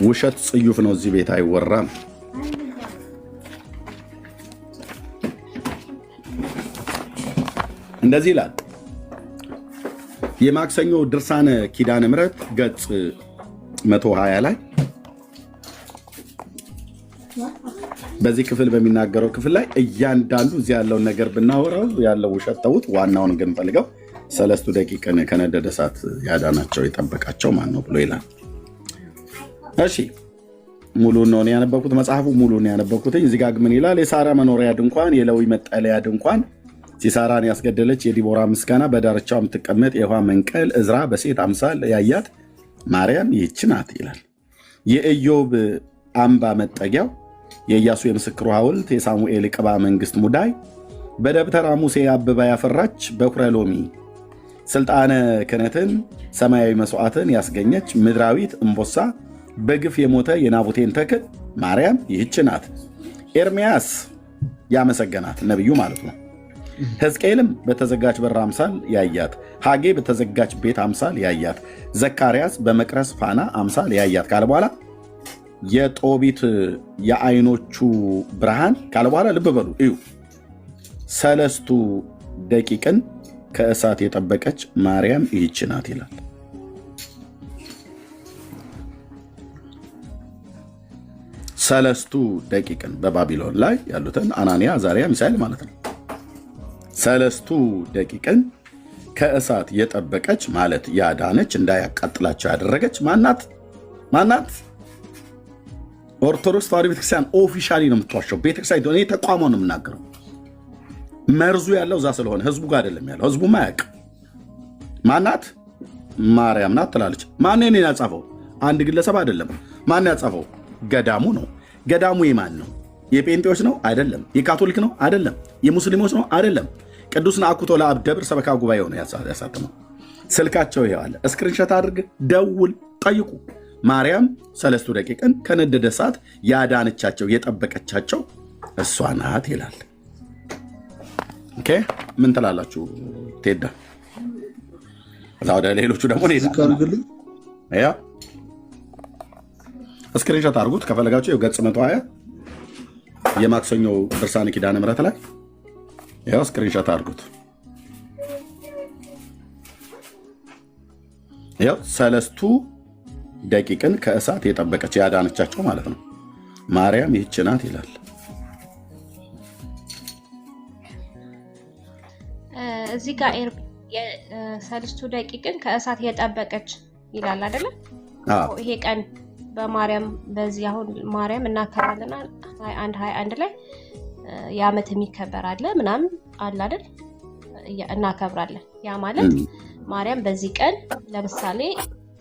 ውሸት ጽዩፍ ነው፣ እዚህ ቤት አይወራም። እንደዚህ ይላል የማክሰኞ ድርሳነ ኪዳነ ምሕረት ገጽ 120 ላይ በዚህ ክፍል በሚናገረው ክፍል ላይ እያንዳንዱ እዚህ ያለውን ነገር ብናወራው ያለው ውሸት ተውት፣ ዋናውን ግን ፈልገው 3 ደቂቃን ከነደደ እሳት ያዳናቸው የጠበቃቸው ማን ነው ብሎ ይላል። እሺ ሙሉን ነው ያነበብኩት፣ መጽሐፉ ሙሉን ያነበብኩት። እዚህ ጋር ምን ይላል? የሳራ መኖሪያ ድንኳን፣ የሌዊ መጠለያ ድንኳን፣ ሲሳራን ያስገደለች የዲቦራ ምስጋና፣ በዳርቻው የምትቀመጥ የውሃ መንቀል፣ እዝራ በሴት አምሳል ያያት ማርያም ይህች ናት ይላል። የኢዮብ አምባ መጠጊያው፣ የኢያሱ የምስክሩ ሐውልት፣ የሳሙኤል ቅባ መንግስት ሙዳይ፣ በደብተራ ሙሴ አበባ ያፈራች በኩረ ሎሚ፣ ስልጣነ ክህነትን ሰማያዊ መስዋዕትን ያስገኘች ምድራዊት እምቦሳ፣ በግፍ የሞተ የናቡቴን ተክል ማርያም ይህች ናት። ኤርምያስ ያመሰገናት ነቢዩ ማለት ነው። ሕዝቅኤልም በተዘጋች በር አምሳል ያያት፣ ሐጌ በተዘጋች ቤት አምሳል ያያት፣ ዘካርያስ በመቅረስ ፋና አምሳል ያያት ካለ በኋላ የጦቢት የአይኖቹ ብርሃን ካለ በኋላ ልብ በሉ እዩ። 3 ደቂቅን ከእሳት የጠበቀች ማርያም ይህች ናት ይላል። 3 ደቂቅን በባቢሎን ላይ ያሉትን አናንያ፣ አዛርያ፣ ሚሳኤል ማለት ነው። 3 ደቂቅን ከእሳት የጠበቀች ማለት ያዳነች፣ እንዳያቃጥላቸው ያደረገች ማናት? ኦርቶዶክስ ተዋሕዶ ቤተክርስቲያን ኦፊሻሊ ነው የምትዋሸው። ቤተክርስቲያን እኔ ተቋሟ ነው የምናገረው። መርዙ ያለው እዛ ስለሆነ ህዝቡ ጋር አይደለም ያለው። ህዝቡ ማያውቅ ማናት? ማርያም ናት ትላለች። ማን ነው ያጻፈው? አንድ ግለሰብ አይደለም። ማን ያጻፈው? ገዳሙ ነው። ገዳሙ የማን ነው? የጴንጤዎች ነው? አይደለም። የካቶሊክ ነው? አይደለም። የሙስሊሞች ነው? አይደለም። ቅዱስ ናኩቶ ለአብ ደብር ሰበካ ጉባኤ ነው ያሳተመው። ስልካቸው ይሄው አለ። ስክሪንሾት አድርግ፣ ደውል፣ ጠይቁ። ማርያም 3 ደቂቅን ከነደደ እሳት ያዳነቻቸው የጠበቀቻቸው እሷ ናት ይላል። ኦኬ ምን ትላላችሁ? ቴዳ እዛ ወደ ሌሎቹ ደግሞ ያ ስክሪንሾት አድርጉት ከፈለጋችሁ። ገጽ 120 የማክሰኞ ድርሳነ ኪዳነ ምሕረት ላይ ያው ስክሪንሾት አድርጉት። ያው 3 ደቂቅን ከእሳት የጠበቀች ያዳነቻቸው ማለት ነው። ማርያም ይህች ናት ይላል። እዚህ ጋር 3 ደቂቅን ከእሳት የጠበቀች ይላል አይደለም? ይሄ ቀን በማርያም በዚህ አሁን ማርያም እናከብራለን 21 ላይ የዓመት የሚከበር አለ ምናምን አለ አይደል? እናከብራለን። ያ ማለት ማርያም በዚህ ቀን ለምሳሌ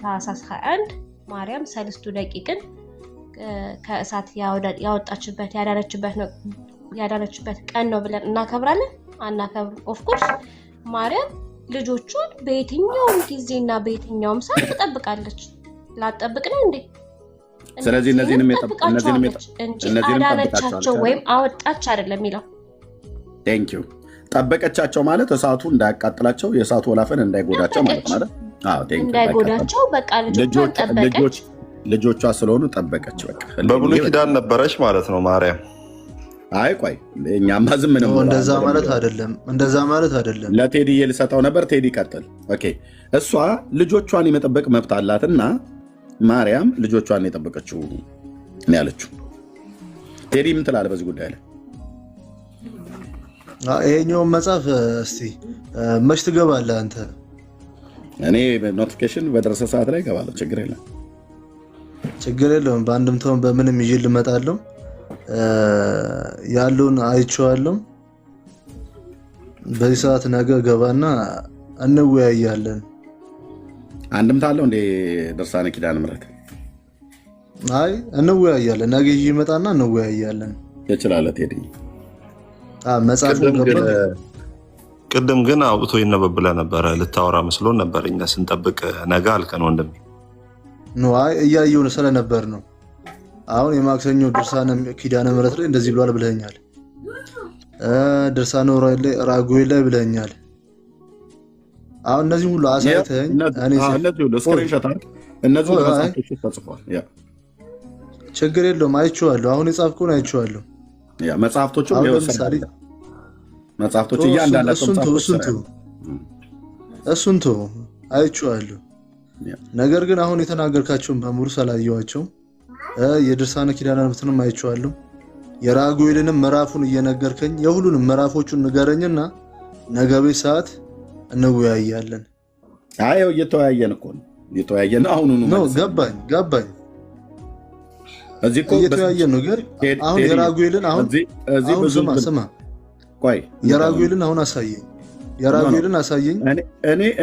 ታኅሳስ 21 ማርያም 3 ደቂቅን ከእሳት ያወጣችበት ያዳነችበት ቀን ነው ብለን እናከብራለን። አናከብር? ኦፍኮርስ ማርያም ልጆቹን በየትኛውም ጊዜና በየትኛውም ሰዓት ትጠብቃለች። ላጠብቅ ነው እንዴ? ስለዚህ እነዚህንም አዳነቻቸው ወይም አወጣች አይደለም የሚለው። ቴንክ ዩ። ጠበቀቻቸው ማለት እሳቱ እንዳያቃጥላቸው የእሳቱ ወላፈን እንዳይጎዳቸው ማለት ማለት እንዳይጎዳቸው በቃ ልጆቿ ስለሆኑ ጠበቀች። በቃ በብሉይ ኪዳን ነበረች ማለት ነው ማርያም። አይ ቆይ እኛማ ዝም ነው። እንደዛ ማለት አይደለም። ለቴዲ ልሰጠው ነበር። ቴዲ ቀጥል። ኦኬ እሷ ልጆቿን የመጠበቅ መብት አላትና ማርያም ልጆቿን የጠበቀችው ነው ያለችው። ቴዲ ምን ትላለህ በዚህ ጉዳይ ላይ? ይሄኛውን መጽሐፍ እስቲ መች ትገባለህ አንተ? እኔ ኖቲፊኬሽን በደረሰ ሰዓት ላይ እገባለሁ። ችግር የለውም። በአንድም ተውን በምንም ይዤ ልመጣለሁ። ያለውን አይቼዋለሁ። በዚህ ሰዓት ነገ ገባና እንወያያለን። አንድምታ አለው እንደ ድርሳነ ኪዳነ ምሕረት? አይ እንወያያለን። ነገ ይዤ እመጣና እንወያያለን። ይችላል ቴዲ። መጽሐፉ ቅድም ግን አውጥቶ ይነበብ ብለህ ነበረ። ልታወራ መስሎን ነበር እኛ ስንጠብቅ ነገ አልከን ወንድም። አይ እያየሁ ስለነበር ነው። አሁን የማክሰኞ ድርሳነ ኪዳነ ምሕረት ላይ እንደዚህ ብሏል ብለኛል። ድርሳነ ራጉኤል ላይ ብለኛል። አሁን እነዚህ ሁሉ አሳይተኝ ችግር የለውም። አይቼዋለሁ። አሁን የጻፍኩን አይቼዋለሁ። መጽሐፍቶቹ እያንዳንዳቸው እሱን አይቼዋለሁ። ነገር ግን አሁን የተናገርካቸውን በሙሉ ስላየኋቸው የድርሳነ ኪዳነ ምሕረትንም አይቼዋለሁ። የራጉኤልንም ምዕራፉን እየነገርከኝ የሁሉንም ምዕራፎቹን ንገረኝና ነገ ቤት ሰዓት እንወያያለን። አይ እየተወያየን እኮ ነው እየተወያየን ነው። አሁን ነው ገባኝ እዚህ እኮ እየተወያየን ነው። ግን አሁን የራጉኤልን አሁን ስማ ቆይ የራጉኤልን አሁን አሳየኝ። የራጉኤልን አሳየኝ።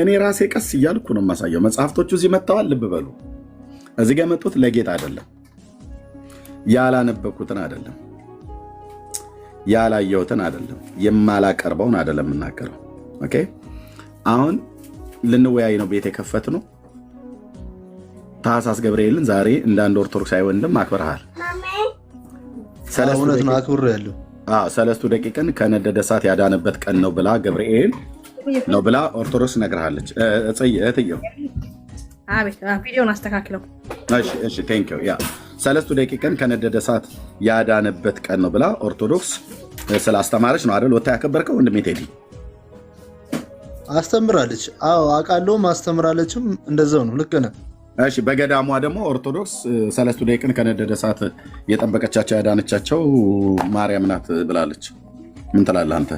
እኔ ራሴ ቀስ እያልኩ ነው የማሳየው። መጽሐፍቶቹ እዚህ መጥተዋል። ልብ በሉ። እዚህ ጋር የመጡት ለጌጥ አይደለም፣ ያላነበብኩትን አይደለም፣ ያላየሁትን አይደለም፣ የማላቀርበውን አይደለም የምናገረው። ኦኬ አሁን ልንወያይ ነው ቤት የከፈት ነው። ታኅሳስ ገብርኤልን ዛሬ እንደ አንድ ኦርቶዶክሳዊ ወንድም አክብረሃል። እውነት ነው አክብሬያለሁ። ሰለስቱ ደቂቅን ከነደደ እሳት ያዳነበት ቀን ነው ብላ ገብርኤል ነው ብላ ኦርቶዶክስ ነግርሃለች። እህትየው ቪዲዮን አስተካክለው። እሺ ቴንኪው። ያ ሰለስቱ ደቂቅን ከነደደ እሳት ያዳነበት ቀን ነው ብላ ኦርቶዶክስ ስላስተማረች ነው አይደል ወታ ያከበርከው? ወንድሜ ቴዲ አስተምራለች። አዎ አውቃለሁ፣ ማስተምራለችም እንደዛው ነው። ልክ ነህ። እሺ በገዳሟ ደግሞ ኦርቶዶክስ ሰለስቱ ደቂቅን ከነደደ እሳት የጠበቀቻቸው ያዳነቻቸው ማርያም ናት ብላለች። ምን ትላለህ አንተ?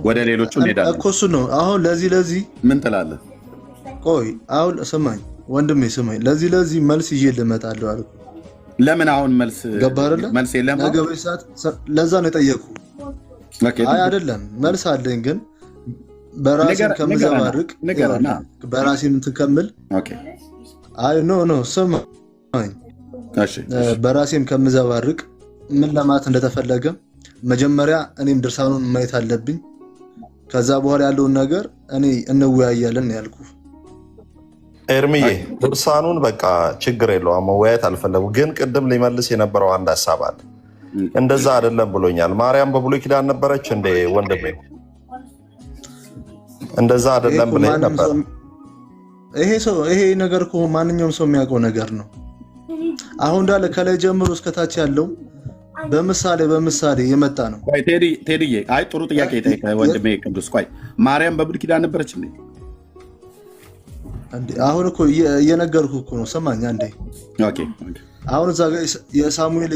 ወደ ሌሎቹ እንሄዳለን እኮ እሱ ነው። አሁን ለዚህ ምን ትላለህ? ቆይ አሁን ስማኝ ወንድሜ ስማኝ። ለዚህ መልስ ይዤ ልመጣለሁ አልኩ። ለምን አሁን መልስ መልስ የለም? ነገ ሰዓት ለዛ ነው የጠየኩህ። አይ አይደለም መልስ አለኝ ግን በራሴም ከምዘባርቅ በራሴም እንትን ከምል አይ ኖ ስማኝ። በራሴም ከምዘባርቅ ምን ለማለት እንደተፈለገ መጀመሪያ እኔም ድርሳኑን ማየት አለብኝ። ከዛ በኋላ ያለውን ነገር እኔ እንወያያለን ያልኩ። ኤርሚዬ ድርሳኑን በቃ ችግር የለውም መወያየት አልፈለጉ። ግን ቅድም ሊመልስ የነበረው አንድ ሀሳብ አለ። እንደዛ አይደለም ብሎኛል። ማርያም በብሉይ ኪዳን ነበረች እንደ ወንድሜ? እንደዛ አይደለም ብለህ ነበር። ይሄ ነገር እኮ ማንኛውም ሰው የሚያውቀው ነገር ነው። አሁን እንዳለ ከላይ ጀምሮ እስከታች ያለው በምሳሌ የመጣ ነው። ቆይ ቴዲዬ፣ አይ ጥሩ ጥያቄ ጠይቀህ ወንድሜ ቅዱስ። ቆይ ማርያም በብሉይ ኪዳን ነበረች እንዴ? አሁን እኮ እየነገርኩህ እኮ ነው። ሰማኝ አንዴ። አሁን እዛ ጋር የሳሙኤል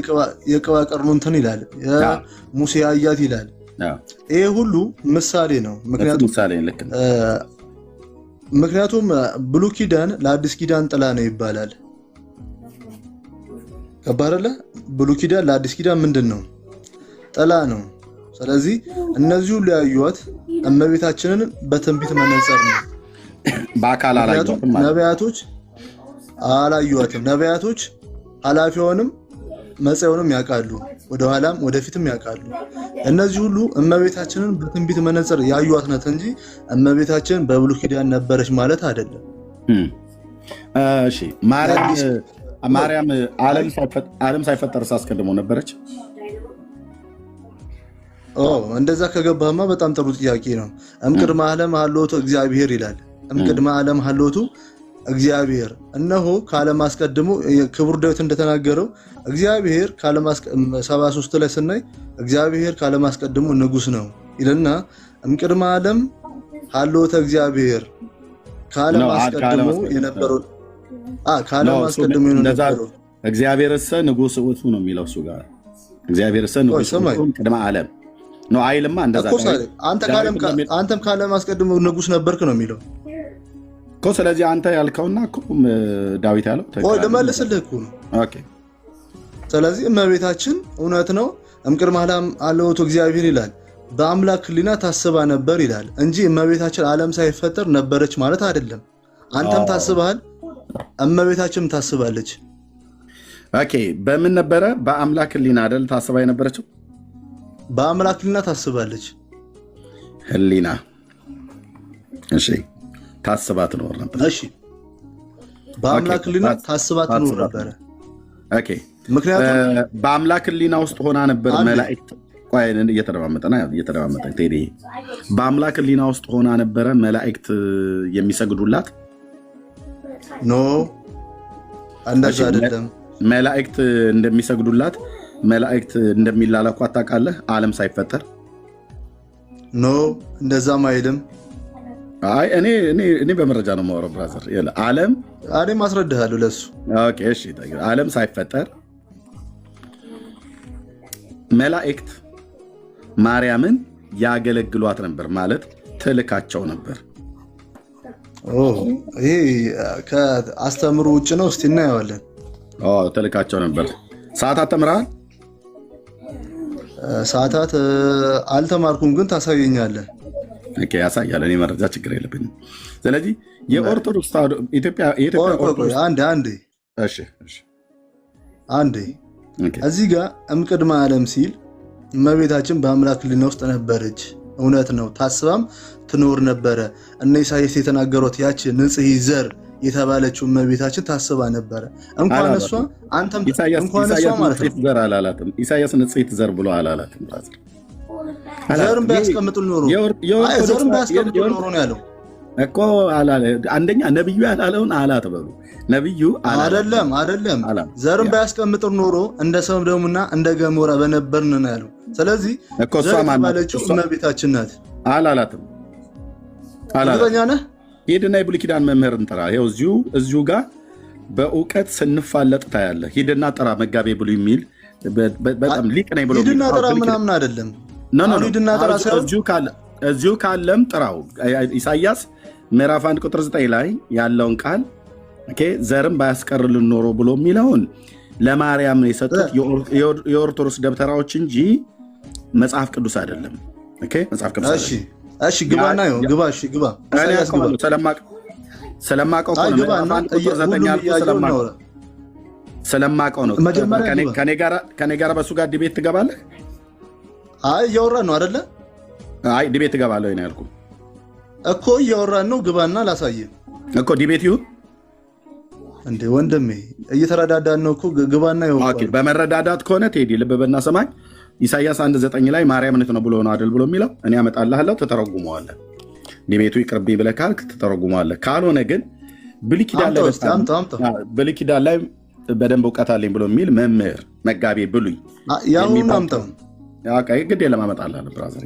የቅባ ቀርኑ እንትን ይላል፣ የሙሴ አያት ይላል። ይሄ ሁሉ ምሳሌ ነው። ምክንያቱም ብሉይ ኪዳን ለአዲስ ኪዳን ጥላ ነው ይባላል። ከባረለ ብሉይ ኪዳን ለአዲስ ኪዳን ምንድን ነው? ጥላ ነው። ስለዚህ እነዚህ ሁሉ ያዩዋት እመቤታችንን በትንቢት መነጽር ነው። በአካል አላዩዋትም። ነቢያቶች አላዩዋትም። ነቢያቶች ኃላፊውንም መጻኤውንም ያውቃሉ፣ ወደኋላም ወደፊትም ያውቃሉ። እነዚህ ሁሉ እመቤታችንን በትንቢት መነጽር ያዩዋት ናት እንጂ እመቤታችን በብሉይ ኪዳን ነበረች ማለት አይደለም። እሺ ማርያም ዓለም ሳይፈጠር አስቀድሞ ነበረች? እንደዛ ከገባማ በጣም ጥሩ ጥያቄ ነው። እምቅድመ ዓለም ሀሎቱ እግዚአብሔር ይላል። እምቅድመ ዓለም ሀሎቱ እግዚአብሔር እነሆ ከዓለም አስቀድሞ ክቡር ዳዊት እንደተናገረው እግዚአብሔር 73 ላይ ስናይ እግዚአብሔር ከዓለም አስቀድሞ ንጉስ ነው ይልና እምቅድመ ዓለም ሀሎተ እግዚአብሔር ከዓለም አስቀድሞ የነበረው ከዓለም አስቀድሞ የነበረው እግዚአብሔርሰ ንጉስ ውእቱ ነው የሚለው እሱ ጋር እግዚአብሔርሰ ንጉስ ቅድመ ዓለም ነው አይልማ። እንደዛ አንተም ከዓለም አስቀድሞ ንጉስ ነበርክ ነው የሚለው እኮ። ስለዚህ አንተ ያልከውና ዳዊት ያለው ልመልስልህ እኮ ነው። ስለዚህ እመቤታችን እውነት ነው እምቅድመ ዓለም ሀሎቱ እግዚአብሔር ይላል። በአምላክ ሕሊና ታስባ ነበር ይላል እንጂ እመቤታችን ዓለም ሳይፈጠር ነበረች ማለት አይደለም። አንተም ታስበሃል፣ እመቤታችንም ታስባለች። በምን ነበረ? በአምላክ ሕሊና አይደል ታስባ የነበረችው? በአምላክ ሕሊና ታስባለች። ሕሊና እሺ ታስባ ትኖር ነበር። እሺ በአምላክ ሕሊና ታስባ ትኖር ነበር። ምክንያቱም በአምላክ ሕሊና ውስጥ ሆና ነበር መላእክት እየተደማመጠ ቴዲ በአምላክ ሕሊና ውስጥ ሆና ነበረ መላእክት የሚሰግዱላት? ኖ እንደዛ አይደለም። መላእክት እንደሚሰግዱላት መላእክት እንደሚላላኩ ታውቃለህ? ዓለም ሳይፈጠር ኖ እንደዛም አይልም። እኔ በመረጃ ነው የማወራው ብራዘር። ዓለም እኔም አስረዳሃለሁ ለሱ። እሺ ዓለም ሳይፈጠር መላእክት ማርያምን ያገለግሏት ነበር ማለት ትልካቸው ነበር። ይሄ ከአስተምሮ ውጭ ነው። እስቲ እናየዋለን። ትልካቸው ነበር። ሰዓታት ተምረሃል? ሰዓታት አልተማርኩም፣ ግን ታሳየኛለህ። ያሳያል። እኔ መረጃ ችግር የለብኝም። ስለዚህ የኦርቶዶክስ ተዋሕዶ ኢትዮጵያ አንዴ እዚህ ጋር እምቅድመ ዓለም ሲል እመቤታችን በአምላክ ሕሊና ውስጥ ነበረች። እውነት ነው። ታስባም ትኖር ነበረ። እነ ኢሳያስ የተናገሩት ያቺ ንጽሕት ዘር የተባለችው እመቤታችን ታስባ ነበረ። እንኳን እሷ አንተም እንኳን እሷ ማለት ነው ዘር አላላትም። ኢሳያስ ንጽሕት ዘር ብሎ አላላትም። ዘርም ባያስቀምጡል ኖሮ ነው ያለው እኮ አላለ። አንደኛ ነብዩ ያላለውን አላት በሉ። ነብዩ አይደለም ዘርም ባያስቀምጡል ኖሮ እንደ ሰዶምና እንደ ገሞራ በነበርን ነው ያለው። ስለዚህ እኮ እሷ ማለችው እመቤታችን ናት አላላትም። እርግጠኛ ነህ? ሂድና የብሉይ ኪዳን መምህርን ጥራ። ይኸው እዚሁ ጋር በእውቀት ስንፋለጥ ታያለህ። ሂድና ጥራ መጋቤ ብሉይ የሚል በጣም ሊቅ ነኝ ብሎ ሂድና ጥራ ምናምን አይደለም። እዚሁ ካለም ጥራው። ኢሳያስ ምዕራፍ 1 ቁጥር 9 ላይ ያለውን ቃል ዘርም ባያስቀርልን ኖሮ ብሎ የሚለውን ለማርያም የሰጡት የኦርቶዶክስ ደብተራዎች እንጂ መጽሐፍ ቅዱስ አይደለም። መጽሐፍ ቅዱስ እሺ ግባና ግባ። እሺ ግባ። ስለማቀው ነው። ከኔ ጋር በሱ ጋር ዲቤት ትገባለህ? እያወራን ነው አይደለ? ዲቤት ትገባለህ ነው ያልኩህ እኮ። እያወራን ነው። ግባና ላሳየህ እኮ። ዲቤት ይሁን እንዴ ወንድሜ፣ እየተረዳዳን ነው እኮ። ግባና ይሁን። በመረዳዳት ከሆነ ቴዲ ልብ በና ሰማኝ። ኢሳያስ 1:9 ላይ ማርያም እውነት ነው ብሎ ነው አይደል ብሎ የሚለው እኔ አመጣልሃለሁ፣ ትተረጉመዋለህ። ዲቤቱ ይቅርብኝ ብለህ ካልክ ትተረጉመዋለህ። ካልሆነ ግን ብሉይ ኪዳን ላይ በደንብ እውቀት አለኝ ብሎ የሚል መምህር መጋቤ ብሉይ ያሁን አምጣው ግድ ለማመጣልሃለሁ ብራዘር።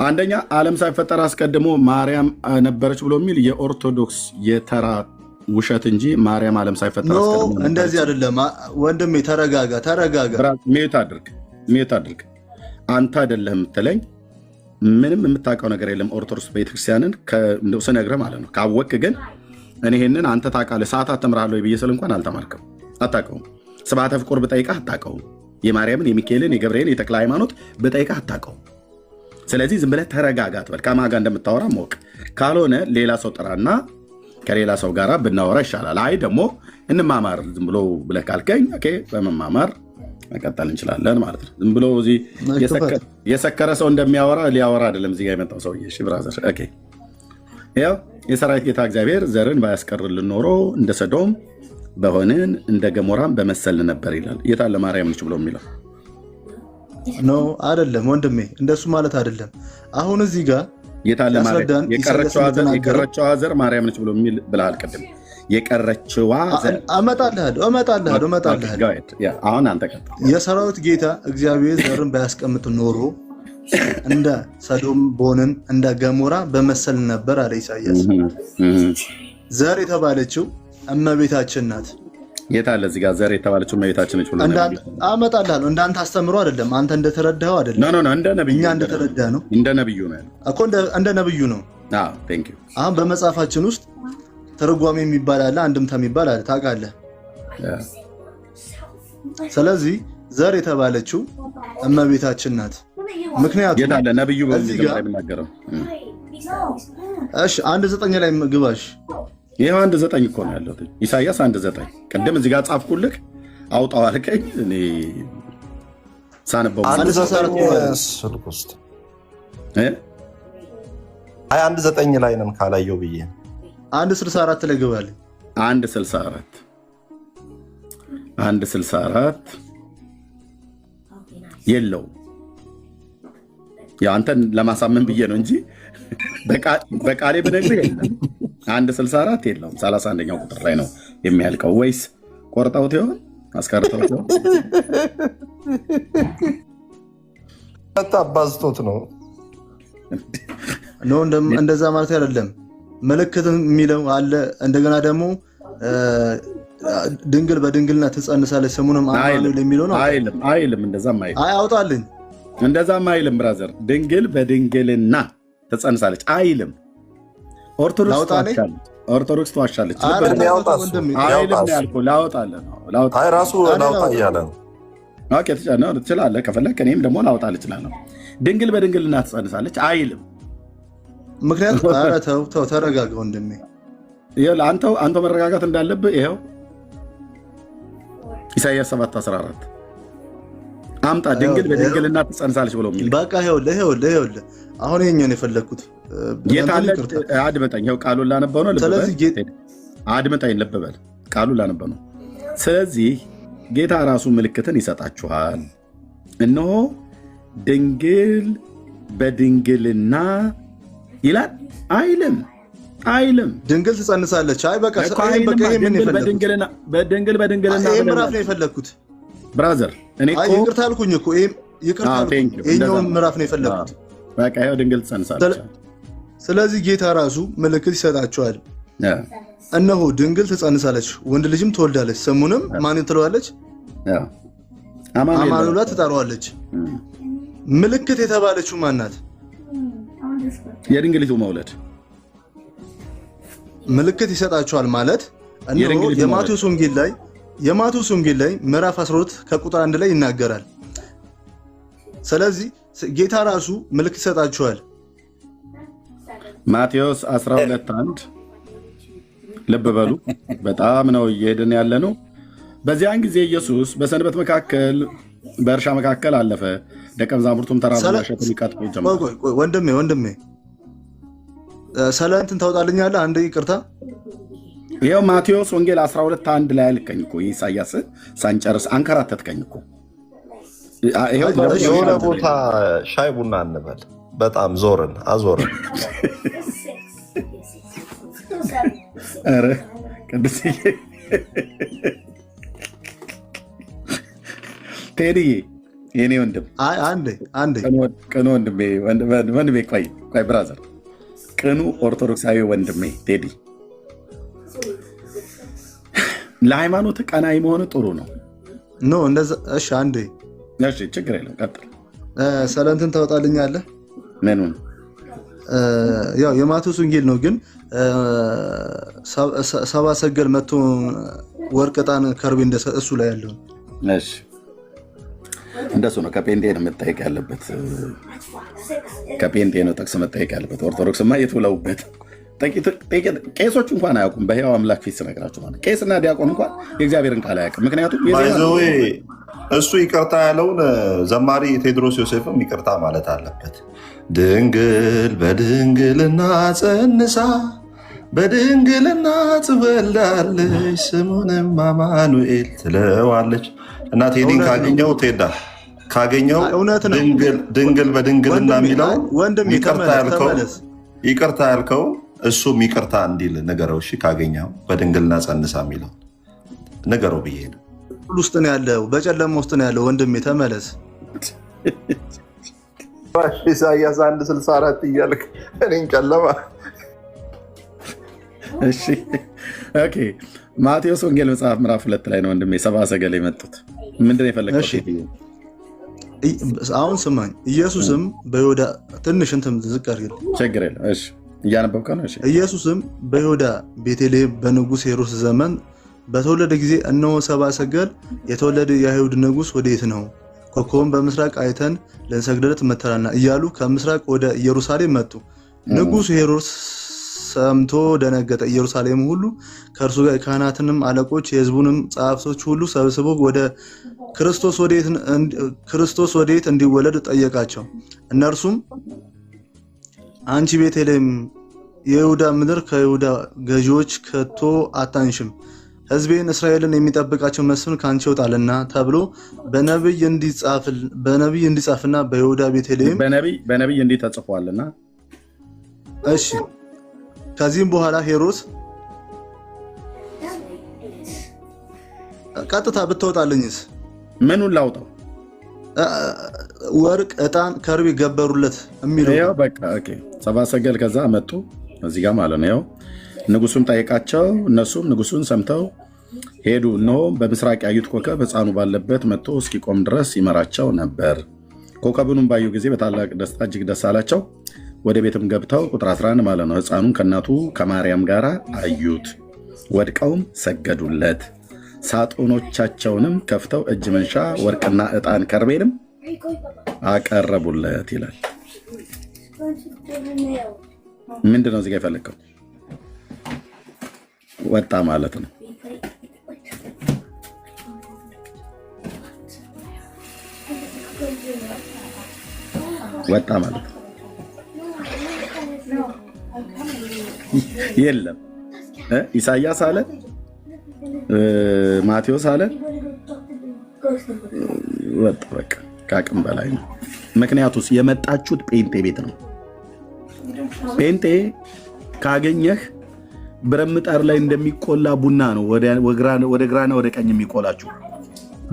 አንደኛ ዓለም ሳይፈጠር አስቀድሞ ማርያም ነበረች ብሎ የሚል የኦርቶዶክስ የተራ ውሸት እንጂ ማርያም ዓለም ሳይፈጠር አስቀድሞ እንደዚህ አይደለም። ወንድሜ ተረጋጋ። ሚዩት አድርግ። አንተ አይደለህም የምትለኝ። ምንም የምታውቀው ነገር የለም ኦርቶዶክስ ቤተክርስቲያንን ስነግርህ ማለት ነው። ካወቅህ ግን እኔ ይሄንን አንተ ታውቃለህ። ሰዓታት ተምራለሁ ብዬ ስል እንኳን አልተማርክም፣ አታውቀውም። ስብሐተ ፍቁር ብጠይቅህ አታውቀውም። የማርያምን፣ የሚካኤልን፣ የገብርኤልን፣ የተክለ ሃይማኖት ብጠይቅህ አታውቀውም። ስለዚህ ዝም ብለህ ተረጋጋ ትበል። ከማን ጋር እንደምታወራ ሞቅ። ካልሆነ ሌላ ሰው ጥራና ከሌላ ሰው ጋር ብናወራ ይሻላል። አይ ደግሞ እንማማር ዝም ብሎ ብለህ ካልከኝ በመማማር መቀጠል እንችላለን ማለት ነው። ዝም ብሎ እዚህ የሰከረ ሰው እንደሚያወራ ሊያወራ አይደለም እዚህ ጋር የመጣው ሰውዬ። እሺ ብራዘር፣ ያው የሰራዊት ጌታ እግዚአብሔር ዘርን ባያስቀርልን ኖሮ እንደ ሰዶም በሆንን እንደ ገሞራም በመሰልን ነበር ይላል። የታለ ማርያም ነች ብሎ የሚለው ኖ አይደለም ወንድሜ፣ እንደሱ ማለት አይደለም። አሁን እዚህ ጋር የታለ ማርያም? የቀረችዋ ዘር ማርያም ነች ብሎ የሚል ብለሃል ቅድም። የቀረችዋ ዘር እመጣልሃለሁ። አሁን አንተ ቀጥል። የሰራዊት ጌታ እግዚአብሔር ዘርን ባያስቀምጥ ኖሮ እንደ ሰዶም በሆንን እንደ ገሞራ በመሰልን ነበር አለ ኢሳያስ። ዘር የተባለችው እመቤታችን ናት። የታለ እዚህ ጋር ዘር የተባለችው እመቤታችን ነች ብሎ አመጣልሃለሁ። እንዳንተ አስተምሮ አይደለም፣ አንተ እንደተረዳኸው አይደለም። እንደ ነብዩ እኛ እንደተረዳህ ነው። እንደ ነብዩ ነው እኮ እንደ ነብዩ ነው። ቴንክ ዩ። አሁን በመጽሐፋችን ውስጥ ትርጓሜ የሚባል አለ፣ አንድምታ የሚባል አለ፣ ታውቃለህ። ስለዚህ ዘር የተባለችው እመቤታችን ናት። ምክንያቱም የታለ ነብዩ በሚናገረው? እሺ 1:9 ላይ ግባሽ። ይሄው 1:9 እኮ ነው ያለው። ኢሳያስ 1:9 ቅድም እዚህ ጋር ጻፍኩልህ፣ አውጣው አልከኝ። እኔ ሳነበው 1:9 ላይ ነን ካላየው ብዬ 1:64 ላይ ግባልኝ። 1:64 የለው። ያው አንተን ለማሳመን ብዬ ነው እንጂ በቃሌ ብነግርህ የለም። 1:64 የለውም። 31ኛው ቁጥር ላይ ነው የሚያልቀው። ወይስ ቆርጠውት ይሆን አስቀርተውት ይሆን? አባዝቶት ነው ነው እንደዛ ማለት አይደለም። ምልክት የሚለው አለ። እንደገና ደግሞ ድንግል በድንግልና ትጸንሳለች ስሙንም አማኑኤል የሚለው ነው። አይልም። እንደዛም አይልም። አይ አውጣልኝ። እንደዛም አይልም ብራዘር። ድንግል በድንግልና ትጸንሳለች አይልም። ኦርቶዶክስ ትዋሻለች። አይልም ያልኩህ ላውጣልህ ነው። አይ ራሱ ላውጣ እያለ ነው። ኦኬ ትችላለህ ከፈለክ፣ እኔም ደግሞ ላውጣልህ እችላለሁ። ድንግል በድንግልና ትጸንሳለች አይልም። ምክንያቱም ኧረ ተው ተረጋጋ ወንድሜ። አንተ መረጋጋት እንዳለብህ ይኸው ኢሳይያስ 7:14 አምጣ። ድንግል በድንግልና ትጸንሳለች ብሎ የሚል በቃ ይኸውልህ አሁን የኛን የፈለግኩት አድመጠኝ። ይኸው ቃሉን ላነበው ነው። አድመጠኝ፣ ልብ በል። ቃሉን ላነበው ነው። ስለዚህ ጌታ ራሱ ምልክትን ይሰጣችኋል፣ እነሆ ድንግል በድንግልና ይላል አይልም። ድንግል ትጸንሳለች። አይ በቃ በድንግል በድንግልና ምዕራፍ ነው የፈለግኩት ብራዘር። ይቅርታ አልኩኝ እኮ ይሄኛውን ምዕራፍ ነው የፈለግኩት። በቃ ይኸው ድንግል ትጸንሳለች። ስለዚህ ጌታ ራሱ ምልክት ይሰጣችኋል፣ እነሆ ድንግል ትጸንሳለች፣ ወንድ ልጅም ትወልዳለች፣ ስሙንም ማንን ትለዋለች? አማኑኤል ትጠራዋለች። ምልክት የተባለችው ማናት? የድንግሊቱ መውለድ። ምልክት ይሰጣችኋል ማለት እነሆ የማቴዎስ ወንጌል ላይ ምዕራፍ 12 ከቁጥር 1 ላይ ይናገራል። ስለዚህ ጌታ ራሱ ምልክት ይሰጣችኋል። ማቴዎስ 12:1 ልብ በሉ። በጣም ነው እየሄድን ያለ ነው። በዚያን ጊዜ ኢየሱስ በሰንበት መካከል በእርሻ መካከል አለፈ። ደቀ መዛሙርቱም ተራራና እሸት ሊቀጥፉ ጀመሩ። ወንድሜ ስለ እንትን ታውጣልኛለህ? አንድ ይቅርታ። ይኸው ማቴዎስ ወንጌል 12:1 ላይ አልከኝ እኮ ኢሳያስ ሳንጨርስ አንከራተትከኝ እኮ። የሆነ ቦታ ሻይ ቡና እንበል። በጣም አዞርን። ኧረ ቅዱስዬ ቴዲዬ የኔ ወንድም አንዴ ቅኑ ወንድሜ ቆይ ብራዘር፣ ቅኑ ኦርቶዶክሳዊ ወንድሜ ቴዲ፣ ለሃይማኖት ቀናይ መሆን ጥሩ ነው። እንደዛ እሺ፣ አንዴ እሺ፣ ችግር የለም ቀጥል። ስለ እንትን ታወጣልኛለህ? ምኑን? ያው የማቴዎስ ወንጌል ነው፣ ግን ሰባ ሰገል መጥቶ ወርቅ፣ ዕጣን፣ ከርቤ እሱ ላይ ያለው እሺ፣ እንደሱ ነው። ከጴንጤ ነው መጠየቅ ያለበት። ከጴንጤ ነው ጥቅስ መጠየቅ ያለበት። ኦርቶዶክስማ የትውለውበት ቄሶች እንኳን አያውቁም። በሕያው አምላክ ፊት ስነግራችሁ ማለት ቄስና ዲያቆን እንኳን የእግዚአብሔርን ቃል አያውቅም። ምክንያቱም እሱ ይቅርታ ያለውን ዘማሪ ቴዎድሮስ ዮሴፍም ይቅርታ ማለት አለበት። ድንግል በድንግልና ጸንሳ በድንግልና ትወልዳለች፣ ስሙንም አማኑኤል ትለዋለች። እና ቴዲን ካገኘው ድንግል በድንግልና የሚለው ይቅርታ ያልከው እሱም ይቅርታ እንዲል ንገረው። እሺ ካገኘው በድንግልና ጸንሳ የሚለው ንገረው ብዬ ነው። ውስጥ ነው ያለው፣ በጨለማ ውስጥ ነው ያለው። ወንድሜ ተመለስ። ኢሳያስ 1:64 እያልክ እኔን ጨለማ። እሺ ኦኬ። ማቴዎስ ወንጌል መጽሐፍ ምዕራፍ 2 ላይ ነው ወንድሜ ሰብአ ሰገል የመጡት። ምንድን ነው የፈለግከው? አሁን ስማኝ። ኢየሱስም በይሁዳ ትንሽ እንትን ዝቅ አድርግ። ችግር የለም። እሺ እያነበብከ ነው። እሺ ኢየሱስም በይሁዳ ቤተልሔም በንጉሥ ሄሮድስ ዘመን በተወለደ ጊዜ እነሆ ሰብአ ሰገል የተወለደ የአይሁድ ንጉሥ ወዴት ነው? ኮከቡን በምስራቅ አይተን ልንሰግድለት መጥተናልና እያሉ ከምስራቅ ወደ ኢየሩሳሌም መጡ። ንጉሡ ሄሮድስ ሰምቶ ደነገጠ። ኢየሩሳሌም ሁሉ ከእርሱ ጋር የካህናትንም አለቆች የሕዝቡንም ጸሐፍቶች ሁሉ ሰብስቦ ወደ ክርስቶስ ወዴት እንዲወለድ ጠየቃቸው። እነርሱም አንቺ ቤተልሔም የይሁዳ ምድር ከይሁዳ ገዢዎች ከቶ አታንሽም፣ ሕዝቤን እስራኤልን የሚጠብቃቸው መስፍን ከአንቺ ይወጣልና ተብሎ በነቢይ እንዲጻፍና በይሁዳ ቤተልሔም በነቢይ እንዲህ ተጽፏልና። እሺ ከዚህም በኋላ ሄሮድስ ቀጥታ ብትወጣልኝስ? ምኑን ላውጣው? ወርቅ፣ ዕጣን፣ ከርቤ ገበሩለት የሚለው ያው በቃ ኦኬ። ሰብአ ሰገል ከዛ መጡ እዚህ ጋር ማለት ነው። ያው ንጉሱም ጠየቃቸው፣ እነሱም ንጉሱን ሰምተው ሄዱ። እነሆ በምስራቅ ያዩት ኮከብ ሕፃኑ ባለበት መጥቶ እስኪቆም ድረስ ይመራቸው ነበር። ኮከቡንም ባዩ ጊዜ በታላቅ ደስታ እጅግ ደስ አላቸው። ወደ ቤትም ገብተው ቁጥር 11 ማለት ነው ሕፃኑን ከእናቱ ከማርያም ጋር አዩት፣ ወድቀውም ሰገዱለት። ሳጥኖቻቸውንም ከፍተው እጅ መንሻ ወርቅና ዕጣን ከርቤንም አቀረቡለት ይላል። ምንድን ነው እዚህ ጋ የፈለግከው? ወጣ ማለት ነው። ወጣ ማለት ነው። የለም ኢሳያስ አለ፣ ማቴዎስ አለ፣ ወጣ በቃ ከአቅም በላይ ነው። ምክንያቱስ የመጣችሁት ጴንጤ ቤት ነው። ጴንጤ ካገኘህ ብረምጣር ላይ እንደሚቆላ ቡና ነው ወደ ግራና ወደ ቀኝ የሚቆላችሁ።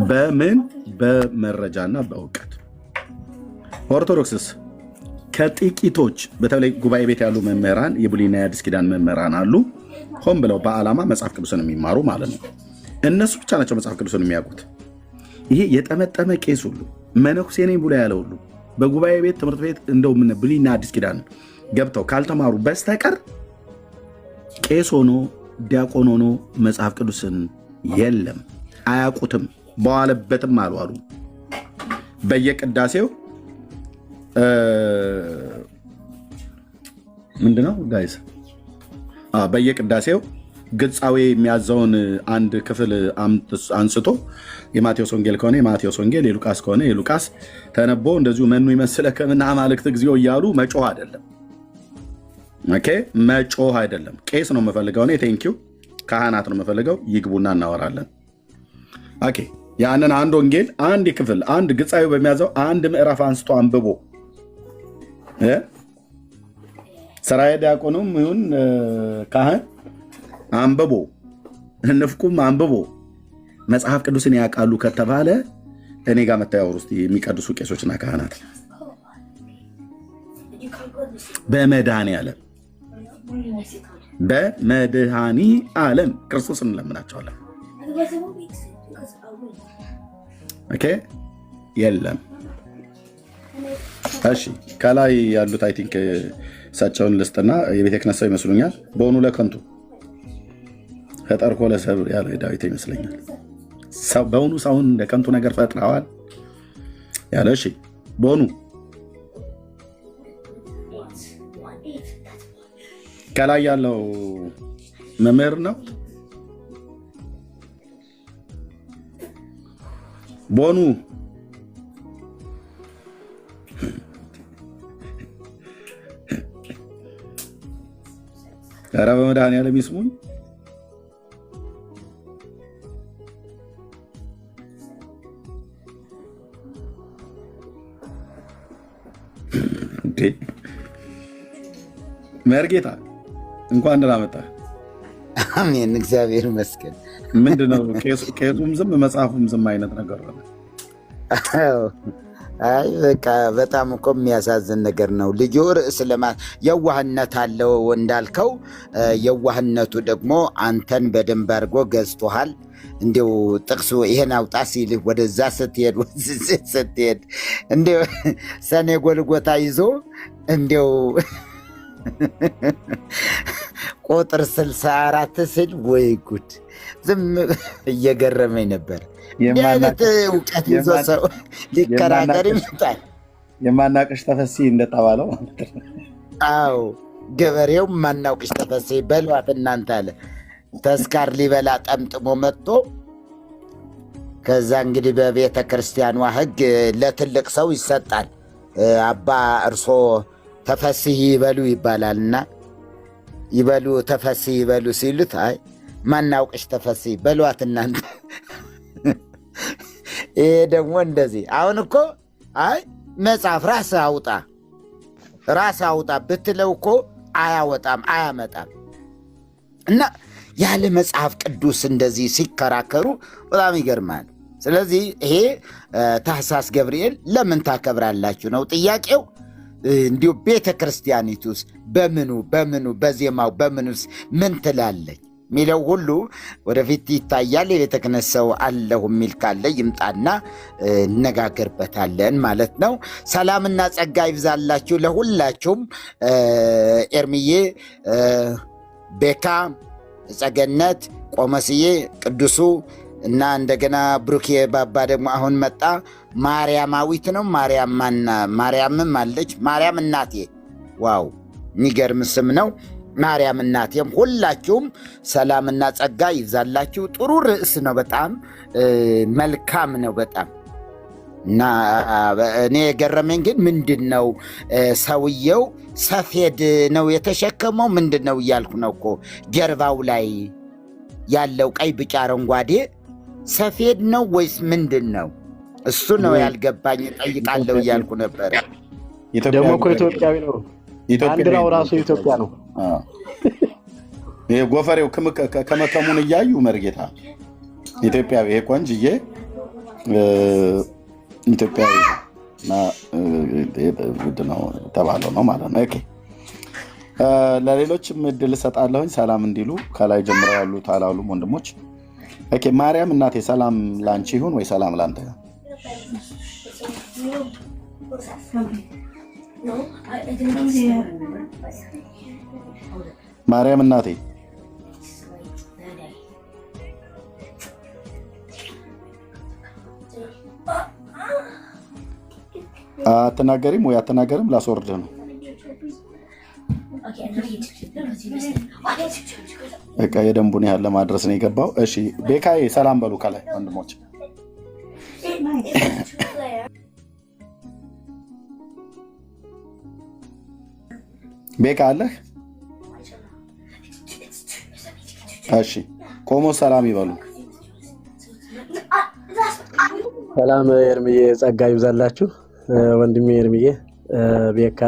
በምን በመረጃና በእውቀት። ኦርቶዶክስስ ከጥቂቶች በተለይ ጉባኤ ቤት ያሉ መምህራን የብሉይና የአዲስ ኪዳን መምህራን አሉ፣ ሆን ብለው በዓላማ መጽሐፍ ቅዱስን የሚማሩ ማለት ነው። እነሱ ብቻ ናቸው መጽሐፍ ቅዱስን የሚያውቁት። ይሄ የጠመጠመ ቄስ ሁሉ መነኩሴ ነኝ ብሎ ያለ ሁሉ በጉባኤ ቤት ትምህርት ቤት እንደው ብሉይና አዲስ ኪዳን ገብተው ካልተማሩ በስተቀር ቄስ ሆኖ ዲያቆን ሆኖ መጽሐፍ ቅዱስን የለም፣ አያውቁትም። በዋለበትም አሉ በየቅዳሴው ምንድነው ጋይስ? በየቅዳሴው ግጻዌ የሚያዘውን አንድ ክፍል አንስቶ የማቴዎስ ወንጌል ከሆነ የማቴዎስ ወንጌል፣ የሉቃስ ከሆነ የሉቃስ ተነቦ እንደዚሁ መኑ ይመስለከ እምነ አማልክት እግዚኦ እያሉ መጮህ አይደለም። ኦኬ መጮህ አይደለም። ቄስ ነው የምፈልገው እኔ፣ ቴንኪው ካህናት ነው የምፈልገው። ይግቡና እናወራለን። ኦኬ ያንን አንድ ወንጌል አንድ ክፍል አንድ ግጻዌ በሚያዘው አንድ ምዕራፍ አንስቶ አንብቦ ሰራየ ዲያቆኑም ይሁን ካህን አንብቦ ንፍቁም አንብቦ መጽሐፍ ቅዱስን ያውቃሉ ከተባለ እኔ ጋር መታየው ውስጥ የሚቀድሱ ቄሶችና ካህናት በመድኃኔ ዓለም ክርስቶስን እንለምናቸዋለን። ኦኬ የለም። እሺ ከላይ ያሉት አይ ቲንክ እሳቸውን ልስጥና የቤተ ክህነት ሰው ይመስሉኛል። በሆኑ ለከንቱ ፈጠርኮ ለሰብእ ያለው ዳዊት ይመስለኛል። በሆኑ ሰውን ለከንቱ ነገር ፈጥረዋል ያለ። እሺ በሆኑ ከላይ ያለው መምህር ነው። በሆኑ ኧረ በመድኃኒዓለም ይስሙኝ። መርጌታ እንኳን ደህና መጣህ። አሜን፣ እግዚአብሔር ይመስገን። ምንድነው ቄሱም ዝም መጽሐፉም ዝም አይነት ነገር ነው? አይ በቃ በጣም እኮ የሚያሳዝን ነገር ነው። ልጁ ርዕስ የዋህነት አለው እንዳልከው፣ የዋህነቱ ደግሞ አንተን በደንብ አድርጎ ገዝቶሃል። እንዲው ጥቅሱ ይሄን አውጣ ሲልህ ወደዛ ስትሄድ እንዲው ሰኔ ጎልጎታ ይዞ እንዲው ቁጥር 64 ስል ወይ ጉድ ዝም እየገረመኝ ነበር። የማይነት እውቀት ይዞ ሰው ሊከራከር ይመጣል። የማናቅሽ ተፈሲ እንደተባለው። አዎ ገበሬው ማናውቅሽ ተፈሲ በሏት እናንተ አለ። ተስካር ሊበላ ጠምጥሞ መጥቶ ከዛ እንግዲህ በቤተ ክርስቲያኗ ሕግ ለትልቅ ሰው ይሰጣል። አባ እርሶ ተፈስህ ይበሉ ይባላልና ይበሉ ተፈስህ ይበሉ ሲሉት አይ ማናውቅሽ ተፈስህ በሏት እናንተ። ይሄ ደግሞ እንደዚህ አሁን እኮ አይ መጽሐፍ ራስ አውጣ ብትለው እኮ አያወጣም አያመጣም። እና ያለ መጽሐፍ ቅዱስ እንደዚህ ሲከራከሩ በጣም ይገርማል። ስለዚህ ይሄ ታኅሳስ ገብርኤል ለምን ታከብራላችሁ ነው ጥያቄው። እንዲሁ ቤተ ክርስቲያኒቱስ በምኑ በዜማው በምኑስ ምን ትላለች ሚለው ሁሉ ወደፊት ይታያል። የቤተ ክህነት ሰው አለሁ የሚል ካለ ይምጣና እነጋገርበታለን ማለት ነው። ሰላምና ጸጋ ይብዛላችሁ ለሁላችሁም። ኤርምዬ፣ ቤካ፣ ጸገነት፣ ቆመስዬ፣ ቅዱሱ እና እንደገና ብሩኬ ባባ ደግሞ አሁን መጣ። ማርያማዊት ነው ማርያምም አለች። ማርያም እናቴ፣ ዋው የሚገርም ስም ነው። ማርያም እናቴም ሁላችሁም ሰላምና ጸጋ ይብዛላችሁ። ጥሩ ርዕስ ነው፣ በጣም መልካም ነው በጣም እና እኔ የገረመኝ ግን ምንድን ነው ሰውየው ሰፌድ ነው የተሸከመው ምንድን ነው እያልኩ ነው እኮ ጀርባው ላይ ያለው ቀይ፣ ቢጫ፣ አረንጓዴ ሰፌድ ነው ወይስ ምንድን ነው? እሱ ነው ያልገባኝ። ጠይቃለሁ እያልኩ ነበረ። ደግሞ እኮ ኢትዮጵያዊ ነው። ባንዲራው ራሱ ኢትዮጵያ ነው። ይሄ ጎፈሬው ከመከሙን እያዩ መርጌታ ኢትዮጵያዊ፣ ይሄ ቆንጅዬ ኢትዮጵያዊ ውድ ነው ተባለው ነው ማለት ነው። ኦኬ ለሌሎችም እድል እሰጣለሁኝ ሰላም እንዲሉ ከላይ ጀምረው ያሉት አላሉም ወንድሞች። ኦኬ ማርያም እናቴ ሰላም ላንቺ ይሁን ወይ ሰላም ላንተ? ማርያም እናቴ አትናገሪም ወይ አትናገርም? ላስወርድህ ነው። በቃ የደንቡን ያህል ለማድረስ ነው የገባው። እሺ ቤካዬ ሰላም በሉ ከላይ ወንድሞች። ቤካ አለህ? እሺ ቆሞ ሰላም ይበሉ። ሰላም ኤርምዬ፣ ጸጋ ይብዛላችሁ ወንድሜ ኤርምዬ። ቤካ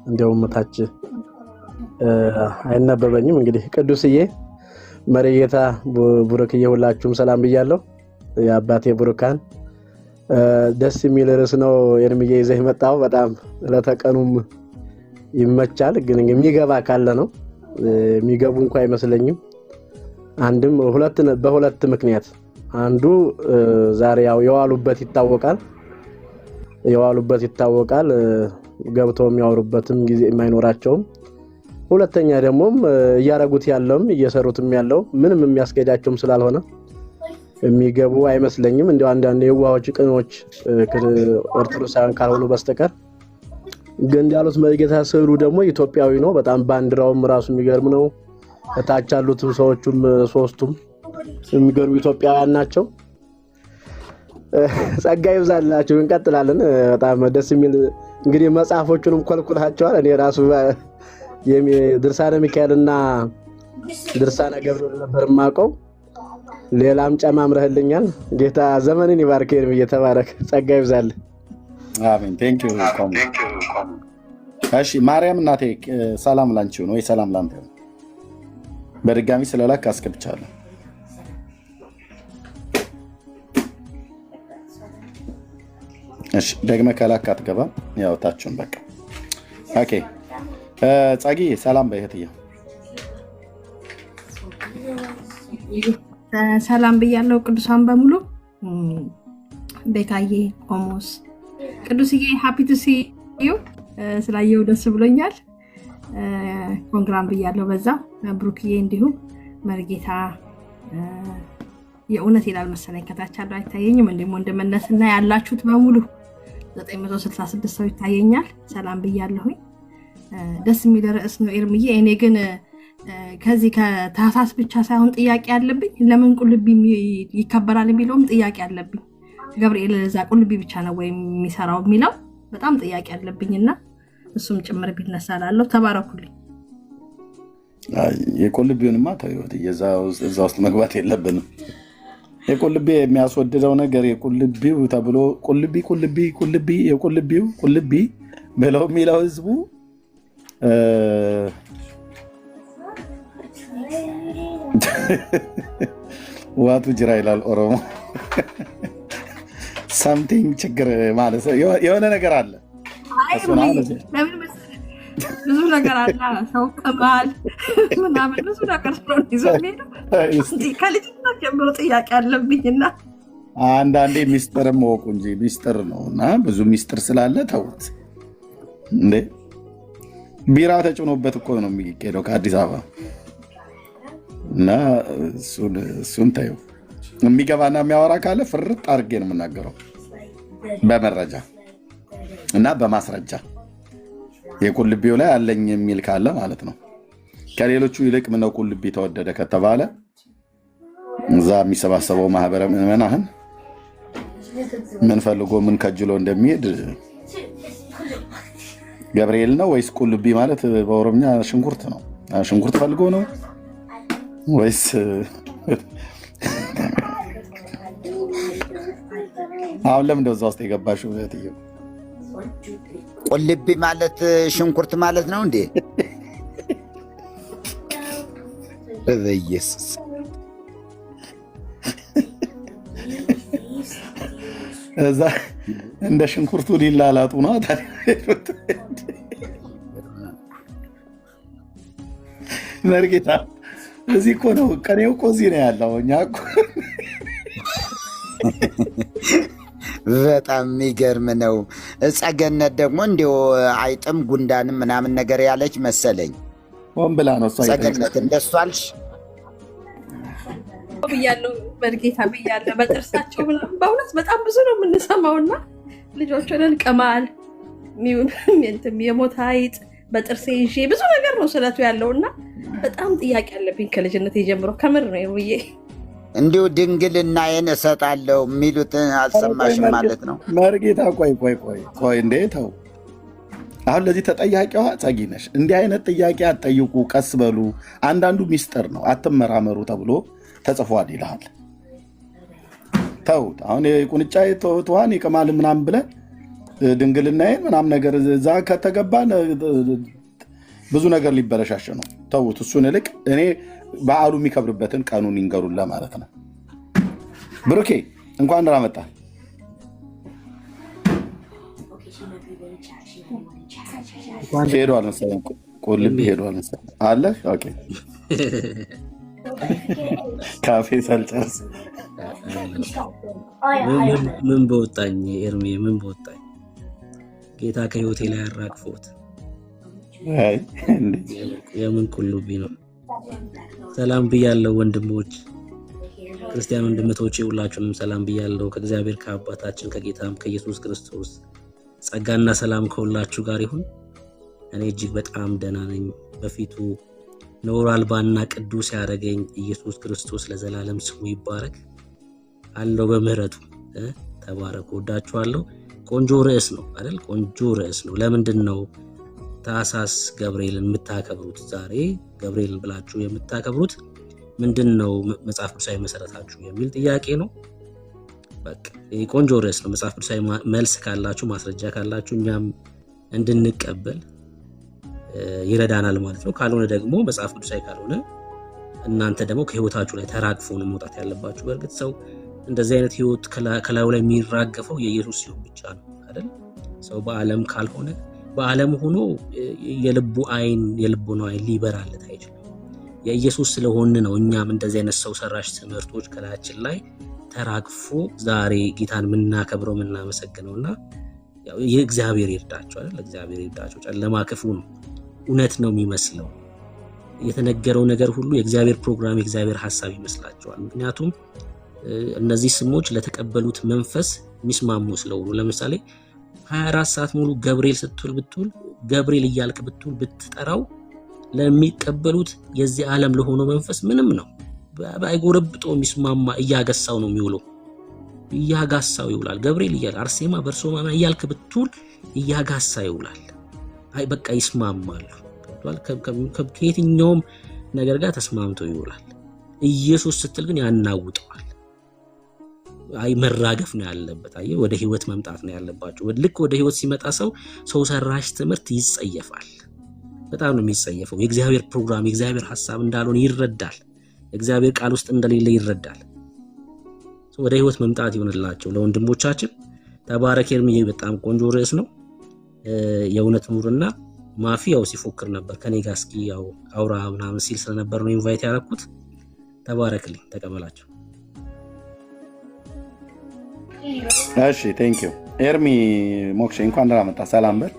እንደውም ታች አይነበበኝም እንግዲህ ቅዱስዬ፣ መሪጌታ፣ ቡሩክዬ ሁላችሁም ሰላም ብያለሁ። የአባቴ ቡሩካን ደስ የሚል ርዕስ ነው ኤርምዬ ይዘህ መጣው። በጣም ለተቀኑም ይመቻል፣ ግን የሚገባ ካለ ነው። የሚገቡ እንኳን አይመስለኝም። አንድም በሁለት ምክንያት፣ አንዱ ዛሬ ያው የዋሉበት ይታወቃል ገብተው የሚያወሩበትም ጊዜ የማይኖራቸውም። ሁለተኛ ደግሞ እያረጉት ያለውም እየሰሩትም ያለው ምንም የሚያስገዳቸውም ስላልሆነ የሚገቡ አይመስለኝም። እንደው አንዳንድ የዋሆች ቅኖች ኦርቶዶክሳውያን ካልሆኑ በስተቀር ግን ያሉት መሪጌታ ስዕሉ ደግሞ ኢትዮጵያዊ ነው። በጣም ባንዲራውም ራሱ የሚገርም ነው። ታች ያሉትም ሰዎቹም ሶስቱም የሚገርሙ ኢትዮጵያውያን ናቸው። ጸጋ ይብዛላችሁ። እንቀጥላለን። በጣም ደስ የሚል እንግዲህ መጽሐፎቹንም ኮልኩላቸዋል። እኔ ራሱ ድርሳነ ሚካኤልና ድርሳነ ገብርኤል ነበር የማውቀው። ሌላም ጨማምረህልኛል። ጌታ ዘመንን ይባርክ። እየተባረክ ጸጋ ይብዛል። አሜን። ቴንክ ዩ። እሺ ማርያም እናቴ ሰላም ላንቺ ነው ወይ ሰላም ላንተ? በድጋሚ ስለላክ አስገብቻለሁ። እሺ ደግመህ ከላክ አትገባም። ያው ታችሁን በቃ ኦኬ። ጸጊ ሰላም በእህትዬ። ሰላም ብያለሁ ቅዱሳን በሙሉ። ቤካዬ፣ ቆሞስ፣ ቅዱስዬ ሃፒ ቱ ሲ ዩ ስላየው ደስ ብሎኛል። ኮንግራም ብያለሁ በዛ። ብሩክዬ እንዲሁም መርጌታ የእውነት ይላል መሰለኝ ከታች አለው አይታየኝም። እንዴም ወንድምነትና ያላችሁት በሙሉ 966 ሰው ይታየኛል። ሰላም ብያለሁኝ። ደስ የሚል ርዕስ ነው ኤርምዬ። እኔ ግን ከዚህ ከታኅሳስ ብቻ ሳይሆን ጥያቄ አለብኝ። ለምን ቁልቢ ይከበራል የሚለውም ጥያቄ አለብኝ። ገብርኤል ለዛ ቁልቢ ብቻ ነው ወይ የሚሰራው የሚለው በጣም ጥያቄ አለብኝና እሱም ጭምር ቢነሳላለሁ። ተባረኩልኝ። የቁልቢውንማ ተይወት እዛ ውስጥ መግባት የለብንም። የቁልቢ የሚያስወድደው ነገር የቁልቢው ተብሎ ቁልቢ የቁልቢው ቁልቢ ብለው የሚለው ህዝቡ ዋቱ ጅራ ይላል ኦሮሞ። ሳምቲንግ ችግር ማለት የሆነ ነገር አለ። ለምን መሰለህ ብዙ ነገር አለ። ሰው ቅማል ምናምን ብዙ ነገር ስለሆነ ይዞ ሄደው ከልጅነት ጀምሮ ጥያቄ አለብኝና አንዳንዴ ሚስጥርም ወቁ እንጂ ሚስጥር ነው እና ብዙ ሚስጥር ስላለ ተውት እንዴ። ቢራ ተጭኖበት እኮ ነው የሚሄደው ከአዲስ አበባ እና እሱን ተይው። የሚገባና የሚያወራ ካለ ፍርጥ አድርጌ ነው የምናገረው በመረጃ እና በማስረጃ የቁልቢው ላይ አለኝ የሚል ካለ ማለት ነው። ከሌሎቹ ይልቅ ምነው ቁልቢ ተወደደ ከተባለ እዛ የሚሰባሰበው ማህበረ ምዕመናን ምን ፈልጎ ምን ከጅሎ እንደሚሄድ ገብርኤል ነው ወይስ ቁልቢ ማለት በኦሮምኛ ሽንኩርት ነው? ሽንኩርት ፈልጎ ነው ወይስ አሁን ለምን እንደዛ ውስጥ የገባሽው? እህትዬው ቁልቢ ማለት ሽንኩርት ማለት ነው እንዴ? በኢየሱስ እዛ እንደ ሽንኩርቱ ሊላላጡ ነው መርጌታ። እዚህ እኮ ነው ቀኔው እኮ እዚህ ነው ያለው። እኛ እኮ በጣም የሚገርም ነው። ጸገነት ደግሞ እንዲሁ አይጥም ጉንዳንም ምናምን ነገር ያለች መሰለኝ። ሆን ብላ ነው ጸገነት እንደሱ አልሽ ብያለሁ። መርጌታ ብያለሁ። በጥርሳቸው በእውነት በጣም ብዙ ነው የምንሰማውና ልጆችንን ቅማል የሞት አይጥ በጥርሴ ይዤ ብዙ ነገር ነው ስለቱ ያለውና በጣም ጥያቄ አለብኝ ከልጅነት ጀምሮ። ከምር ነው ብዬ እንዲሁ ድንግልናዬን እሰጣለሁ የሚሉትን አልሰማሽም ማለት ነው? መርጌታ ቆይ እንዴ ተው። አሁን ለዚህ ተጠያቂዋ ጸጊ ነሽ። እንዲህ አይነት ጥያቄ አትጠይቁ፣ ቀስ በሉ። አንዳንዱ ሚስጥር ነው አትመራመሩ ተብሎ ተጽፏል ይልሃል። ተውት። አሁን የቁንጫ ተዋን ይቅማል ምናምን ብለን ድንግልናዬን ምናምን ነገር እዛ ከተገባን ብዙ ነገር ሊበለሻሽ ነው። ተውት። እሱን ይልቅ እኔ በዓሉ የሚከብርበትን ቀኑን ይንገሩን ለማለት ነው። ብሩኬ እንኳን ደህና መጣ። ሄዷል መሰለኝ ቁልቢ ሄዷል መሰለኝ አለ። ኦኬ ካፌ ሳልጨርስ ምን በወጣኝ ኤርሜ ምን በወጣኝ። ጌታ ከህይወቴ ላይ ያራግፎት የምን ቁልቢ ነው። ሰላም ብያለሁ ወንድሞች፣ ክርስቲያን ወንድሞቼ ሁላችሁንም ሰላም ብያለሁ። ከእግዚአብሔር ከአባታችን ከጌታም ከኢየሱስ ክርስቶስ ጸጋና ሰላም ከሁላችሁ ጋር ይሁን። እኔ እጅግ በጣም ደህና ነኝ። በፊቱ ነውር አልባና ቅዱስ ያደረገኝ ኢየሱስ ክርስቶስ ለዘላለም ስሙ ይባረክ። አለው በምህረቱ ተባረኩ። ወዳችኋለሁ። ቆንጆ ርዕስ ነው አይደል? ቆንጆ ርዕስ ነው። ለምንድን ነው ታኅሳስ ገብርኤልን የምታከብሩት? ዛሬ ገብርኤልን ብላችሁ የምታከብሩት ምንድን ነው? መጽሐፍ ቅዱሳዊ መሰረታችሁ የሚል ጥያቄ ነው። በቃ ቆንጆ ርዕስ ነው። መጽሐፍ ቅዱሳዊ መልስ ካላችሁ ማስረጃ ካላችሁ እኛም እንድንቀበል ይረዳናል ማለት ነው። ካልሆነ ደግሞ መጽሐፍ ቅዱሳዊ ካልሆነ እናንተ ደግሞ ከህይወታችሁ ላይ ተራግፎ ነው መውጣት ያለባችሁ። በእርግጥ ሰው እንደዚህ አይነት ህይወት ከላዩ ላይ የሚራገፈው የኢየሱስ ሲሆን ብቻ ነው አይደል? ሰው በዓለም ካልሆነ በዓለም ሆኖ የልቡን አይን ሊበራለት አይችልም። የኢየሱስ ስለሆነ ነው እኛም እንደዚህ አይነት ሰው ሰራሽ ትምህርቶች ከላያችን ላይ ተራግፎ ዛሬ ጌታን የምናከብረው የምናመሰግነውና ይህ እግዚአብሔር ይርዳቸው አይደል? እግዚአብሔር ይርዳቸው። ጨለማ ክፉ ነው፣ እውነት ነው የሚመስለው። የተነገረው ነገር ሁሉ የእግዚአብሔር ፕሮግራም የእግዚአብሔር ሐሳብ ይመስላቸዋል። ምክንያቱም እነዚህ ስሞች ለተቀበሉት መንፈስ የሚስማሙ ስለሆኑ፣ ለምሳሌ 24 ሰዓት ሙሉ ገብርኤል ስትል ብትውል ገብርኤል እያልክ ብትውል ብትጠራው ለሚቀበሉት የዚህ ዓለም ለሆነው መንፈስ ምንም ነው ባይጎረብጦ የሚስማማ እያገሳው ነው የሚውለው። እያጋሳው ይውላል። ገብርኤል እያለ አርሴማ በርሶማ እያልክ ብትውል እያጋሳ ይውላል። አይ በቃ ይስማማሉ። ከየትኛውም ነገር ጋር ተስማምቶ ይውላል። ኢየሱስ ስትል ግን ያናውጠዋል። አይ መራገፍ ነው ያለበት። አይ ወደ ህይወት መምጣት ነው ያለባቸው። ልክ ወደ ህይወት ሲመጣ ሰው ሰራሽ ትምህርት ይጸየፋል። በጣም ነው የሚጸየፈው። የእግዚአብሔር ፕሮግራም የእግዚአብሔር ሐሳብ እንዳልሆነ ይረዳል። እግዚአብሔር ቃል ውስጥ እንደሌለ ይረዳል። ወደ ህይወት መምጣት ይሆንላቸው ለወንድሞቻችን። ተባረክ ኤርሚዬ፣ በጣም ቆንጆ ርዕስ ነው። የእውነት ኑርና ማፊ ያው ሲፎክር ነበር ከኔ ጋር እስኪ ያው አውራ ምናምን ሲል ስለነበር ነው ኢንቫይት ያደረኩት። ተባረክልኝ፣ ተቀበላቸው። እሺ ቴንክ ዩ ኤርሚ። ሞክሼ እንኳን ደህና መጣ። ሰላም በል።